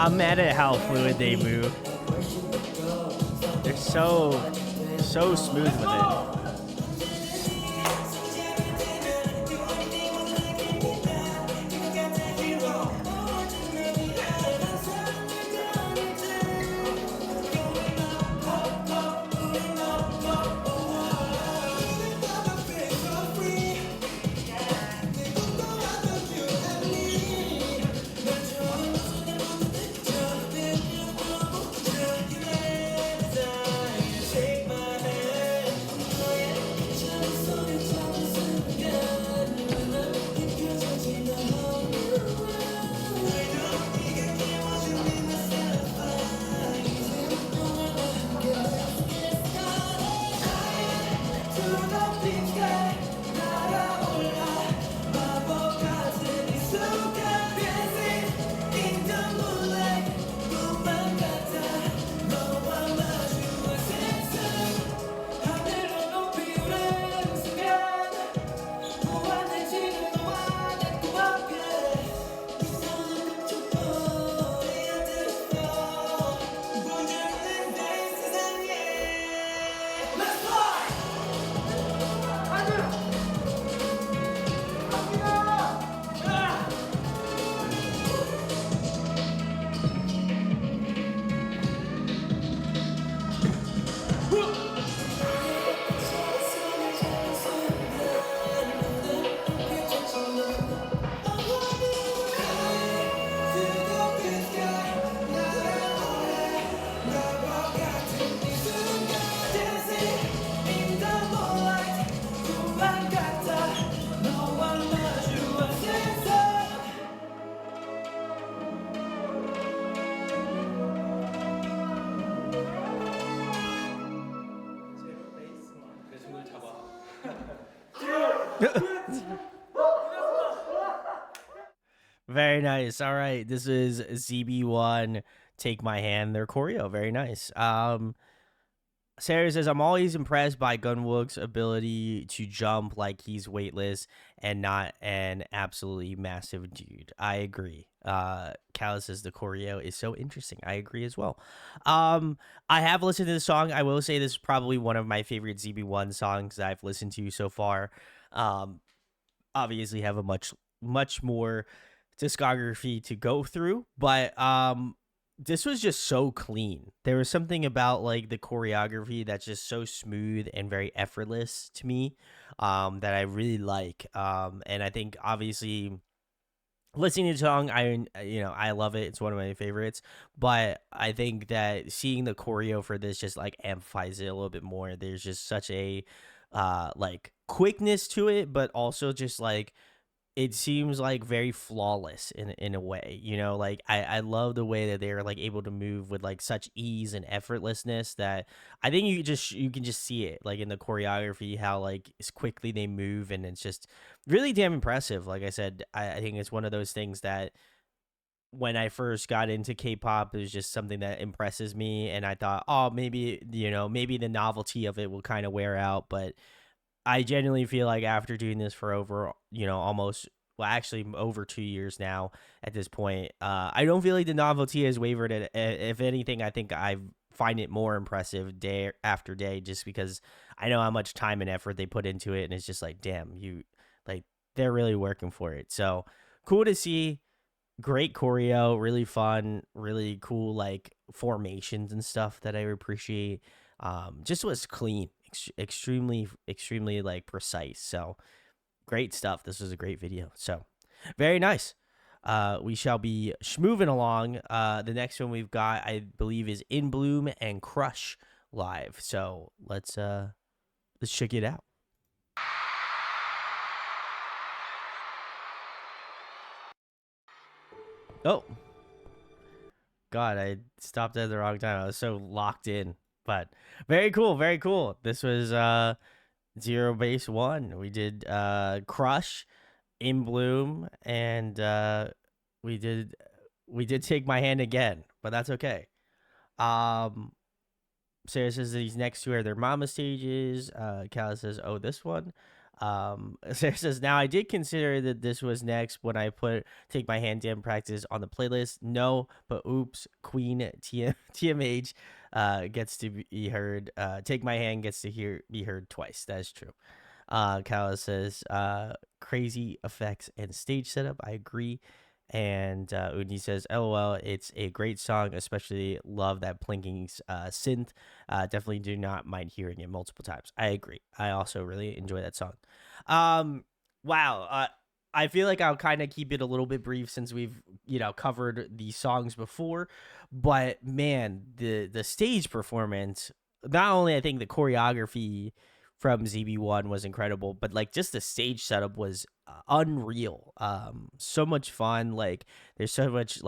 I'm mad at how fluid they move. They're so smooth with it. Very nice. All right, this is ZB1. Take My Hand. Their choreo. Very nice. Sarah says, I'm always impressed by Gunwuk's ability to jump like he's weightless and not an absolutely massive dude. I agree. Callus says the choreo is so interesting. I agree as well. I have listened to the song. I will say this is probably one of my favorite ZB1 songs that I've listened to so far. Obviously have a much more discography to go through, but this was just so clean. There was something about like the choreography that's just so smooth and very effortless to me, that I really like. And I think obviously listening to the song, I love it. It's one of my favorites. But I think that seeing the choreo for this just like amplifies it a little bit more. There's just such a like quickness to it, but also just like it seems like very flawless in a way, like I love the way that they're like able to move with like such ease and effortlessness that I think you can just see it like in the choreography, how like as quickly they move, and it's just really damn impressive. Like I said, I think it's one of those things that when I first got into K-pop, it was just something that impresses me, and I thought, oh, maybe the novelty of it will kind of wear out, but I genuinely feel like after doing this for over, almost, well, actually over 2 years now at this point, I don't feel like the novelty has wavered. If anything, I think I find it more impressive day after day, just because I know how much time and effort they put into it. And it's just like, damn, they're really working for it. So cool to see. Great choreo, really fun, really cool, like formations and stuff that I appreciate. Just was clean. Extremely like precise. So great stuff. This was a great video. So very nice. We shall be moving along. The next one we've got, I believe, is In Bloom and Crush live. So let's check it out. Oh God, I stopped at the wrong time. I was so locked in. But very cool, very cool. This was ZEROBASEONE. We did Crush, In Bloom, and we did Take My Hand again, but that's okay. Sarah says these next two are their mama stages. Kala says, oh, this one. Sarah says, now I did consider that this was next when I put Take My Hand Damn Practice on the playlist. No, but oops, Queen TMH gets to be heard. Take My Hand gets to be heard twice. That is true. Kala says, crazy effects and stage setup. I agree. And Udi says, LOL, it's a great song, especially love that plinking synth. Definitely do not mind hearing it multiple times. I agree. I also really enjoy that song. Wow. I feel like I'll kind of keep it a little bit brief since we've, covered these songs before. But man, the stage performance, not only I think the choreography from ZB1 was incredible, but like just the stage setup was unreal. So much fun. Like there's so much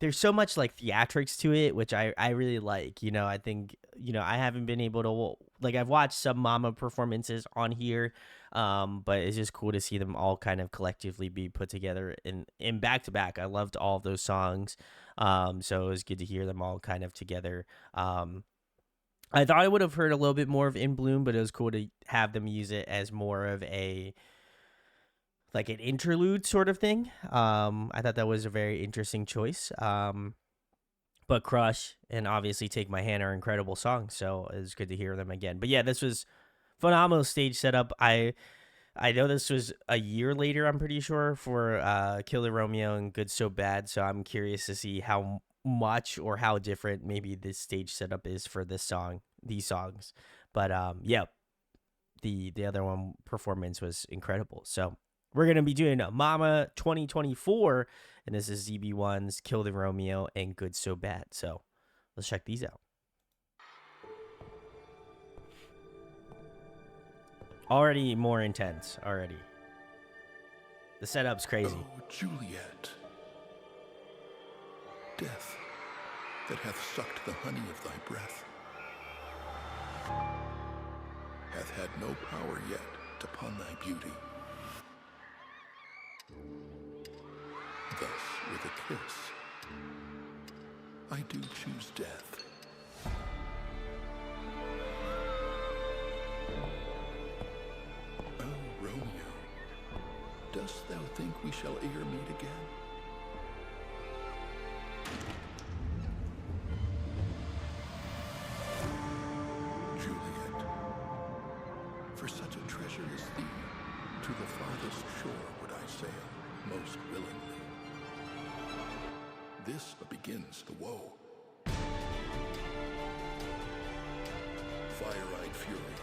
there's so much like theatrics to it, which I really like. I think I haven't been able to I've watched some mama performances on here, but it's just cool to see them all kind of collectively be put together in back to back. I loved all of those songs, so it was good to hear them all kind of together. I thought I would have heard a little bit more of In Bloom, but it was cool to have them use it as more of an interlude sort of thing. I thought that was a very interesting choice. But Crush and obviously Take My Hand are incredible songs, so it was good to hear them again. But yeah, this was phenomenal stage setup. I know this was a year later, I'm pretty sure, for Kill the Romeo and Good So Bad, so I'm curious to see how much or how different maybe this stage setup is for these songs. But yeah, the other one performance was incredible. So we're gonna be doing Mama 2024, and this is ZB1's Kill the Romeo and Good So Bad. So let's check these out. Already more intense already. The setup's crazy.
Oh, Juliet, death that hath sucked the honey of thy breath hath had no power yet reflect upon thy beauty. Thus, with a kiss, I do choose death. Oh, Romeo, dost thou think we shall e'er meet again? Juliet, for such a treasure as thee, to the farthest shore would I sail most willingly. This but begins the woe. Fire-eyed fury,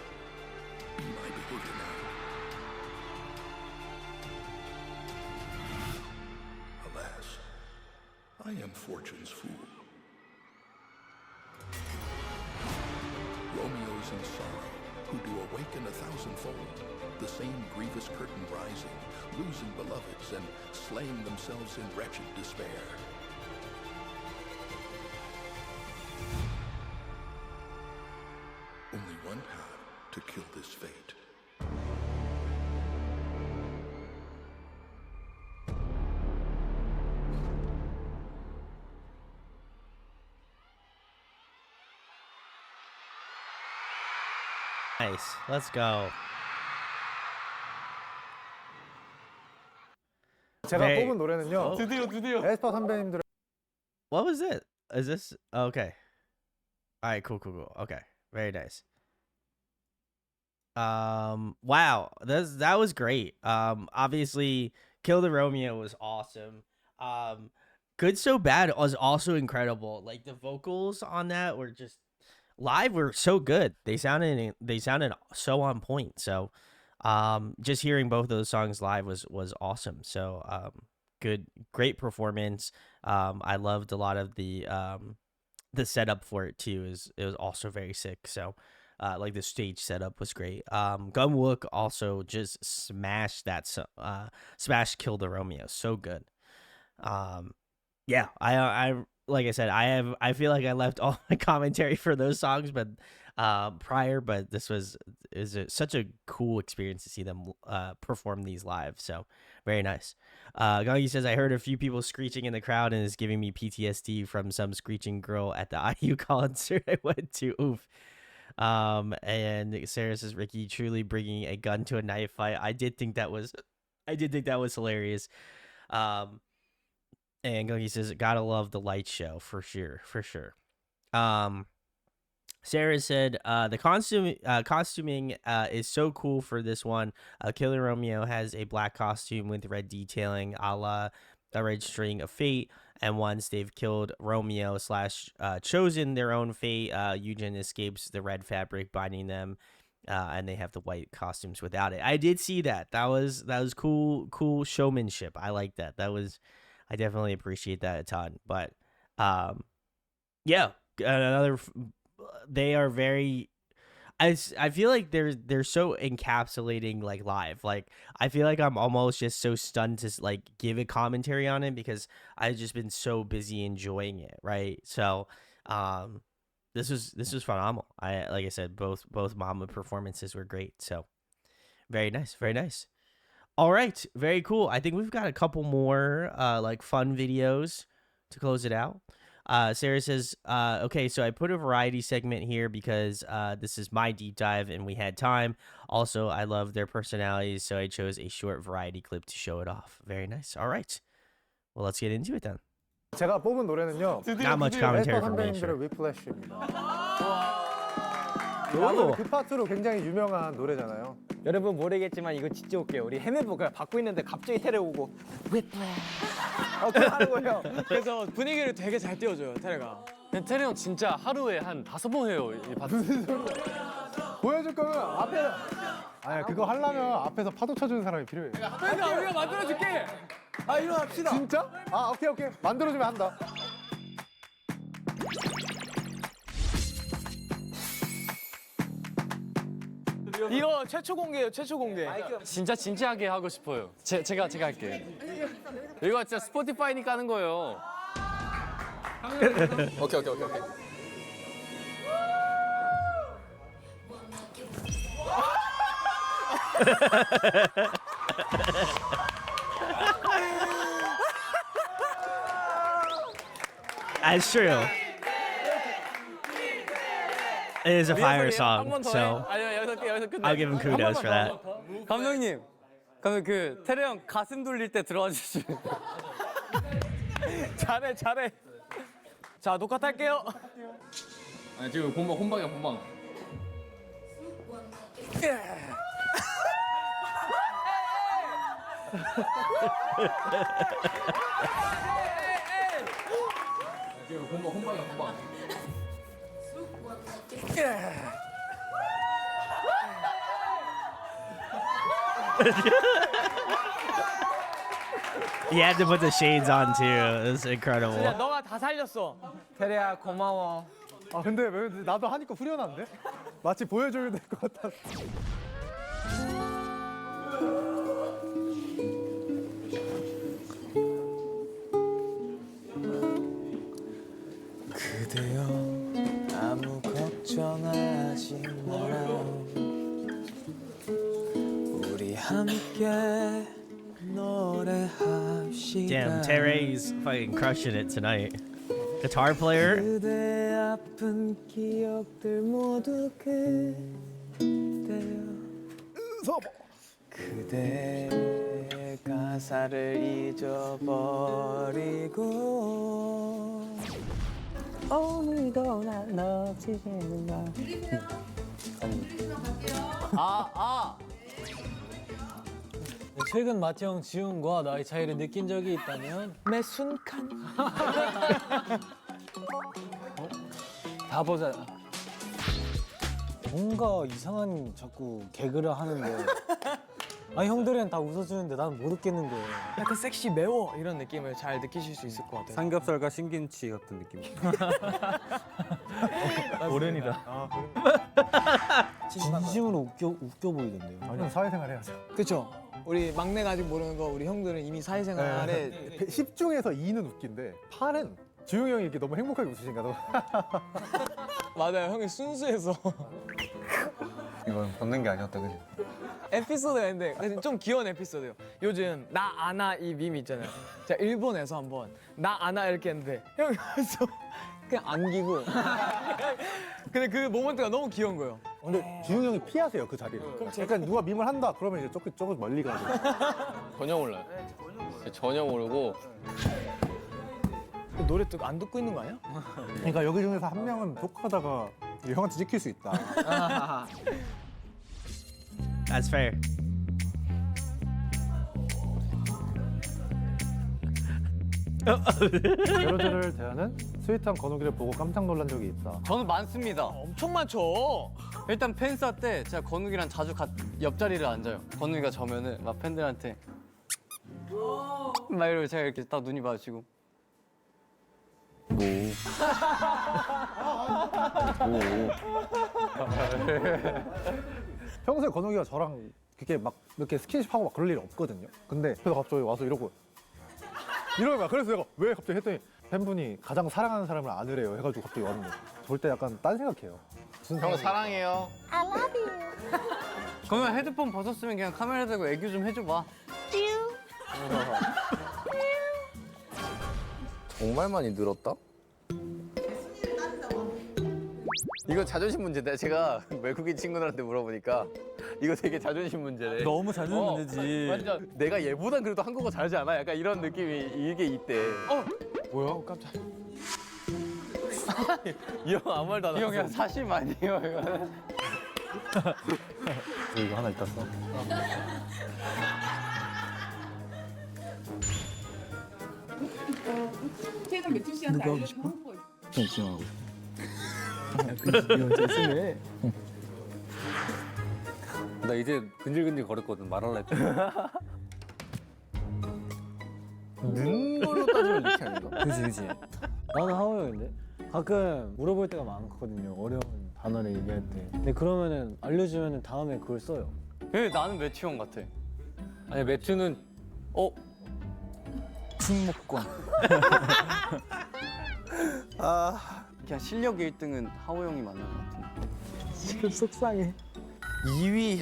be my behavior now. Alas, I am fortune's fool. Romeos in sorrow, who do awaken 1,000-fold, the same grievous curtain rising, losing beloveds and slaying themselves in wretched despair. Only one path to kill this fate.
Nice. Let's go.
제가
Very-
뽑은 노래는요.
드디어.
에스파 선배님들
What was it? Is this okay? All right, cool. Okay, very nice. Wow, that was great. Obviously, Kill the Romeo was awesome. Good So Bad was also incredible. Like the vocals on that were just live were so good. They sounded so on point. So, just hearing both of those songs live was awesome. So, great performance. I loved a lot of the setup for it too. It was also very sick. So, like the stage setup was great. Gunwuk also just smashed Kill the Romeo. So good. Yeah, I like I said, I feel like I left all my commentary for those songs, but prior, but this is such a cool experience to see them perform these live. So very nice. Gangi says, I heard a few people screeching in the crowd and is giving me PTSD from some screeching girl at the IU concert I went to. Oof. And Sarah says, Ricky truly bringing a gun to a knife fight. I did think that was hilarious. And Gungi says, gotta love the light show for sure. Sarah said, the costuming is so cool for this one. Killer Romeo has a black costume with red detailing, a la a red string of fate. And once they've killed Romeo / chosen their own fate, Eugen escapes the red fabric binding them, and they have the white costumes without it. I did see that. That was cool showmanship. I like that. I definitely appreciate that a ton. But yeah, they are very. I feel like they're so encapsulating like live. Like I feel like I'm almost just so stunned to like give a commentary on it because I've just been so busy enjoying it, right? So this was phenomenal. Like I said, both Mama performances were great. So very nice. All right, very cool. I think we've got a couple more like fun videos to close it out. Sarah says, okay, so I put a variety segment here because this is my deep dive and we had time. Also, I love their personalities, so I chose a short variety clip to show it off. Very nice. All right. Well, let's get into it then.
제가 뽑은 노래는요.
Not much commentary
에스파
from me.
선배님들의 위플래시입니다. 아무래도 그 파트로 굉장히 유명한 노래잖아요.
여러분 모르겠지만 이거 진짜 웃겨요. 우리 헤매보가 받고 있는데 갑자기 테레 오고 그거 하는 거예요.
그래서 분위기를 되게 잘 띄워줘요, 테레가.
테레 형 진짜 하루에 한 5번 해요. 이 파트.
보여줄 거면 앞에 아니 그거 하려면 앞에서 파도 쳐주는 사람이 필요해.
그러니까 우리가 만들어줄게. 일어납시다.
진짜? 오케이 만들어주면 한다.
이거 최초 공개예요, 최초 공개.
진짜 진지하게 하고 싶어요. 제가 할게요. 이거 진짜 스포티파이니까 하는 거예요. 오케이.
That's true. It is a fire song, so I'll give him kudos for that.
감독님, 그럼 그 테레 형 가슴 돌릴 때 들어와 주시면.
잘해 잘해. 자 녹화 탈게요.
아니 지금 본방이야 본방. 지금 본방이야 본방.
He had to put the shades on too. It was incredible.
진짜 너가 다 살렸어. 테레야 고마워.
아 근데 왜 나도 하니까 후련한데? 마치 보여줘야 될 것 같아.
그대여 아무 걱정하지 마라. 우리 함께 노래합시다.
Damn, Terry's fucking crushing it tonight. Guitar player.
그대 아픈 기억들 모두 그대여. 그대 가사를 잊어버리고 오늘도 난 놓치겠는가.
최근 마태형, 지훈과 나의 차이를 느낀 적이 있다면
매 순간.
다 보자. 뭔가 이상한 자꾸 개그를 하는데 아 형들은 다 웃어주는데 난 못 웃겠는데.
약간 섹시 매워 이런 느낌을 잘 느끼실 수 있을 것 같아요.
삼겹살과 신김치 같은 느낌.
오른이다. 진심으로 웃겨 보이던데요.
아니 사회생활 해야죠.
그렇죠. 우리 막내가 아직 모르는 거 우리 형들은 이미 사회생활에
10 중에서 2는 웃긴데 8은 주용이 형이 이렇게 너무 행복하게 웃으신가 봐.
맞아요. 형이 순수해서
이건 벗는 게 아니었다 그지?
에피소드가 있는데 좀 귀여운 에피소드예요. 요즘 나 아나 이 밈 있잖아요. 제가 일본에서 한번 나 아나 이렇게 했는데 형이 와서 그냥 안기고 근데 그 모먼트가 너무 귀여운 거예요.
근데 주용이 형이 피하세요 그 자리를. 약간 누가 밈을 한다 그러면 이제 조금 멀리 가고.
전혀 몰라요. 전혀 모르고.
노래 안 듣고 있는 거 아니야?
그러니까 여기 중에서 한 명은 독하다가 형한테 찍힐 수 있다.
That's fair.
제로제로를 대하는 스윗한 건욱이를 보고 깜짝 놀란 적이 있다.
저는 많습니다.
엄청 많죠.
일단 팬싸 때 제가 건욱이랑 자주 옆자리를 앉아요. 건욱이가 저면은 막 팬들한테 막 이러고 제가 이렇게 딱 눈이 마주치고
평소에 건욱이가 저랑 그렇게 막 이렇게 스킨십하고 막 그럴 일이 없거든요. 근데 그래서 갑자기 와서 이러고 이러는 거야. 그래서 내가 왜 갑자기 했더니 팬분이 가장 사랑하는 사람을 안으래요 해가지고 갑자기 왔는데 저럴 때 약간 딴 생각해요.
형 사랑해요.
그러면 헤드폰 벗었으면 그냥 카메라 대고 애교 좀 해줘봐.
정말 많이 늘었다? 이거 자존심 문제다. 제가 외국인 친구들한테 물어보니까 이거 되게 자존심 문제래.
너무 자존심 문제지.
완전 내가 얘보단 그래도 한국어 잘하지 않아? 약간 이런 느낌이 이게 있대.
뭐야? 깜짝.
이 형 아무 말도 안
이
하고.
형 그냥 사심 아니에요 이거는.
이거 하나 있다 써.
최근 매출 씨한테 알려주고 싶어?
지원하고.
나 이제 근질근질 거렸거든 말할라 했더니.
는 걸로 따지면 이렇게 아닌가?
그지. 나는 하호 형인데 가끔 물어볼 때가 많거든요. 어려운 단어를 얘기할 때. 근데 그러면은 알려주면은 다음에 그걸 써요.
왜 나는 매튜 형 같아?
아니 매튜는
충목권.
그냥 실력 1등은 하호 형이 맞는 것 같은데.
지금 속상해.
2위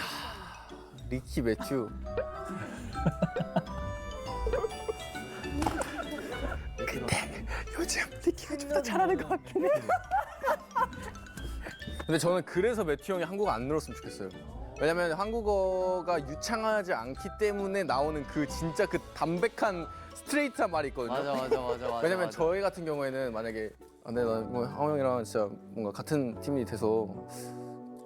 리키 매튜. 근데 요즘 리키가 좀 더 잘하는 것 같긴 해. 근데 저는 그래서 매튜 형이 한국어 안 늘었으면 좋겠어요. 왜냐면 한국어가 유창하지 않기 때문에 나오는 그 진짜 그 담백한 스트레이트한 말이 있거든요.
맞아.
왜냐면 저희 같은 경우에는 만약에 근데 나뭐 하오 형이랑 진짜 뭔가 같은 팀이 돼서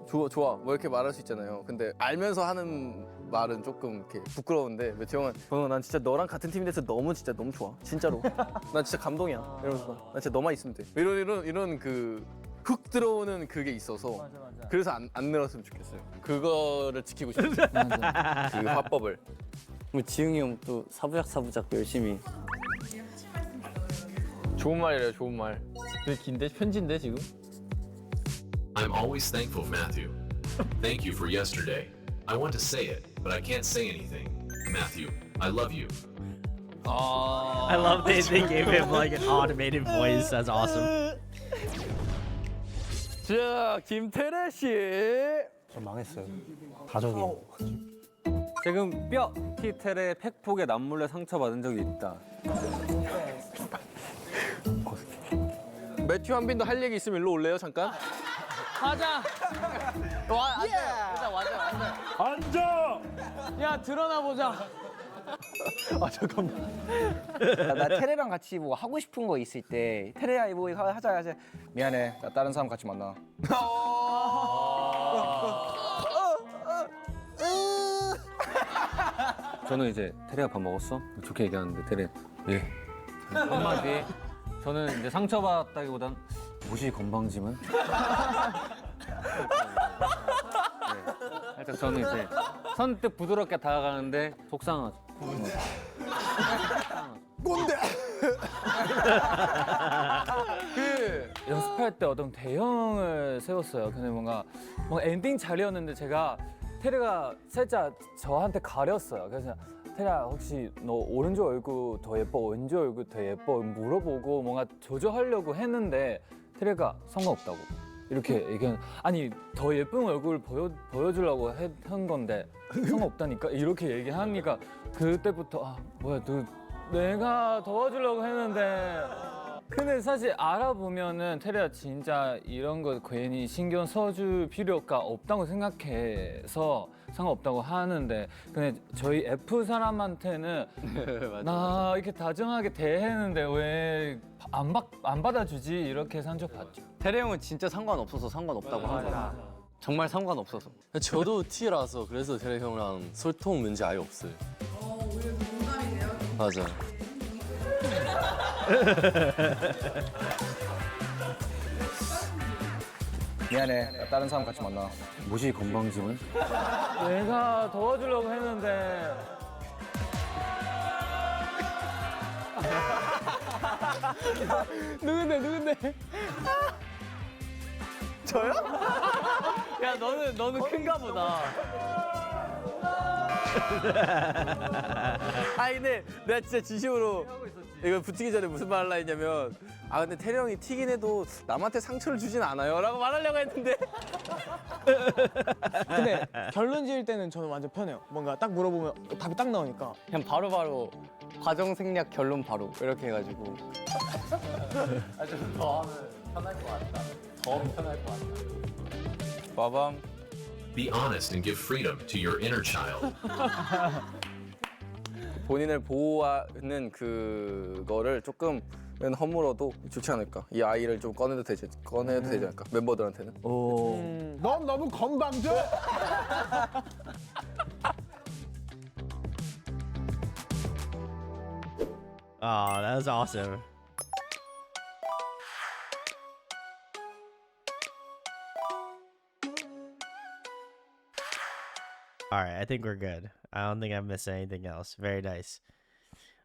좋아 뭐 이렇게 말할 수 있잖아요. 근데 알면서 하는 말은 조금 이렇게 부끄러운데 매튜 형은 난 진짜 너랑 같은 팀이 돼서 진짜 너무 좋아 진짜로. 난 진짜 감동이야 이러면서 난 진짜 너만 있으면 돼. 이런 그 훅 들어오는 그게 있어서 그래서 안 늘었으면 좋겠어요. 그거를 지키고 싶어요. 그 화법을.
뭐 지웅이 형 또 사부작 열심히.
좋은 말이래요, 좋은 말. 되게 긴데 편지인데 지금?
I'm always thankful, Matthew. Thank you for yesterday. I want to say it, but I can't say anything. Matthew, I love you.
I love they gave him like an automated voice. That's awesome.
자, 김태래 씨.
저 망했어요. 가족이.
지금 뼈 티텔의 팩폭에 남몰래 상처받은 적이 있다.
매튜 한빈도 할 얘기 있으면 일로 올래요, 잠깐?
가자.
앉아.
야 드러나 보자.
아 잠깐만.
나 테레랑 같이 뭐 하고 싶은 거 있을 때 테레야 이거 하자. 미안해. 나 다른 사람 같이 만나.
저는 이제 테레가 밥 먹었어? 좋게 얘기하는데 테레 예. 한마디. 저는 이제 상처받았다기보단 무시 건방짐은? 네. 살짝 저는 이제 선뜻 부드럽게 다가가는데 속상하죠.
꼰대.
그 연습할 때 어떤 대형을 세웠어요. 근데 뭔가 엔딩 자리였는데 제가 테레가 살짝 저한테 가렸어요. 그래서 테레야 혹시 너 오른쪽 얼굴 더 예뻐 왼쪽 얼굴 더 예뻐 물어보고 뭔가 조절하려고 했는데 테레가 상관없다고 이렇게 얘기하는. 아니 더 예쁜 얼굴 보여주려고 한 건데 상관없다니까 이렇게 얘기하니까 그때부터 아 뭐야 내가 도와주려고 했는데. 근데 사실 알아보면은 테레가 진짜 이런 거 괜히 신경 써줄 필요가 없다고 생각해서 상관없다고 하는데, 근데 저희 F 사람한테는 나 이렇게 다정하게 대했는데 왜 안 받아주지 이렇게 상처받죠.
태래 형은 진짜 상관없어서 상관없다고 하잖아. 정말 상관없어서.
저도 T라서 그래서 태래 형이랑 소통 문제 아예 없어요.
오히려 더 공감이 돼요.
맞아.
미안해. 나 다른 사람 같이 만나.
무시 건방짐은?
내가 도와주려고 했는데. 누군데?
저요?
야 너는 큰가 보다.
아니 근데 내가 진짜 진심으로 이거 붙이기 전에 무슨 말 하려 했냐면 근데 태래 형이 튀긴 해도 남한테 상처를 주진 않아요 라고 말하려고 했는데
근데 결론 지을 때는 저는 완전 편해요. 뭔가 딱 물어보면 답이 딱 나오니까
그냥 바로 과정 생략 결론 바로 이렇게 해가지고 좀 더 하면 편할 것 같다. 더 편할 것 같다. 빠밤.
Be honest and give freedom to your inner child.
본인을 보호하는 그거를 조금 허물어도 좋지 않을까. 이 아이를 좀 꺼내도 되지 않을까. 멤버들한테는.
넌 너무 건방져.
Oh, that was awesome. All right, I think we're good. I don't think I've missed anything else. Very nice.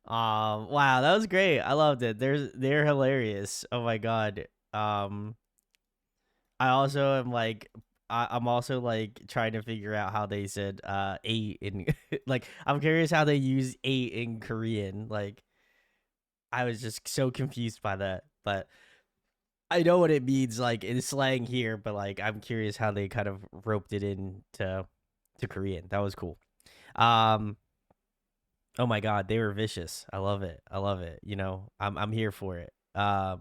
Wow, that was great. I loved it. They're hilarious. Oh my god. I also am like, I'm also like trying to figure out how they said 8 in like I'm curious how they use 8 in Korean. Like I was just so confused by that, but I know what it means like in slang here, but like I'm curious how they kind of roped it in to Korean. That was cool. Um, oh my God, they were vicious. I love it. I love it. You know, I'm here for it. But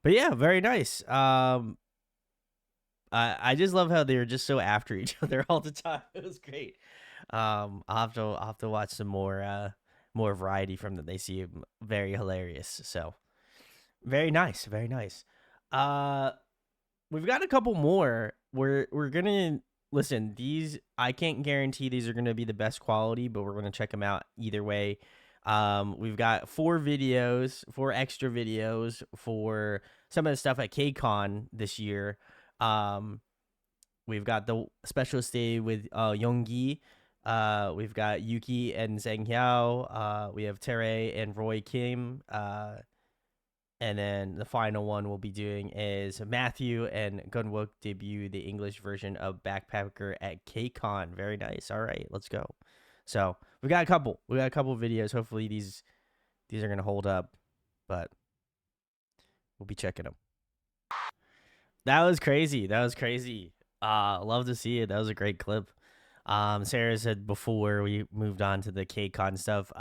yeah, very nice. I just love how they were just so after each other all the time. It was great. I'll have to watch some more variety from them. They seem very hilarious. So very nice, very nice. Uh, we've got a couple more. We're gonna listen. These I can't guarantee these are gonna be the best quality, but we're gonna check them out either way. We've got 4 videos, 4 extra videos for some of the stuff at KCON this year. Um, we've got the special stay with Yoongi. We've got Yuki and Zhang Hao. We have Tere and Roy Kim. And then the final one we'll be doing is Matthew and Gunwuk debut the English version of Backpacker at KCON. Very nice. All right, let's go. So we got a couple. We got a couple videos. Hopefully these are gonna hold up, but we'll be checking them. That was crazy. That was crazy. Love to see it. That was a great clip. Sarah said before we moved on to the KCON stuff,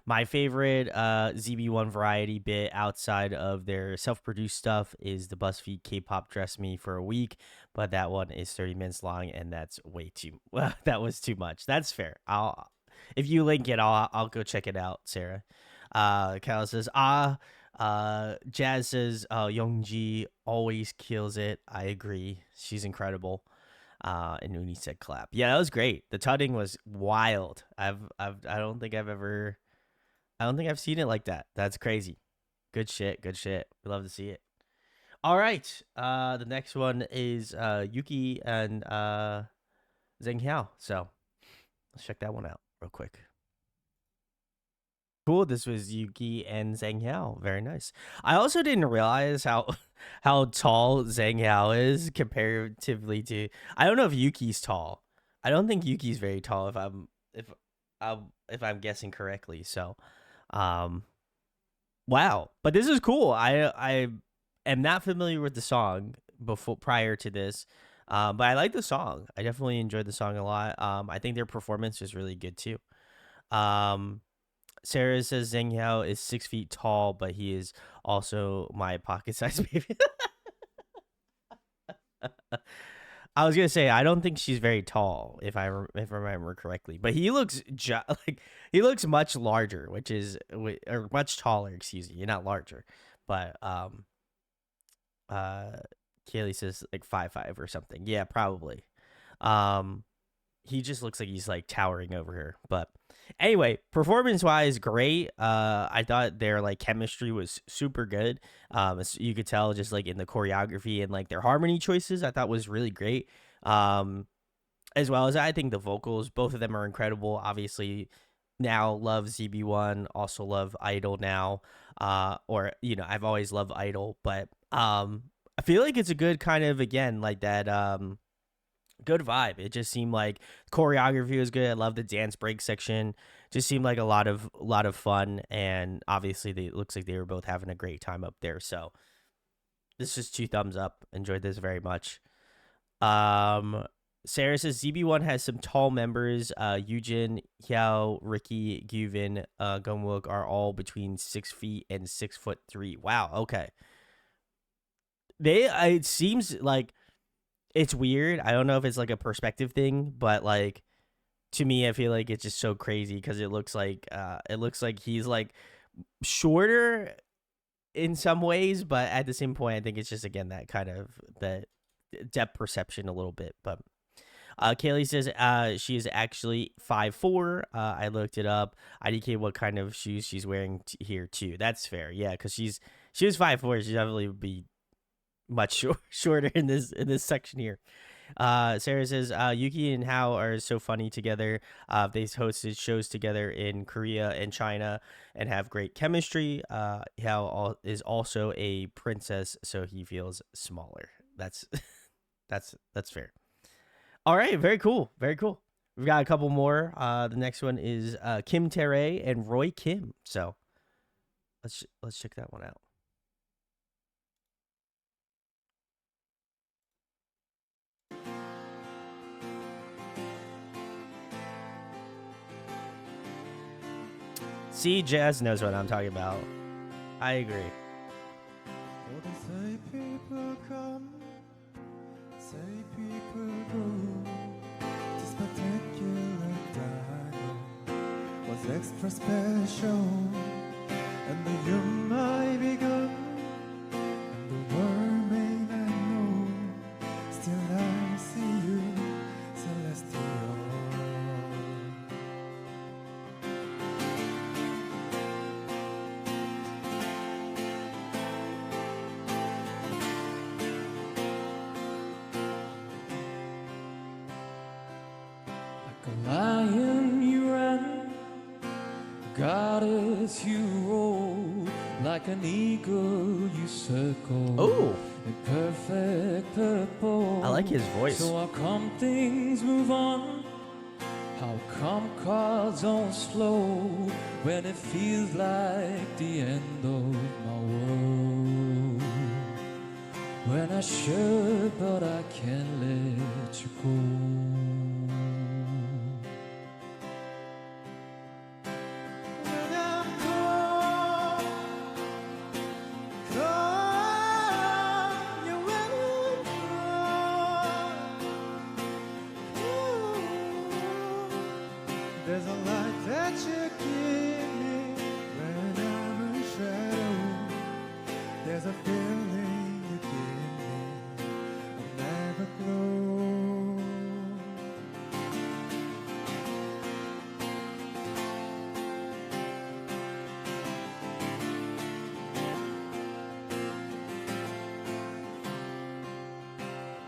my favorite ZB1 variety bit outside of their self-produced stuff is the BuzzFeed K-pop Dress Me for a Week, but that one is 30 minutes long and that's way too that was too much. That's fair. If you link it, I'll go check it out, Sarah. Cal says, Jazz says, Youngji always kills it. I agree. She's incredible. And Uni said clap. Yeah, that was great. The tutting was wild. I don't think I've seen it like that. That's crazy. Good shit. Good shit. We love to see it. All right. The next one is Yuki and Zhang Hao. So let's check that one out real quick. Cool. This was Yuki and Zhang Hao. Very nice. I also didn't realize how tall Zhang Hao is comparatively to. I don't know if Yuki's tall. I don't think Yuki's very tall. If I'm guessing correctly. So, wow. But this is cool. I am not familiar with the song prior to this. But I like the song. I definitely enjoyed the song a lot. I think their performance is really good too. Sarah says Zhang Hao is 6 feet tall, but he is also my pocket size baby. I was gonna say I don't think she's very tall, if I remember correctly, but he looks he looks much larger, or much taller. Excuse me, not larger, but Kaylee says like 5'5" or something. Yeah, probably. He just looks like he's like towering over her. But anyway, performance wise, great. I thought their like chemistry was super good. You could tell just like in the choreography and like their harmony choices, I thought was really great. As well as I think the vocals, both of them are incredible. Obviously, now love ZB1, also love Idol now. Or I've always loved Idol, but I feel like it's a good kind of again like that. Good vibe. It just seemed like choreography was good. I love the dance break section. Just seemed like a lot of fun, and obviously it looks like they were both having a great time up there. So this is 2 thumbs up. Enjoyed this very much. Sarah says ZB1 has some tall members. Yujin, Hyao, Ricky, Guvin, Gunwuk are all between 6 feet and 6'3". Wow. Okay. It seems like. It's weird. I don't know if it's like a perspective thing, but like to me, I feel like it's just so crazy because it looks like he's like shorter in some ways, but at the same point, I think it's just again that kind of the depth perception a little bit. But Kaylee says she is actually 5'4". I looked it up. IDK what kind of shoes she's wearing here too. That's fair, yeah, because she was 5'4". She definitely would be much shorter in this section here. Sarah says Yuki and Hao are so funny together. They hosted shows together in Korea and China and have great chemistry. Hao is also a princess, so he feels smaller. That's fair. All right, very cool, very cool. We've got a couple more. The next one is Kim Tae and Roy Kim. So let's check that one out. See, Jazz knows what I'm talking about. I agree.
Say people come, say people go. This particular diamond was extra special, and the year might be gone, and the world may not know. Still I see you, celestial.
Like a lion you ran, goddess you roll, like an eagle you circle.
Oh.
In perfect purple.
I like his voice.
So how come things move on? How come cards don't slow when it feels like the end of my world? When I should, but I can't let you go.
When I'm cold, cold, you will there's a light that you give me when I'm in shadow. There's a feeling you give me I'll never glow.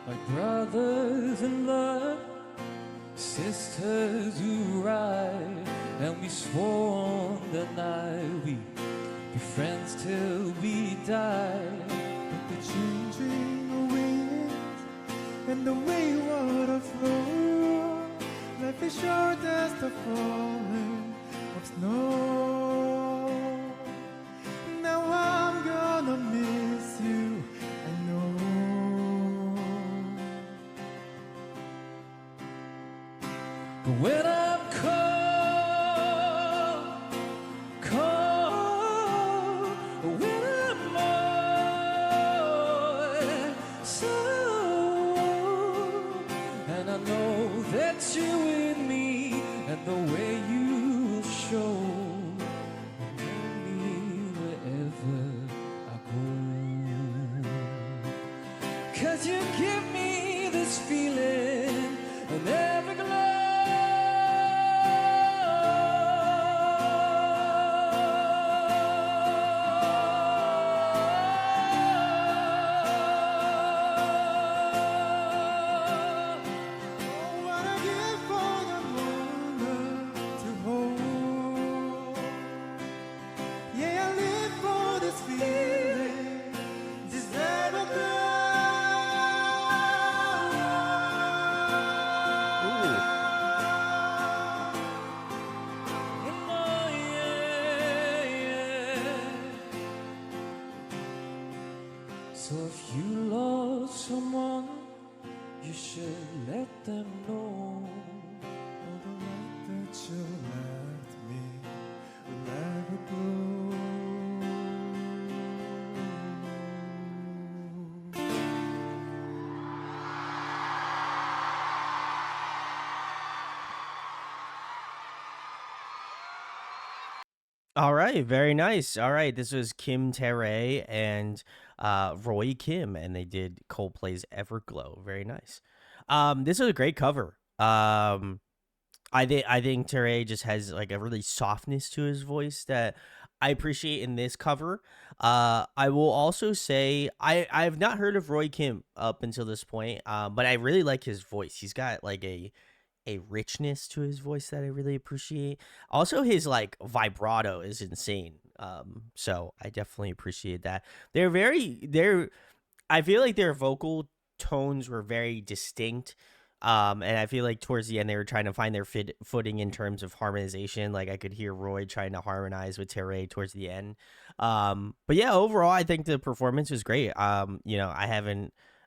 Like brothers in love, sisters who ride, and we swore on the night we'd be friends till we die.
But the changing winds and the way water flow, life is short as the falling of snow. Now I'm gonna miss you, I know.
But when I'm cold, cold, when I'm more so, and I know that you in me, and the way you show me wherever I go. 'Cause you give me this feeling and every glow.
What I give for the moment to hold. Yeah, I live for this feeling, this ever
So if you love someone, you should let them know.
all the light that you left me will never grow.
All right, very nice. All right, this was Kim Tae and Roy Kim, and they did Coldplay's Everglow. Very nice. This is a great cover. I think Tae just has like a really softness to his voice that I appreciate in this cover. I will also say I've not heard of Roy Kim up until this point, but I really like his voice. He's got like a richness to his voice that I really appreciate. Also, his like vibrato is insane. So I definitely appreciate that. I feel like their vocal tones were very distinct. And I feel like towards the end they were trying to find their footing in terms of harmonization. Like I could hear Roy trying to harmonize with Terray towards the end. But yeah, overall I think the performance was great.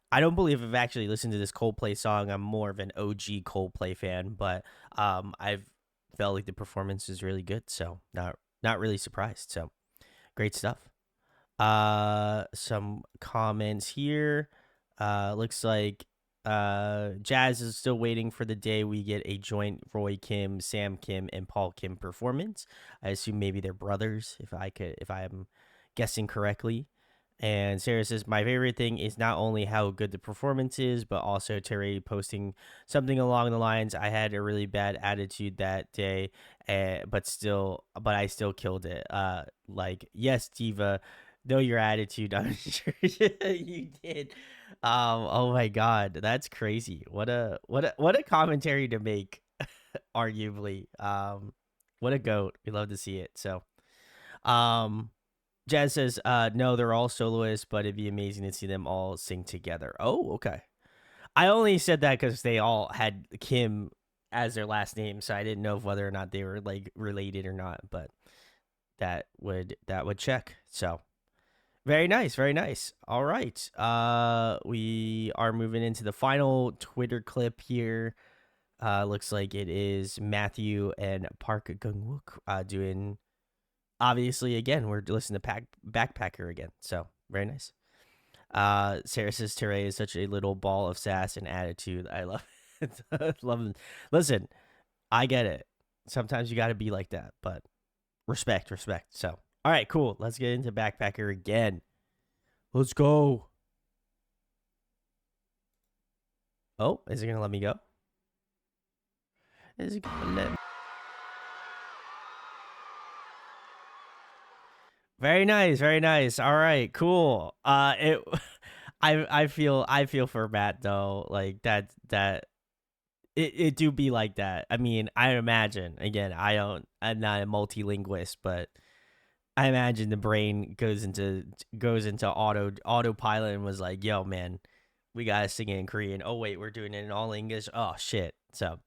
I don't believe I've actually listened to this Coldplay song. I'm more of an OG Coldplay fan, but I've felt like the performance is really good. So not not really surprised. So great stuff. Some comments here. Looks like Jazz is still waiting for the day we get a joint Roy Kim, Sam Kim, and Paul Kim performance. I assume maybe they're brothers, if I am guessing correctly. And Sarah says, my favorite thing is not only how good the performance is, but also Terry posting something along the lines, I had a really bad attitude that day, but I still killed it. Like, yes, Diva, know your attitude. I'm sure you did. Oh my God, that's crazy. What a commentary to make, arguably. What a goat. We love to see it. So, Jazz says, no, they're all soloists, but it'd be amazing to see them all sing together. Oh, okay. I only said that because they all had Kim as their last name, so I didn't know whether or not they were like related or not, but that would check. So very nice, very nice. All right. We are moving into the final Twitter clip here. Looks like it is Matthew and Park Gunwuk doing. Obviously, again, we're listening to Backpacker again, so very nice. Sarah says Teray is such a little ball of sass and attitude. I love it. Love him. Listen, I get it. Sometimes you got to be like that, but respect. So, all right, cool. Let's get into Backpacker again. Let's go. Oh, is it going to let me go? Is it going to let me? Very nice, very nice. All right, cool. I feel for Matt though, like that it do be like that. I mean, I imagine again, I'm not a multilinguist, but I imagine the brain goes into autopilot and was like, "Yo, man, we gotta sing it in Korean. Oh wait, we're doing it in all English. Oh shit." So,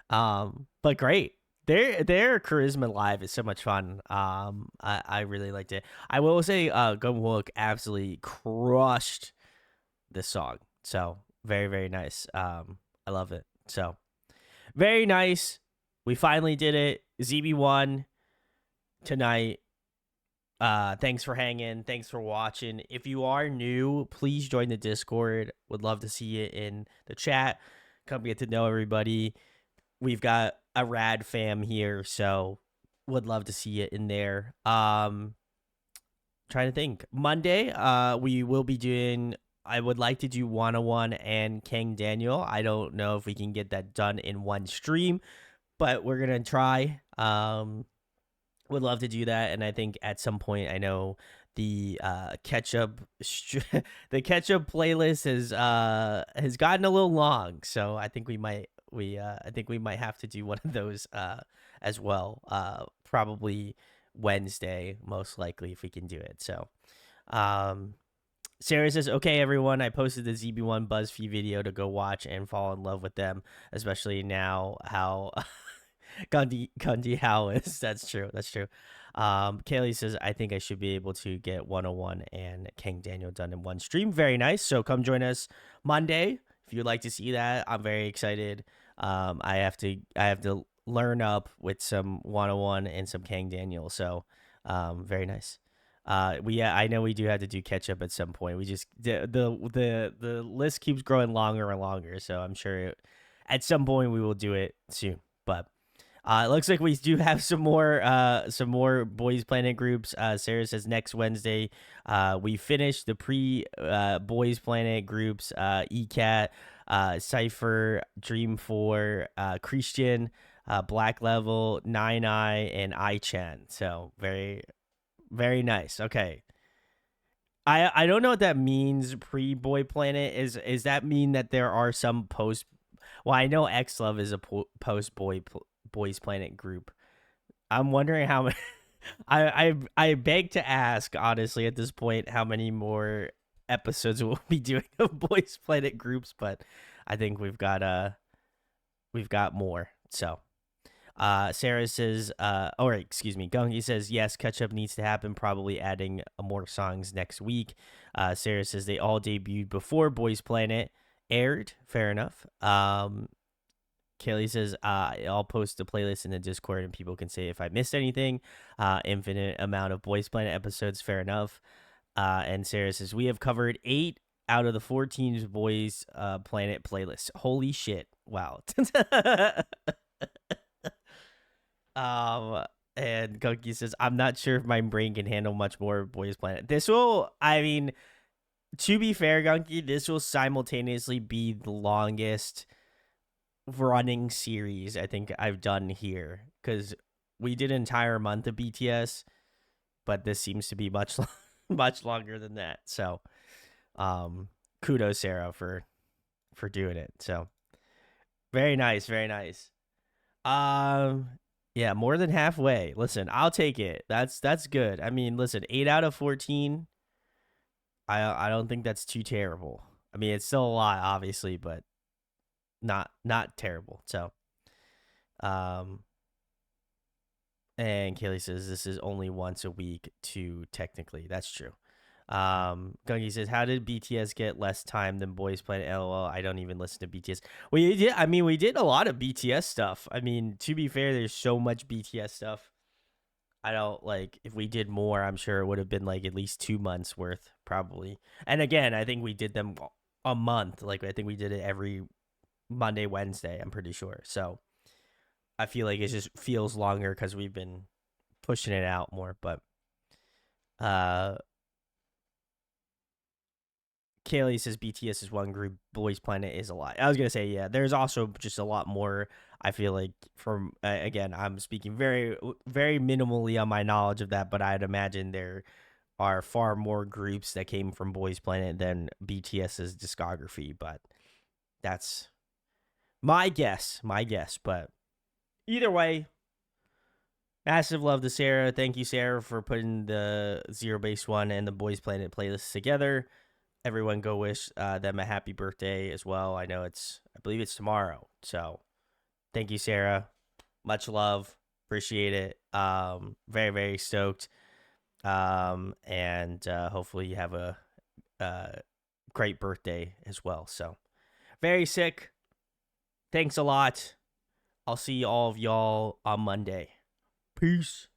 but great. Their charisma live is so much fun. I really liked it. I will say, Gunwuk absolutely crushed this song. So very, very nice. I love it. So very nice. We finally did it. ZB1 tonight. Thanks for hanging. Thanks for watching. If you are new, please join the Discord. Would love to see you in the chat. Come get to know everybody. We've got a rad fam here, so would love to see you in there. Trying to think. Monday, we will be doing. I would like to do 101 and King Daniel. I don't know if we can get that done in one stream, but we're gonna try. Would love to do that, and I think at some point, I know the ketchup the ketchup playlist has gotten a little long, so I think we might have to do one of those as well. Probably Wednesday, most likely, if we can do it. So, Sarah says, "Okay, everyone, I posted the ZB1 BuzzFeed video to go watch and fall in love with them, especially now how Gandhi How is. That's true. Kaylee says, I think I should be able to get 101 and King Daniel done in one stream. Very nice. So come join us Monday if you'd like to see that. I'm very excited. I have to learn up with some 101 and some King Daniel. So very nice. I know we do have to do catch up at some point. We just the list keeps growing longer and longer, so I'm sure at some point we will do it soon. But it looks like we do have some more Boys Planet groups. Sarah says next Wednesday we finished the pre Boys Planet groups, ECAT, Cypher, Dream 4, Christian, Black Level, 9i, and iChan. So very, very nice. Okay. I don't know what that means, pre-Boy Planet. Is that mean that there are some post... Well, I know X Love is a Boys Planet group. I'm wondering how many... I beg to ask, honestly, at this point, how many more episodes we'll be doing of Boys Planet groups, but I think we've got more. So Sarah says, Gungi says, yes, catch up needs to happen, probably adding more songs next week. Sarah says they all debuted before Boys Planet aired. Fair enough. Kaylee says, I'll post the playlist in the Discord and people can say if I missed anything. Infinite amount of Boys Planet episodes, fair enough. And Sarah says, we have covered 8 out of the 14 Boys Planet playlists. Holy shit. Wow. And Gunky says, I'm not sure if my brain can handle much more Boys Planet. This will, I mean, to be fair, Gunky, this will simultaneously be the longest running series I think I've done here, because we did an entire month of BTS, but this seems to be much much longer than that. So kudos Sarah for doing it. So very nice, very nice. Yeah, more than halfway. Listen, I'll take it. That's good. I mean, listen, 8 out of 14, I don't think that's too terrible. I mean, it's still a lot, obviously, but not terrible. So and Kaylee says this is only once a week too, technically. That's true. Gungy says, how did BTS get less time than Boys Planet? LOL, I don't even listen to BTS. We did a lot of BTS stuff. I mean, to be fair, there's so much BTS stuff. I don't, like, if we did more, I'm sure it would have been like at least 2 months worth, probably. And again, I think we did them a month. Like, I think we did it every Monday, Wednesday, I'm pretty sure. So I feel like it just feels longer because we've been pushing it out more. But Kaylee says BTS is one group, Boys Planet is a lot. I was gonna say, yeah, there's also just a lot more. I feel like from again, I'm speaking very very minimally on my knowledge of that, but I'd imagine there are far more groups that came from Boys Planet than BTS's discography. But that's my guess. But either way, massive love to Sarah. Thank you, Sarah, for putting the Zero Base One and the Boys Planet playlists together. Everyone go wish them a happy birthday as well. I believe it's tomorrow. So thank you, Sarah. Much love. Appreciate it. Very, very stoked. And hopefully you have a great birthday as well. So very sick. Thanks a lot. I'll see all of y'all on Monday. Peace.